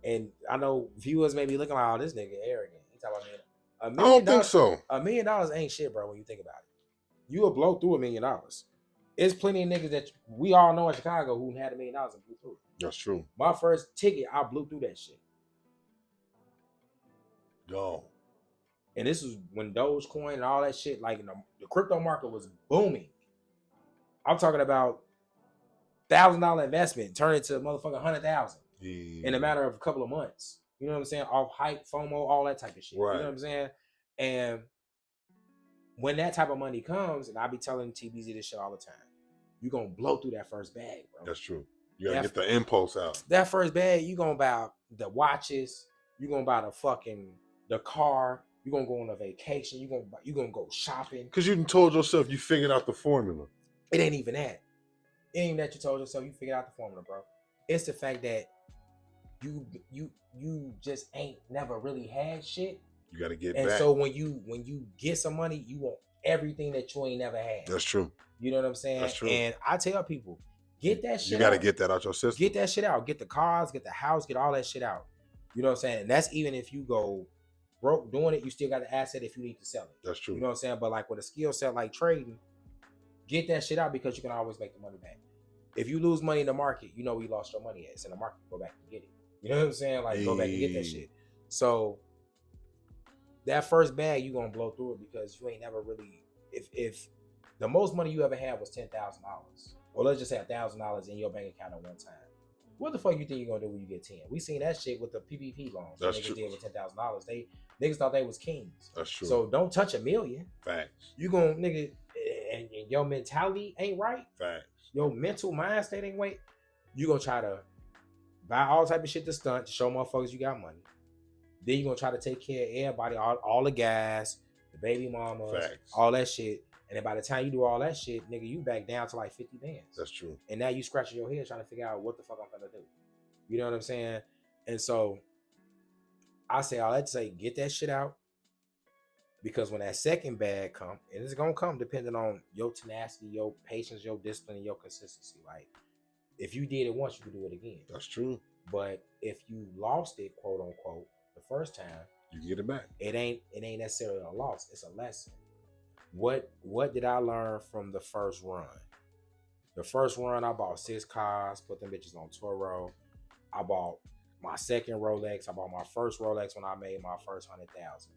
Speaker 2: And I know viewers may be looking like, "Oh, this nigga arrogant." He talking about $1 million.
Speaker 1: I don't think so.
Speaker 2: $1 million ain't shit, bro. When you think about it, you will blow through $1 million. It's plenty of niggas that we all know in Chicago who had $1 million and blew through it.
Speaker 1: That's true.
Speaker 2: My first ticket, I blew through that shit.
Speaker 1: Go.
Speaker 2: And this was when Dogecoin and all that shit, like the crypto market was booming. I'm talking about $1,000 investment turned into motherfucking 100,000 in a matter of a couple of months. You know what I'm saying? Off hype, FOMO, all that type of shit.
Speaker 1: Right.
Speaker 2: You know what I'm saying? And when that type of money comes, and I be telling TBZ this shit all the time, you're gonna blow through that first bag, bro.
Speaker 1: That's true. You gotta get the impulse out.
Speaker 2: That first bag, you gonna buy the watches, you gonna buy the car, you gonna go on a vacation, you gonna go shopping.
Speaker 1: Because you told yourself you figured out the formula.
Speaker 2: It ain't even that. It ain't even that you told yourself you figured out the formula, bro. It's the fact that you just ain't never really had shit.
Speaker 1: You gotta get
Speaker 2: back.
Speaker 1: And
Speaker 2: so when you get some money, you want everything that you ain't never had.
Speaker 1: That's true.
Speaker 2: You know what I'm saying?
Speaker 1: That's true.
Speaker 2: And I tell people, get that shit out.
Speaker 1: You gotta get that out your system.
Speaker 2: Get that shit out. Get the cars, get the house, get all that shit out. You know what I'm saying? And that's even if you go broke doing it, you still got the asset if you need to sell it.
Speaker 1: That's true.
Speaker 2: You know what I'm saying? But like with a skill set like trading, get that shit out because you can always make the money back. If you lose money in the market, you know where you lost your money at. It's in the market. Go back and get it. You know what I'm saying? Like go back and get that shit. So that first bag, you gonna blow through it because you ain't never really. If the most money you ever had was $10,000, or let's just say $1,000 in your bank account at one time, what the fuck you think you're gonna do when you get 10? We seen that shit with the PPP loans.
Speaker 1: That's
Speaker 2: niggas
Speaker 1: true.
Speaker 2: did with $10,000. Niggas thought they was kings.
Speaker 1: That's true.
Speaker 2: So don't touch $1 million.
Speaker 1: Facts.
Speaker 2: You gonna nigga, and your mentality ain't right.
Speaker 1: Facts.
Speaker 2: Your mental mind state ain't right. You gonna try to buy all type of shit to stunt to show motherfuckers you got money. Then you gonna try to take care of everybody, all the guys, the baby mamas,
Speaker 1: Facts.
Speaker 2: all that shit. And then by the time you do all that shit, nigga, you back down to like 50 bands.
Speaker 1: That's true.
Speaker 2: And now you scratching your head trying to figure out what the fuck I'm gonna do. You know what I'm saying? And so I say all that to say, get that shit out. Because when that second bag come, and it's gonna come depending on your tenacity, your patience, your discipline, and your consistency. Like if you did it once, you can do it again.
Speaker 1: That's true.
Speaker 2: But if you lost it, quote unquote, the first time,
Speaker 1: you can get it back.
Speaker 2: It ain't necessarily a loss, it's a lesson. What did I learn from the first run? The first run, I bought 6 cars, put them bitches on Toro. I bought my second Rolex. I bought my first Rolex when I made my first 100,000.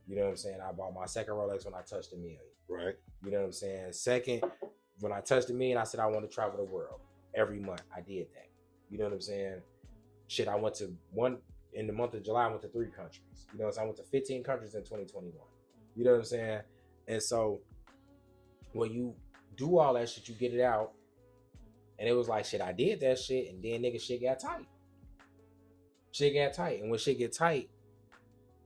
Speaker 2: You know what I'm saying? I bought my second Rolex when I touched $1 million.
Speaker 1: Right.
Speaker 2: You know what I'm saying? Second, when I touched $1 million, I said I want to travel the world every month. I did that. You know what I'm saying? Shit, I went to in the month of July, I went to 3 countries. You know what I'm saying? I went to 15 countries in 2021. You know what I'm saying? And so when you do all that shit, you get it out. And it was like, shit, I did that shit. And then nigga, shit got tight. Shit got tight. And when shit get tight,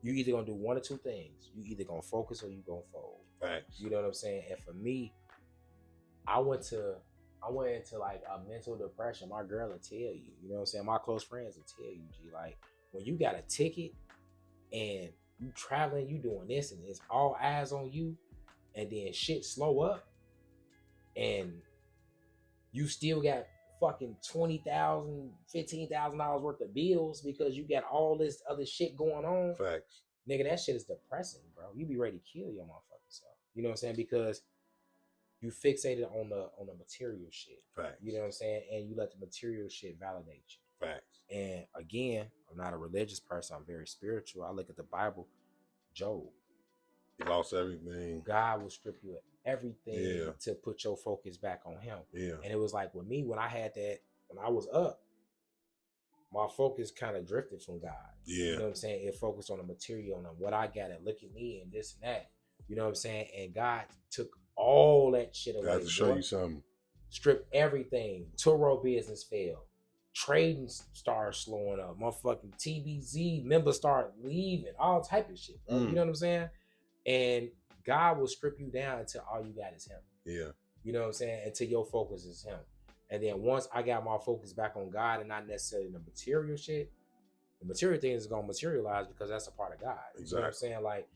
Speaker 2: you either gonna do one or two things. You either gonna focus or you gonna fold.
Speaker 1: Right.
Speaker 2: You know what I'm saying? And for me, I went into like a mental depression. My girl will tell you. You know what I'm saying? My close friends will tell you, G. Like, when you got a ticket and you traveling, you doing this, and it's all eyes on you, and then shit slow up, and you still got fucking $20,000, $15,000 worth of bills because you got all this other shit going on.
Speaker 1: Facts.
Speaker 2: Nigga, that shit is depressing, bro. You be ready to kill your motherfucking self. You know what I'm saying? Because you fixated on the material shit.
Speaker 1: Facts.
Speaker 2: You know what I'm saying? And you let the material shit validate you.
Speaker 1: Facts.
Speaker 2: And again, I'm not a religious person. I'm very spiritual. I look at the Bible. Job.
Speaker 1: He lost everything.
Speaker 2: God will strip you of everything to put your focus back on him.
Speaker 1: Yeah.
Speaker 2: And it was like with me, when I had that, when I was up, my focus kind of drifted from God.
Speaker 1: Yeah.
Speaker 2: You know what I'm saying? It focused on the material and on what I got, and look at me and this and that. You know what I'm saying? And God took all that shit away.
Speaker 1: I have to show you something.
Speaker 2: Stripped everything. Turo business failed. Trading started slowing up. Motherfucking TBZ members start leaving. All type of shit. You know what I'm saying? And God will strip you down until all you got is him.
Speaker 1: Yeah.
Speaker 2: You know what I'm saying? Until your focus is him. And then once I got my focus back on God and not necessarily the material shit, the material thing is going to materialize because that's a part of God.
Speaker 1: Exactly.
Speaker 2: You know what I'm saying? Like,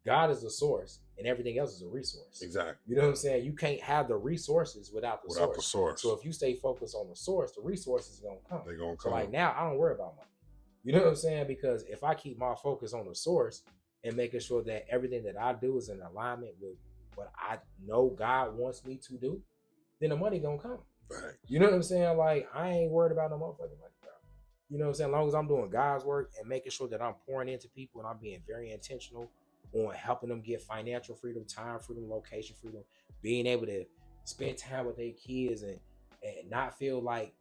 Speaker 2: God is the source and everything else is a resource.
Speaker 1: Exactly.
Speaker 2: You know what I'm saying? You can't have the resources without the source. So if you stay focused on the source, the resources are going to come.
Speaker 1: They're going to come.
Speaker 2: So like now, I don't worry about money. You know what I'm saying? Because if I keep my focus on the source and making sure that everything that I do is in alignment with what I know God wants me to do, then the money going to come.
Speaker 1: Right.
Speaker 2: You know what I'm saying? Like, I ain't worried about no motherfucking money, bro. You know what I'm saying? As long as I'm doing God's work and making sure that I'm pouring into people and I'm being very intentional on helping them get financial freedom, time freedom, location freedom, being able to spend time with their kids and not feel like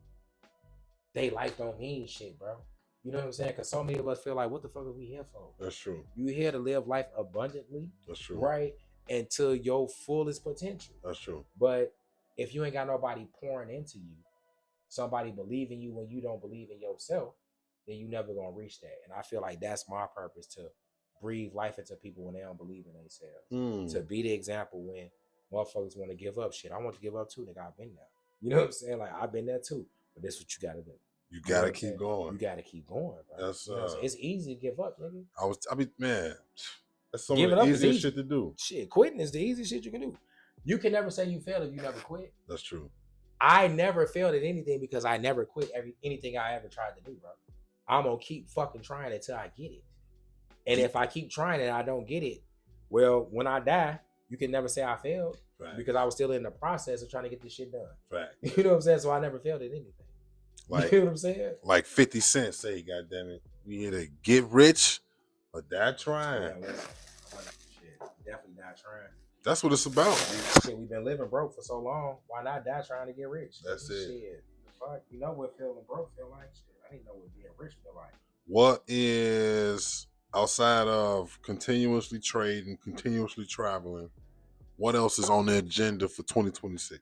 Speaker 2: they life don't mean shit, bro. You know what I'm saying? Because so many of us feel like, what the fuck are we here for?
Speaker 1: That's true.
Speaker 2: You here to live life abundantly.
Speaker 1: That's true.
Speaker 2: Right? And to your fullest potential.
Speaker 1: That's true.
Speaker 2: But if you ain't got nobody pouring into you, somebody believing you when you don't believe in yourself, then you never gonna reach that. And I feel like that's my purpose, to breathe life into people when they don't believe in themselves. To be the example when motherfuckers want to give up shit. I want to give up too, nigga. I've been there. You know what I'm saying? Like, I've been there too. But that's what you gotta do.
Speaker 1: You gotta keep going.
Speaker 2: You gotta keep going, bro.
Speaker 1: That's
Speaker 2: it's easy to give up, nigga.
Speaker 1: Man, that's some of the easiest shit to do.
Speaker 2: Shit, quitting is the easiest shit you can do. You can never say you failed if you never quit.
Speaker 1: That's true.
Speaker 2: I never failed at anything because I never quit anything I ever tried to do, bro. I'm gonna keep fucking trying until I get it. And if I keep trying and I don't get it, well, when I die, you can never say I failed. Right. Because I was still in the process of trying to get this shit done.
Speaker 1: Right.
Speaker 2: You know what I'm saying? So I never failed at anything.
Speaker 1: Like,
Speaker 2: you know what I'm saying?
Speaker 1: Like 50 Cent say, goddamn it, we either get rich or die trying.
Speaker 2: Yeah, shit, definitely not trying.
Speaker 1: That's what it's about.
Speaker 2: Shit, we've been living broke for so long. Why not die trying to get rich?
Speaker 1: That's it.
Speaker 2: Shit. Fuck, you know what feeling broke feel like? Shit, I didn't know what being rich feel like.
Speaker 1: What is, outside of continuously trading, continuously traveling, what else is on the agenda for 2026?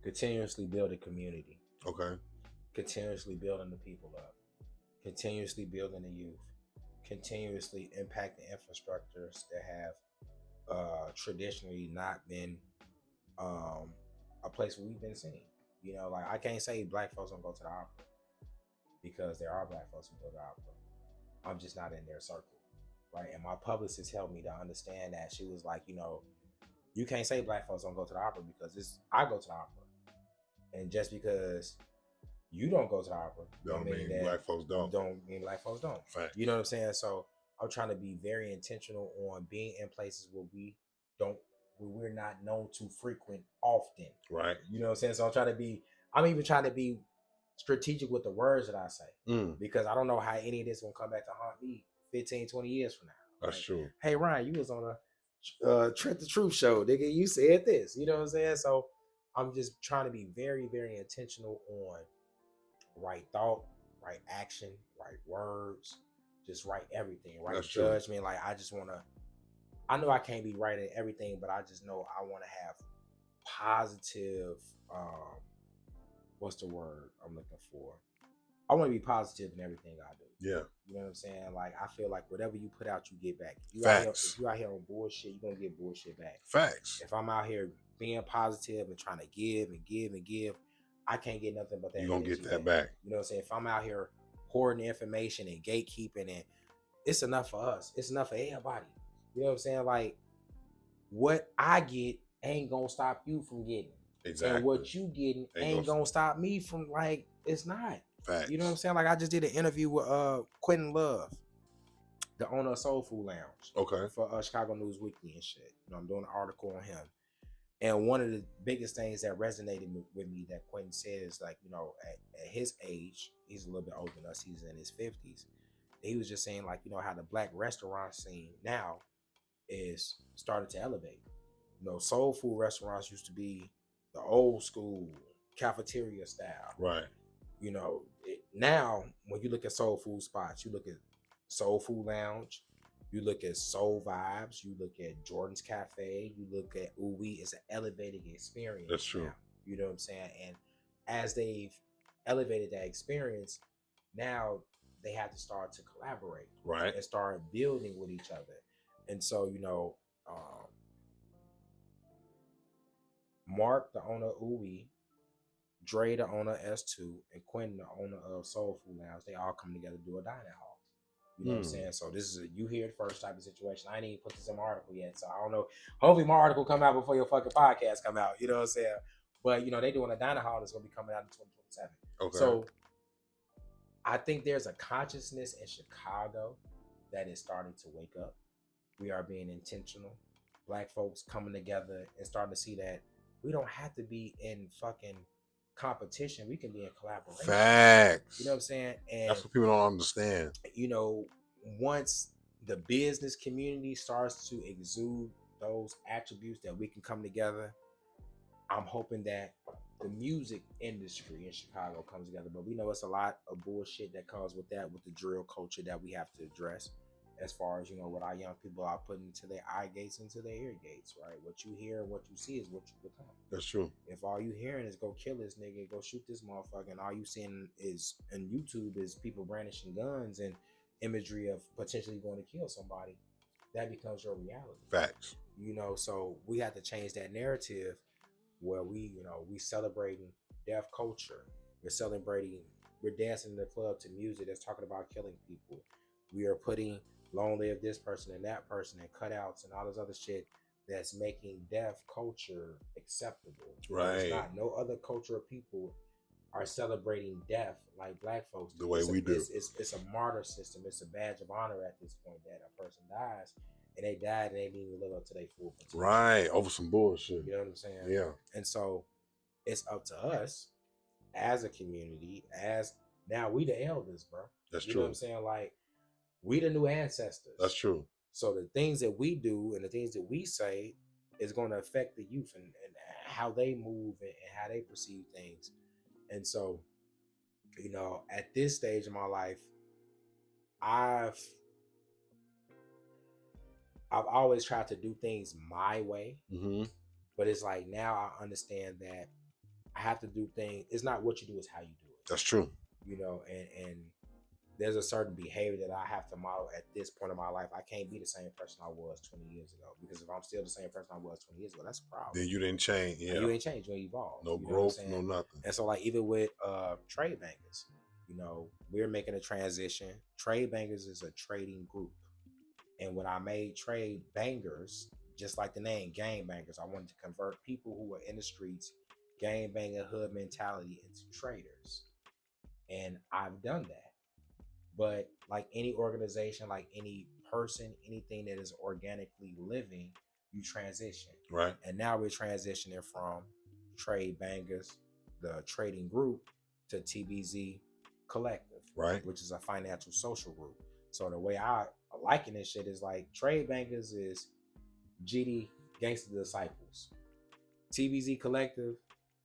Speaker 2: Continuously build a community.
Speaker 1: Okay.
Speaker 2: Continuously building the people up. Continuously building the youth. Continuously impacting infrastructures that have traditionally not been a place where we've been seen. You know, like, I can't say black folks don't go to the opera because there are black folks who go to the opera. I'm just not in their circle, right? And my publicist helped me to understand that. She was like, you know, you can't say black folks don't go to the opera because I go to the opera, and just because you don't go to the opera
Speaker 1: don't mean black folks don't.
Speaker 2: Don't mean black folks don't.
Speaker 1: Fact.
Speaker 2: You know what I'm saying? So I'm trying to be very intentional on being in places where we're not known to frequent often.
Speaker 1: Right.
Speaker 2: You know what I'm saying? So I'm even trying to be strategic with the words that I say, because I don't know how any of this will come back to haunt me 15, 20 years from now.
Speaker 1: That's true.
Speaker 2: Hey, Ryan, you was on a Trent the Truth show, nigga. You said this. You know what I'm saying? So I'm just trying to be very, very intentional on right thought, right action, right words, just right everything, right
Speaker 1: That's
Speaker 2: judgment. True. Like I just want to. I know I can't be right in everything, but I just know I want to have positive. What's the word I'm looking for? I want to be positive in everything I do.
Speaker 1: Yeah.
Speaker 2: You know what I'm saying? Like I feel like whatever you put out, you get back.
Speaker 1: Facts.
Speaker 2: If you out here on bullshit, you're gonna get bullshit back.
Speaker 1: Facts.
Speaker 2: If I'm out here being positive and trying to give and give and give, I can't get nothing but that.
Speaker 1: You're gonna get that back.
Speaker 2: You know what I'm saying? If I'm out here hoarding information and gatekeeping, and it's enough for us. It's enough for everybody. You know what I'm saying? Like what I get ain't gonna stop you from getting. Exactly. And what you getting ain't gonna stop me from, like, it's not. Facts. You know what I'm saying? Like I just did an interview with Quentin Love, the owner of Soul Food Lounge. Okay. For Chicago News Weekly and shit. You know, I'm doing an article on him. And one of the biggest things that resonated with me that Quentin said is, like, you know, at his age, he's a little bit older than us, he's in his 50s. He was just saying, like, you know, how the black restaurant scene now is starting to elevate. You know, soul food restaurants used to be the old school cafeteria style. Right. You know, now when you look at soul food spots, you look at Soul Food Lounge, you look at Soul Vibes, you look at Jordan's Cafe, you look at Uwe. It's an elevating experience. That's true. Now, you know what I'm saying? And as they've elevated that experience, now they have to start to collaborate. Right. And start building with each other. And so, you know, Mark, the owner of Uwe, Dre, the owner of S2, and Quentin, the owner of Soul Food Lounge, they all come together to do a dining hall. You know what I'm saying? So this is a you hear it first type of situation. I ain't even put this in my article yet, so I don't know. Hopefully my article come out before your fucking podcast come out. You know what I'm saying? But, you know, they doing a dining hall that's going to be coming out in 2027. Okay. So I think there's a consciousness in Chicago that is starting to wake up. We are being intentional. Black folks coming together and starting to see that we don't have to be in fucking competition. We can be in collaboration. Facts. You know what I'm saying? And
Speaker 1: that's what people don't understand.
Speaker 2: You know, once the business community starts to exude those attributes that we can come together, I'm hoping that the music industry in Chicago comes together. But we know it's a lot of bullshit that comes with that, with the drill culture that we have to address. As far as, you know, what our young people are putting into their eye gates, into their ear gates, right? What you hear and what you see is what you become.
Speaker 1: That's true.
Speaker 2: If all you hearing is go kill this nigga, go shoot this motherfucker, and all you seeing is in YouTube is people brandishing guns and imagery of potentially going to kill somebody, that becomes your reality.
Speaker 1: Facts.
Speaker 2: You know, so we have to change that narrative where we, you know, we celebrating deaf culture. We're dancing in the club to music that's talking about killing people. We are putting long live this person and that person and cutouts and all this other shit that's making deaf culture acceptable. Right. It's not. No other culture of people are celebrating death like black folks do.
Speaker 1: The way we do.
Speaker 2: It's a martyr system. It's a badge of honor at this point that a person dies and they died and they didn't even live up to their full potential.
Speaker 1: Right. Over some bullshit.
Speaker 2: You know what I'm saying?
Speaker 1: Yeah.
Speaker 2: And so it's up to us as a community, as now we the elders, bro.
Speaker 1: That's true.
Speaker 2: You know what I'm saying? Like, we the new ancestors.
Speaker 1: That's true.
Speaker 2: So the things that we do and the things that we say is going to affect the youth and how they move and how they perceive things. And so, you know, at this stage of my life, I've always tried to do things my way. Mm-hmm. But it's like now I understand that I have to do things. It's not what you do, it's how you do it.
Speaker 1: That's true.
Speaker 2: You know, and there's a certain behavior that I have to model at this point in my life. I can't be the same person I was 20 years ago, because if I'm still the same person I was 20 years ago, that's a problem.
Speaker 1: Then you didn't change. Yeah.
Speaker 2: And you ain't changed. You ain't evolved.
Speaker 1: No growth, no nothing.
Speaker 2: And so, like, even with Trade Bangers, you know, we're making a transition. Trade Bangers is a trading group. And when I made Trade Bangers, just like the name, Gang Bangers, I wanted to convert people who were in the streets, gang banger hood mentality, into traders. And I've done that. But like any organization, like any person, anything that is organically living, you transition.
Speaker 1: Right.
Speaker 2: And now we're transitioning from Trade Bangers, the trading group, to TBZ Collective,
Speaker 1: Right.
Speaker 2: which is a financial social group. So the way I liken this shit is like Trade Bankers is GD Gangster Disciples. TBZ Collective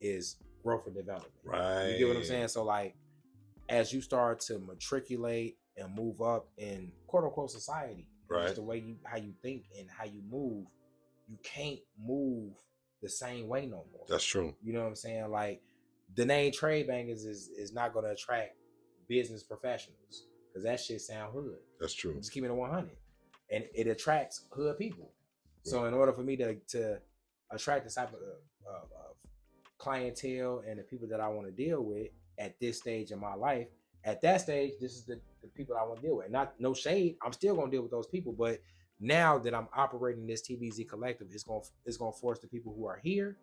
Speaker 2: is growth and development.
Speaker 1: Right.
Speaker 2: You get what I'm saying? So like, as you start to matriculate and move up in quote unquote society,
Speaker 1: right,
Speaker 2: just the way how you think and how you move, you can't move the same way no more.
Speaker 1: That's true.
Speaker 2: You know what I'm saying? Like the name Trade Bankers is not going to attract business professionals because that shit sound hood.
Speaker 1: That's true.
Speaker 2: Just keeping it 100, and it attracts hood people. So in order for me to attract this type of clientele and the people that I want to deal with at this stage in my life, at that stage, this is the people I want to deal with. Not no shade, I'm still gonna deal with those people, but now that I'm operating this TBZ Collective, it's gonna force the people who are here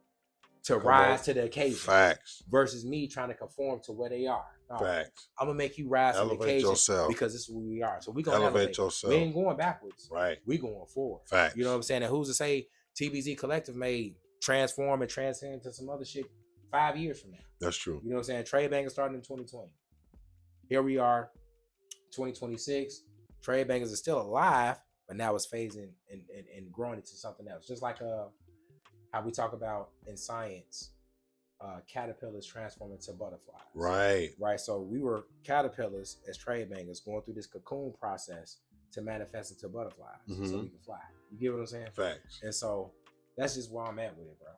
Speaker 2: to rise to the occasion.
Speaker 1: Facts.
Speaker 2: Versus me trying to conform to where they are. No,
Speaker 1: Facts.
Speaker 2: I'm gonna make you rise to the occasion
Speaker 1: yourself.
Speaker 2: because this is who we are. So we gonna
Speaker 1: elevate yourself.
Speaker 2: We ain't going backwards.
Speaker 1: Right.
Speaker 2: We going forward.
Speaker 1: Facts.
Speaker 2: You know what I'm saying? And who's to say TBZ Collective may transform and transcend into some other shit 5 years from now?
Speaker 1: That's true.
Speaker 2: You know what I'm saying? Trade Bankers started in 2020. Here we are, 2026. Trade Bankers is still alive, but now it's phasing and growing into something else. Just like how we talk about in science, caterpillars transform into butterflies.
Speaker 1: Right.
Speaker 2: Right. So we were caterpillars as Trade Bankers going through this cocoon process to manifest into butterflies so we can fly. You get what I'm saying?
Speaker 1: Facts.
Speaker 2: And so that's just where I'm at with it, bro.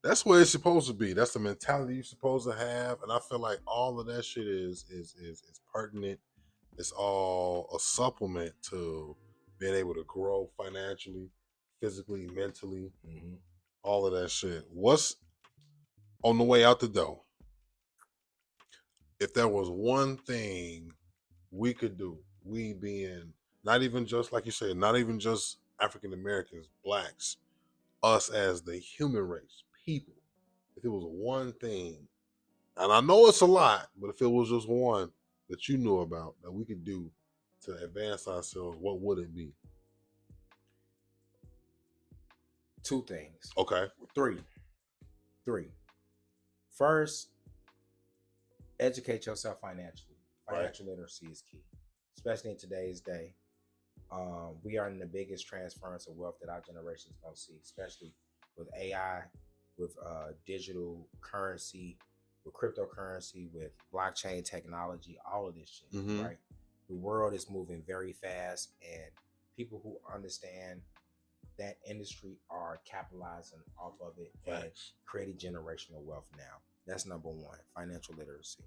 Speaker 1: That's where it's supposed to be. That's the mentality you're supposed to have. And I feel like all of that shit is pertinent. It's all a supplement to being able to grow financially, physically, mentally, all of that shit. What's on the way out the door? If there was one thing we could do, we being not even just, like you said, not even just African Americans, blacks, us as the human race, people, if it was one thing, and I know it's a lot, but if it was just one that you knew about that we could do to advance ourselves, what would it be?
Speaker 2: 2 things.
Speaker 1: Okay.
Speaker 2: 3. First, educate yourself financially. Financial literacy is key, especially in today's day. We are in the biggest transference of wealth that our generation is going to see, especially with AI, with digital currency, with cryptocurrency, with blockchain technology, all of this shit, right? The world is moving very fast, and people who understand that industry are capitalizing off of it and creating generational wealth now. That's number 1, financial literacy.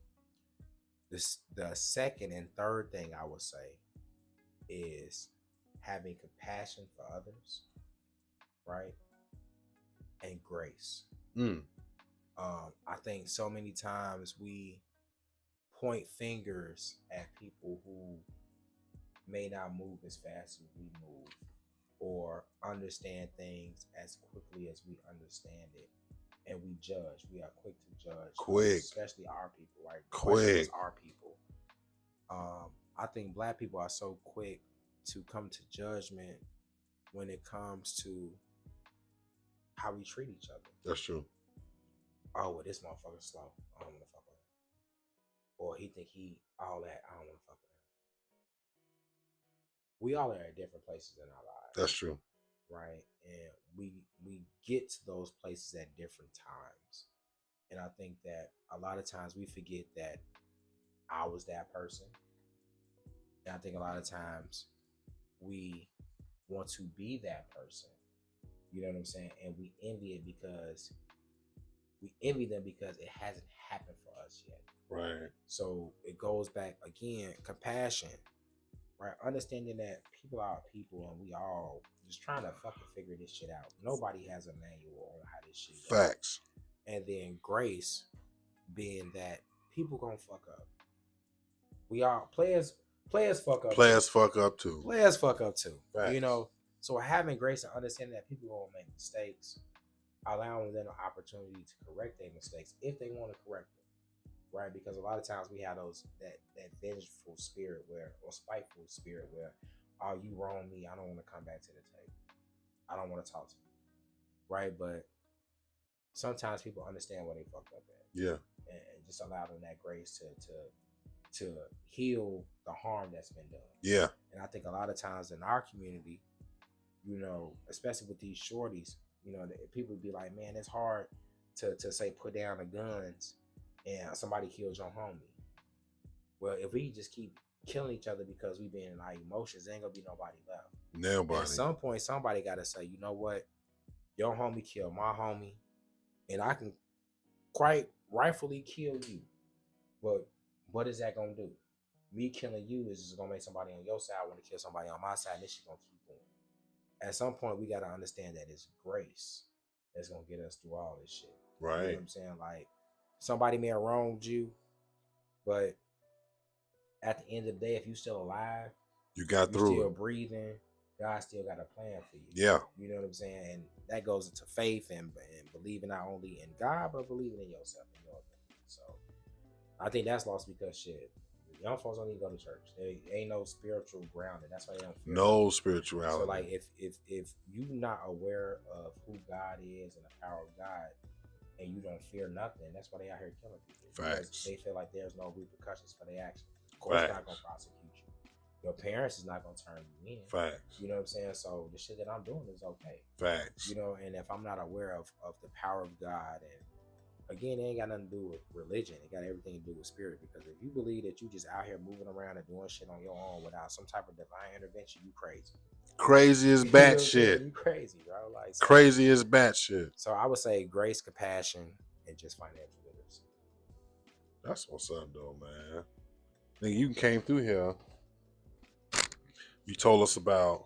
Speaker 2: The second and third thing I would say is having compassion for others, right? And grace. I think so many times we point fingers at people who may not move as fast as we move or understand things as quickly as we understand it, and we judge. We are quick to judge, especially our people, right? Quick. Our people. I think black people are so quick to come to judgment when it comes to how we treat each other.
Speaker 1: That's true.
Speaker 2: Oh, well, this motherfucker's slow. I don't want to fuck with him. Or he think he all that. I don't want to fuck with him. We all are at different places in our lives.
Speaker 1: That's true.
Speaker 2: Right? And we get to those places at different times. And I think that a lot of times we forget that I was that person. And I think a lot of times we want to be that person. You know what I'm saying? And we envy them because it hasn't happened for us yet.
Speaker 1: Right.
Speaker 2: So it goes back again, compassion, right? Understanding that people are people and we all just trying to fucking figure this shit out. Nobody has a manual on how this shit goes.
Speaker 1: Facts.
Speaker 2: And then grace being that people gonna fuck up. We all players fuck up.
Speaker 1: Players fuck up too.
Speaker 2: Players fuck up too.
Speaker 1: Facts.
Speaker 2: You know, so having grace and understanding that people gonna make mistakes, allowing them an opportunity to correct their mistakes if they want to correct them, right? Because a lot of times we have that vengeful spirit or spiteful spirit where, oh, you wrong me, I don't want to come back to the table, I don't want to talk to you, right? But sometimes people understand where they fucked up at.
Speaker 1: Yeah.
Speaker 2: and just allow them that grace to heal the harm that's been done.
Speaker 1: Yeah.
Speaker 2: And I think a lot of times in our community, especially with these shorties, people be like, man, it's hard to say put down the guns and somebody killed your homie. Well, if we just keep killing each other because we been in our emotions, there ain't gonna be nobody left.
Speaker 1: Nobody.
Speaker 2: At some point, somebody gotta say, you know what, your homie killed my homie, and I can quite rightfully kill you. But what is that gonna do? Me killing you is just gonna make somebody on your side want to kill somebody on my side, and this shit gonna keep going. At some point, we gotta understand that it's grace that's gonna get us through all this shit.
Speaker 1: Right.
Speaker 2: You know what I'm saying? Like, somebody may have wronged you, but at the end of the day, if you still alive,
Speaker 1: you got through
Speaker 2: still
Speaker 1: it.
Speaker 2: Breathing, God still got a plan for you.
Speaker 1: Yeah.
Speaker 2: You know what I'm saying? And that goes into faith and believing not only in God, but believing in yourself. So I think that's lost because shit, young folks don't even go to church. They ain't no spiritual grounding. That's why they don't feel
Speaker 1: no spirituality.
Speaker 2: So like if you not aware of who God is and the power of God, and you don't fear nothing, that's why they out here killing people.
Speaker 1: Facts.
Speaker 2: They feel like there's no repercussions for their actions. Of course,
Speaker 1: Facts.
Speaker 2: not gonna prosecute you. Your parents is not gonna turn you in.
Speaker 1: Facts.
Speaker 2: You know what I'm saying? So the shit that I'm doing is okay.
Speaker 1: Facts.
Speaker 2: And if I'm not aware of the power of God, and again, it ain't got nothing to do with religion. It got everything to do with spirit. Because if you believe that you just out here moving around and doing shit on your own without some type of divine intervention, you crazy.
Speaker 1: Crazy as bat shit.
Speaker 2: You crazy, bro. Like
Speaker 1: crazy as bat shit.
Speaker 2: So I would say grace, compassion, and just financial literacy.
Speaker 1: That's what's up, though, man. Nigga, you came through here. You told us about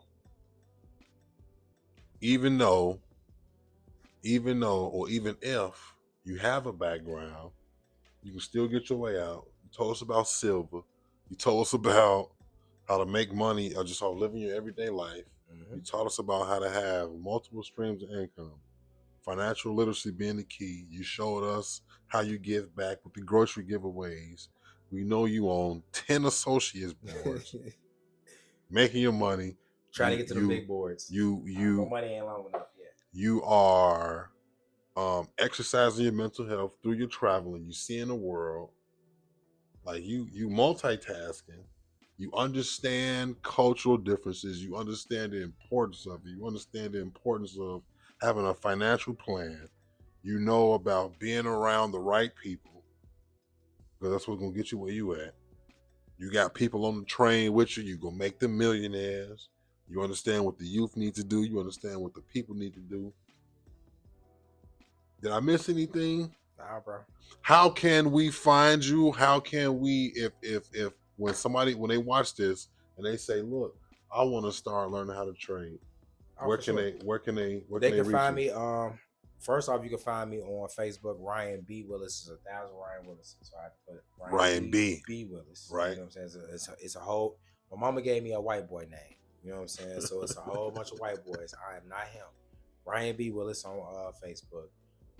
Speaker 1: even though, or even if you have a background, you can still get your way out. You told us about silver. You told us about how to make money or just how to live in your everyday life. Mm-hmm. You taught us about how to have multiple streams of income. Financial literacy being the key. You showed us how you give back with the grocery giveaways. We know you own 10 associates boards. Making your money.
Speaker 2: Trying to get to the big boards. My money ain't long enough yet.
Speaker 1: You are exercising your mental health through your traveling. You seeing the world. Like you multitasking. You understand cultural differences. You understand the importance of it. You understand the importance of having a financial plan. You know about being around the right people, because that's what's gonna get you where you at. You got people on the train with you. You gonna make them millionaires. You understand what the youth need to do. You understand what the people need to do. Did I miss anything?
Speaker 2: Nah, bro.
Speaker 1: How can we find you? How can we, if when they watch this and they say, look, I want to start learning how to trade, where can they
Speaker 2: find me? First off, you can find me on Facebook. Ryan B. Willis is 1,000 Ryan Willis. So I have to put
Speaker 1: Ryan B.
Speaker 2: Willis.
Speaker 1: Right.
Speaker 2: You know what I'm saying? It's a whole. My mama gave me a white boy name. You know what I'm saying? So it's a whole bunch of white boys. I am not him. Ryan B. Willis on Facebook.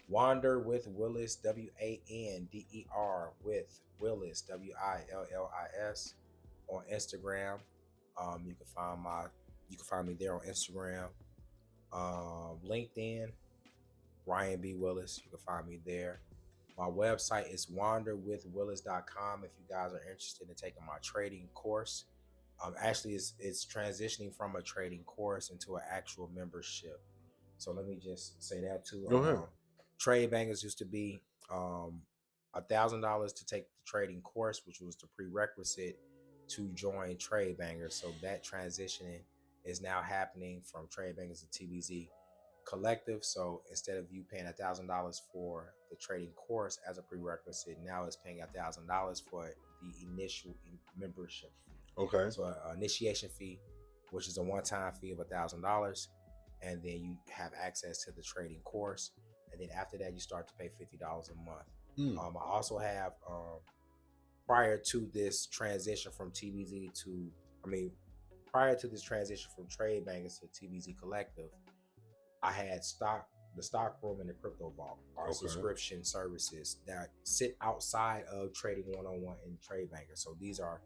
Speaker 2: Wander with Willis, WANDER with Willis, WILLIS on Instagram. You can find me there on Instagram. LinkedIn, Ryan B. Willis. You can find me there. My website is wanderwithwillis.com if you guys are interested in taking my trading course. Actually, it's transitioning from a trading course into an actual membership. So let me just say that too.
Speaker 1: Go ahead.
Speaker 2: Trade Bangers used to be $1,000 to take the trading course, which was the prerequisite to join Trade Bangers. So that transitioning is now happening from Trade Bangers to TBZ Collective. So instead of you paying $1,000 for the trading course as a prerequisite, now it's paying $1,000 for the initial membership fee.
Speaker 1: Okay.
Speaker 2: So an initiation fee, which is a one-time fee of $1,000, and then you have access to the trading course. And then after that, you start to pay $50 a month. I also have, prior to this transition from Trade Bangers to TBZ Collective, I had the stock room and the crypto vault are subscription services that sit outside of trading one-on-one and Trade Bangers. So these are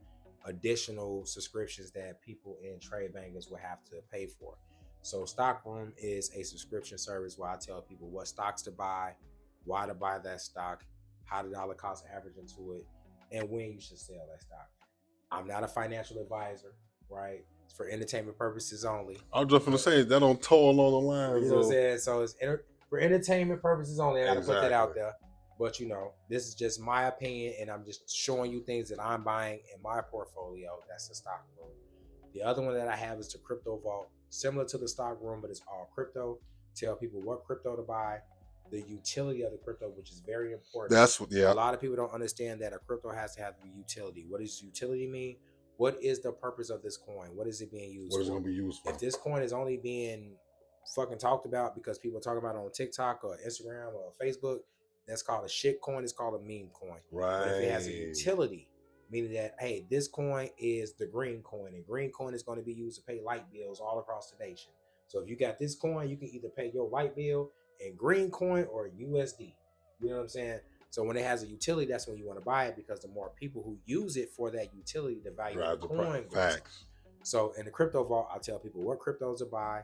Speaker 2: additional subscriptions that people in Trade Bangers will have to pay for. So Stockroom is a subscription service where I tell people what stocks to buy, why to buy that stock, how the dollar cost average into it, and when you should sell that stock. I'm not a financial advisor, right? It's for entertainment purposes only.
Speaker 1: I was just going to say, that don't toe along the lines.
Speaker 2: You know what I'm saying? So it's for entertainment purposes only. I got to put that out there. But, this is just my opinion, and I'm just showing you things that I'm buying in my portfolio. That's the stock room. The other one that I have is the crypto vault, similar to the stock room, but it's all crypto. Tell people what crypto to buy, the utility of the crypto, which is very important. A lot of people don't understand that a crypto has to have a utility. What does utility mean? What is the purpose of this coin? What is it being used for?
Speaker 1: What is it going to be used for?
Speaker 2: If this coin is only being fucking talked about because people talk about it on TikTok or Instagram or Facebook, that's called a shit coin. It's called a meme coin.
Speaker 1: Right.
Speaker 2: But if it has a utility, meaning that, hey, this coin is the green coin, and green coin is going to be used to pay light bills all across the nation. So if you got this coin, you can either pay your light bill in green coin or USD. You know what I'm saying? So when it has a utility, that's when you want to buy it, because the more people who use it for that utility, the value of the coin goes up. So in the crypto vault, I tell people what cryptos to buy,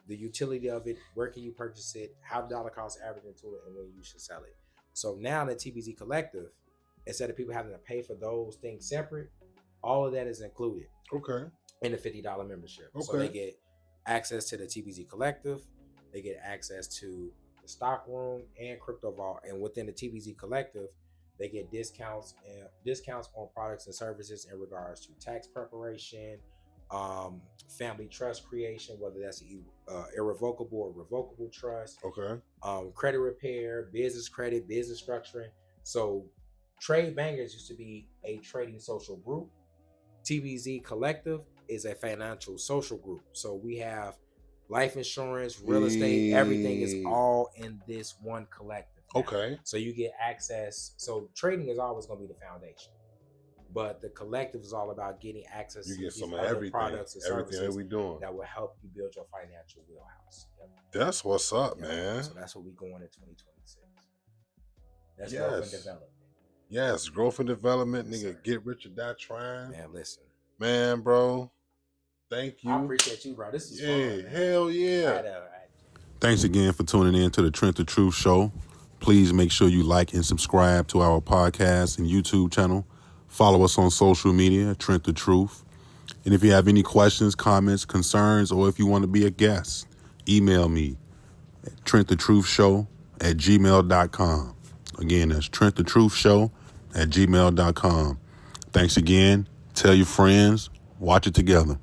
Speaker 2: the utility of it, where can you purchase it, how the dollar cost average into it, and when you should sell it. So now the TBZ Collective, instead of people having to pay for those things separate, all of that is included.
Speaker 1: Okay.
Speaker 2: In the $50 membership.
Speaker 1: Okay.
Speaker 2: So they get access to the TBZ Collective, they get access to the stock room and crypto vault, and within the TBZ Collective, they get discounts on products and services in regards to tax preparation, family trust creation, whether that's irrevocable or revocable trust.
Speaker 1: Okay.
Speaker 2: Credit repair, business credit, business structuring. So Trade Bangers used to be a trading social group. TBZ Collective is a financial social group. So we have life insurance, real estate, everything is all in this one collective now.
Speaker 1: Okay.
Speaker 2: So you get access. So trading is always going to be the foundation, but the collective is all about getting access to these other products and services
Speaker 1: that we doing
Speaker 2: that will help you build your financial wheelhouse. Yep.
Speaker 1: That's what's up, man.
Speaker 2: So that's what we going in 2026. That's growth and development.
Speaker 1: Yes, growth and development, nigga. Sir. Get rich or die trying.
Speaker 2: Man, listen.
Speaker 1: Man, bro. Thank you.
Speaker 2: I appreciate you, bro. This is fun, man.
Speaker 1: Hell yeah.
Speaker 2: All right.
Speaker 1: Thanks again for tuning in to the Trent the Truth Show. Please make sure you like and subscribe to our podcast and YouTube channel. Follow us on social media, Trent the Truth. And if you have any questions, comments, concerns, or if you want to be a guest, email me at TrentTheTruthShow@gmail.com. Again, that's TrentTheTruthShow@gmail.com. Thanks again. Tell your friends. Watch it together.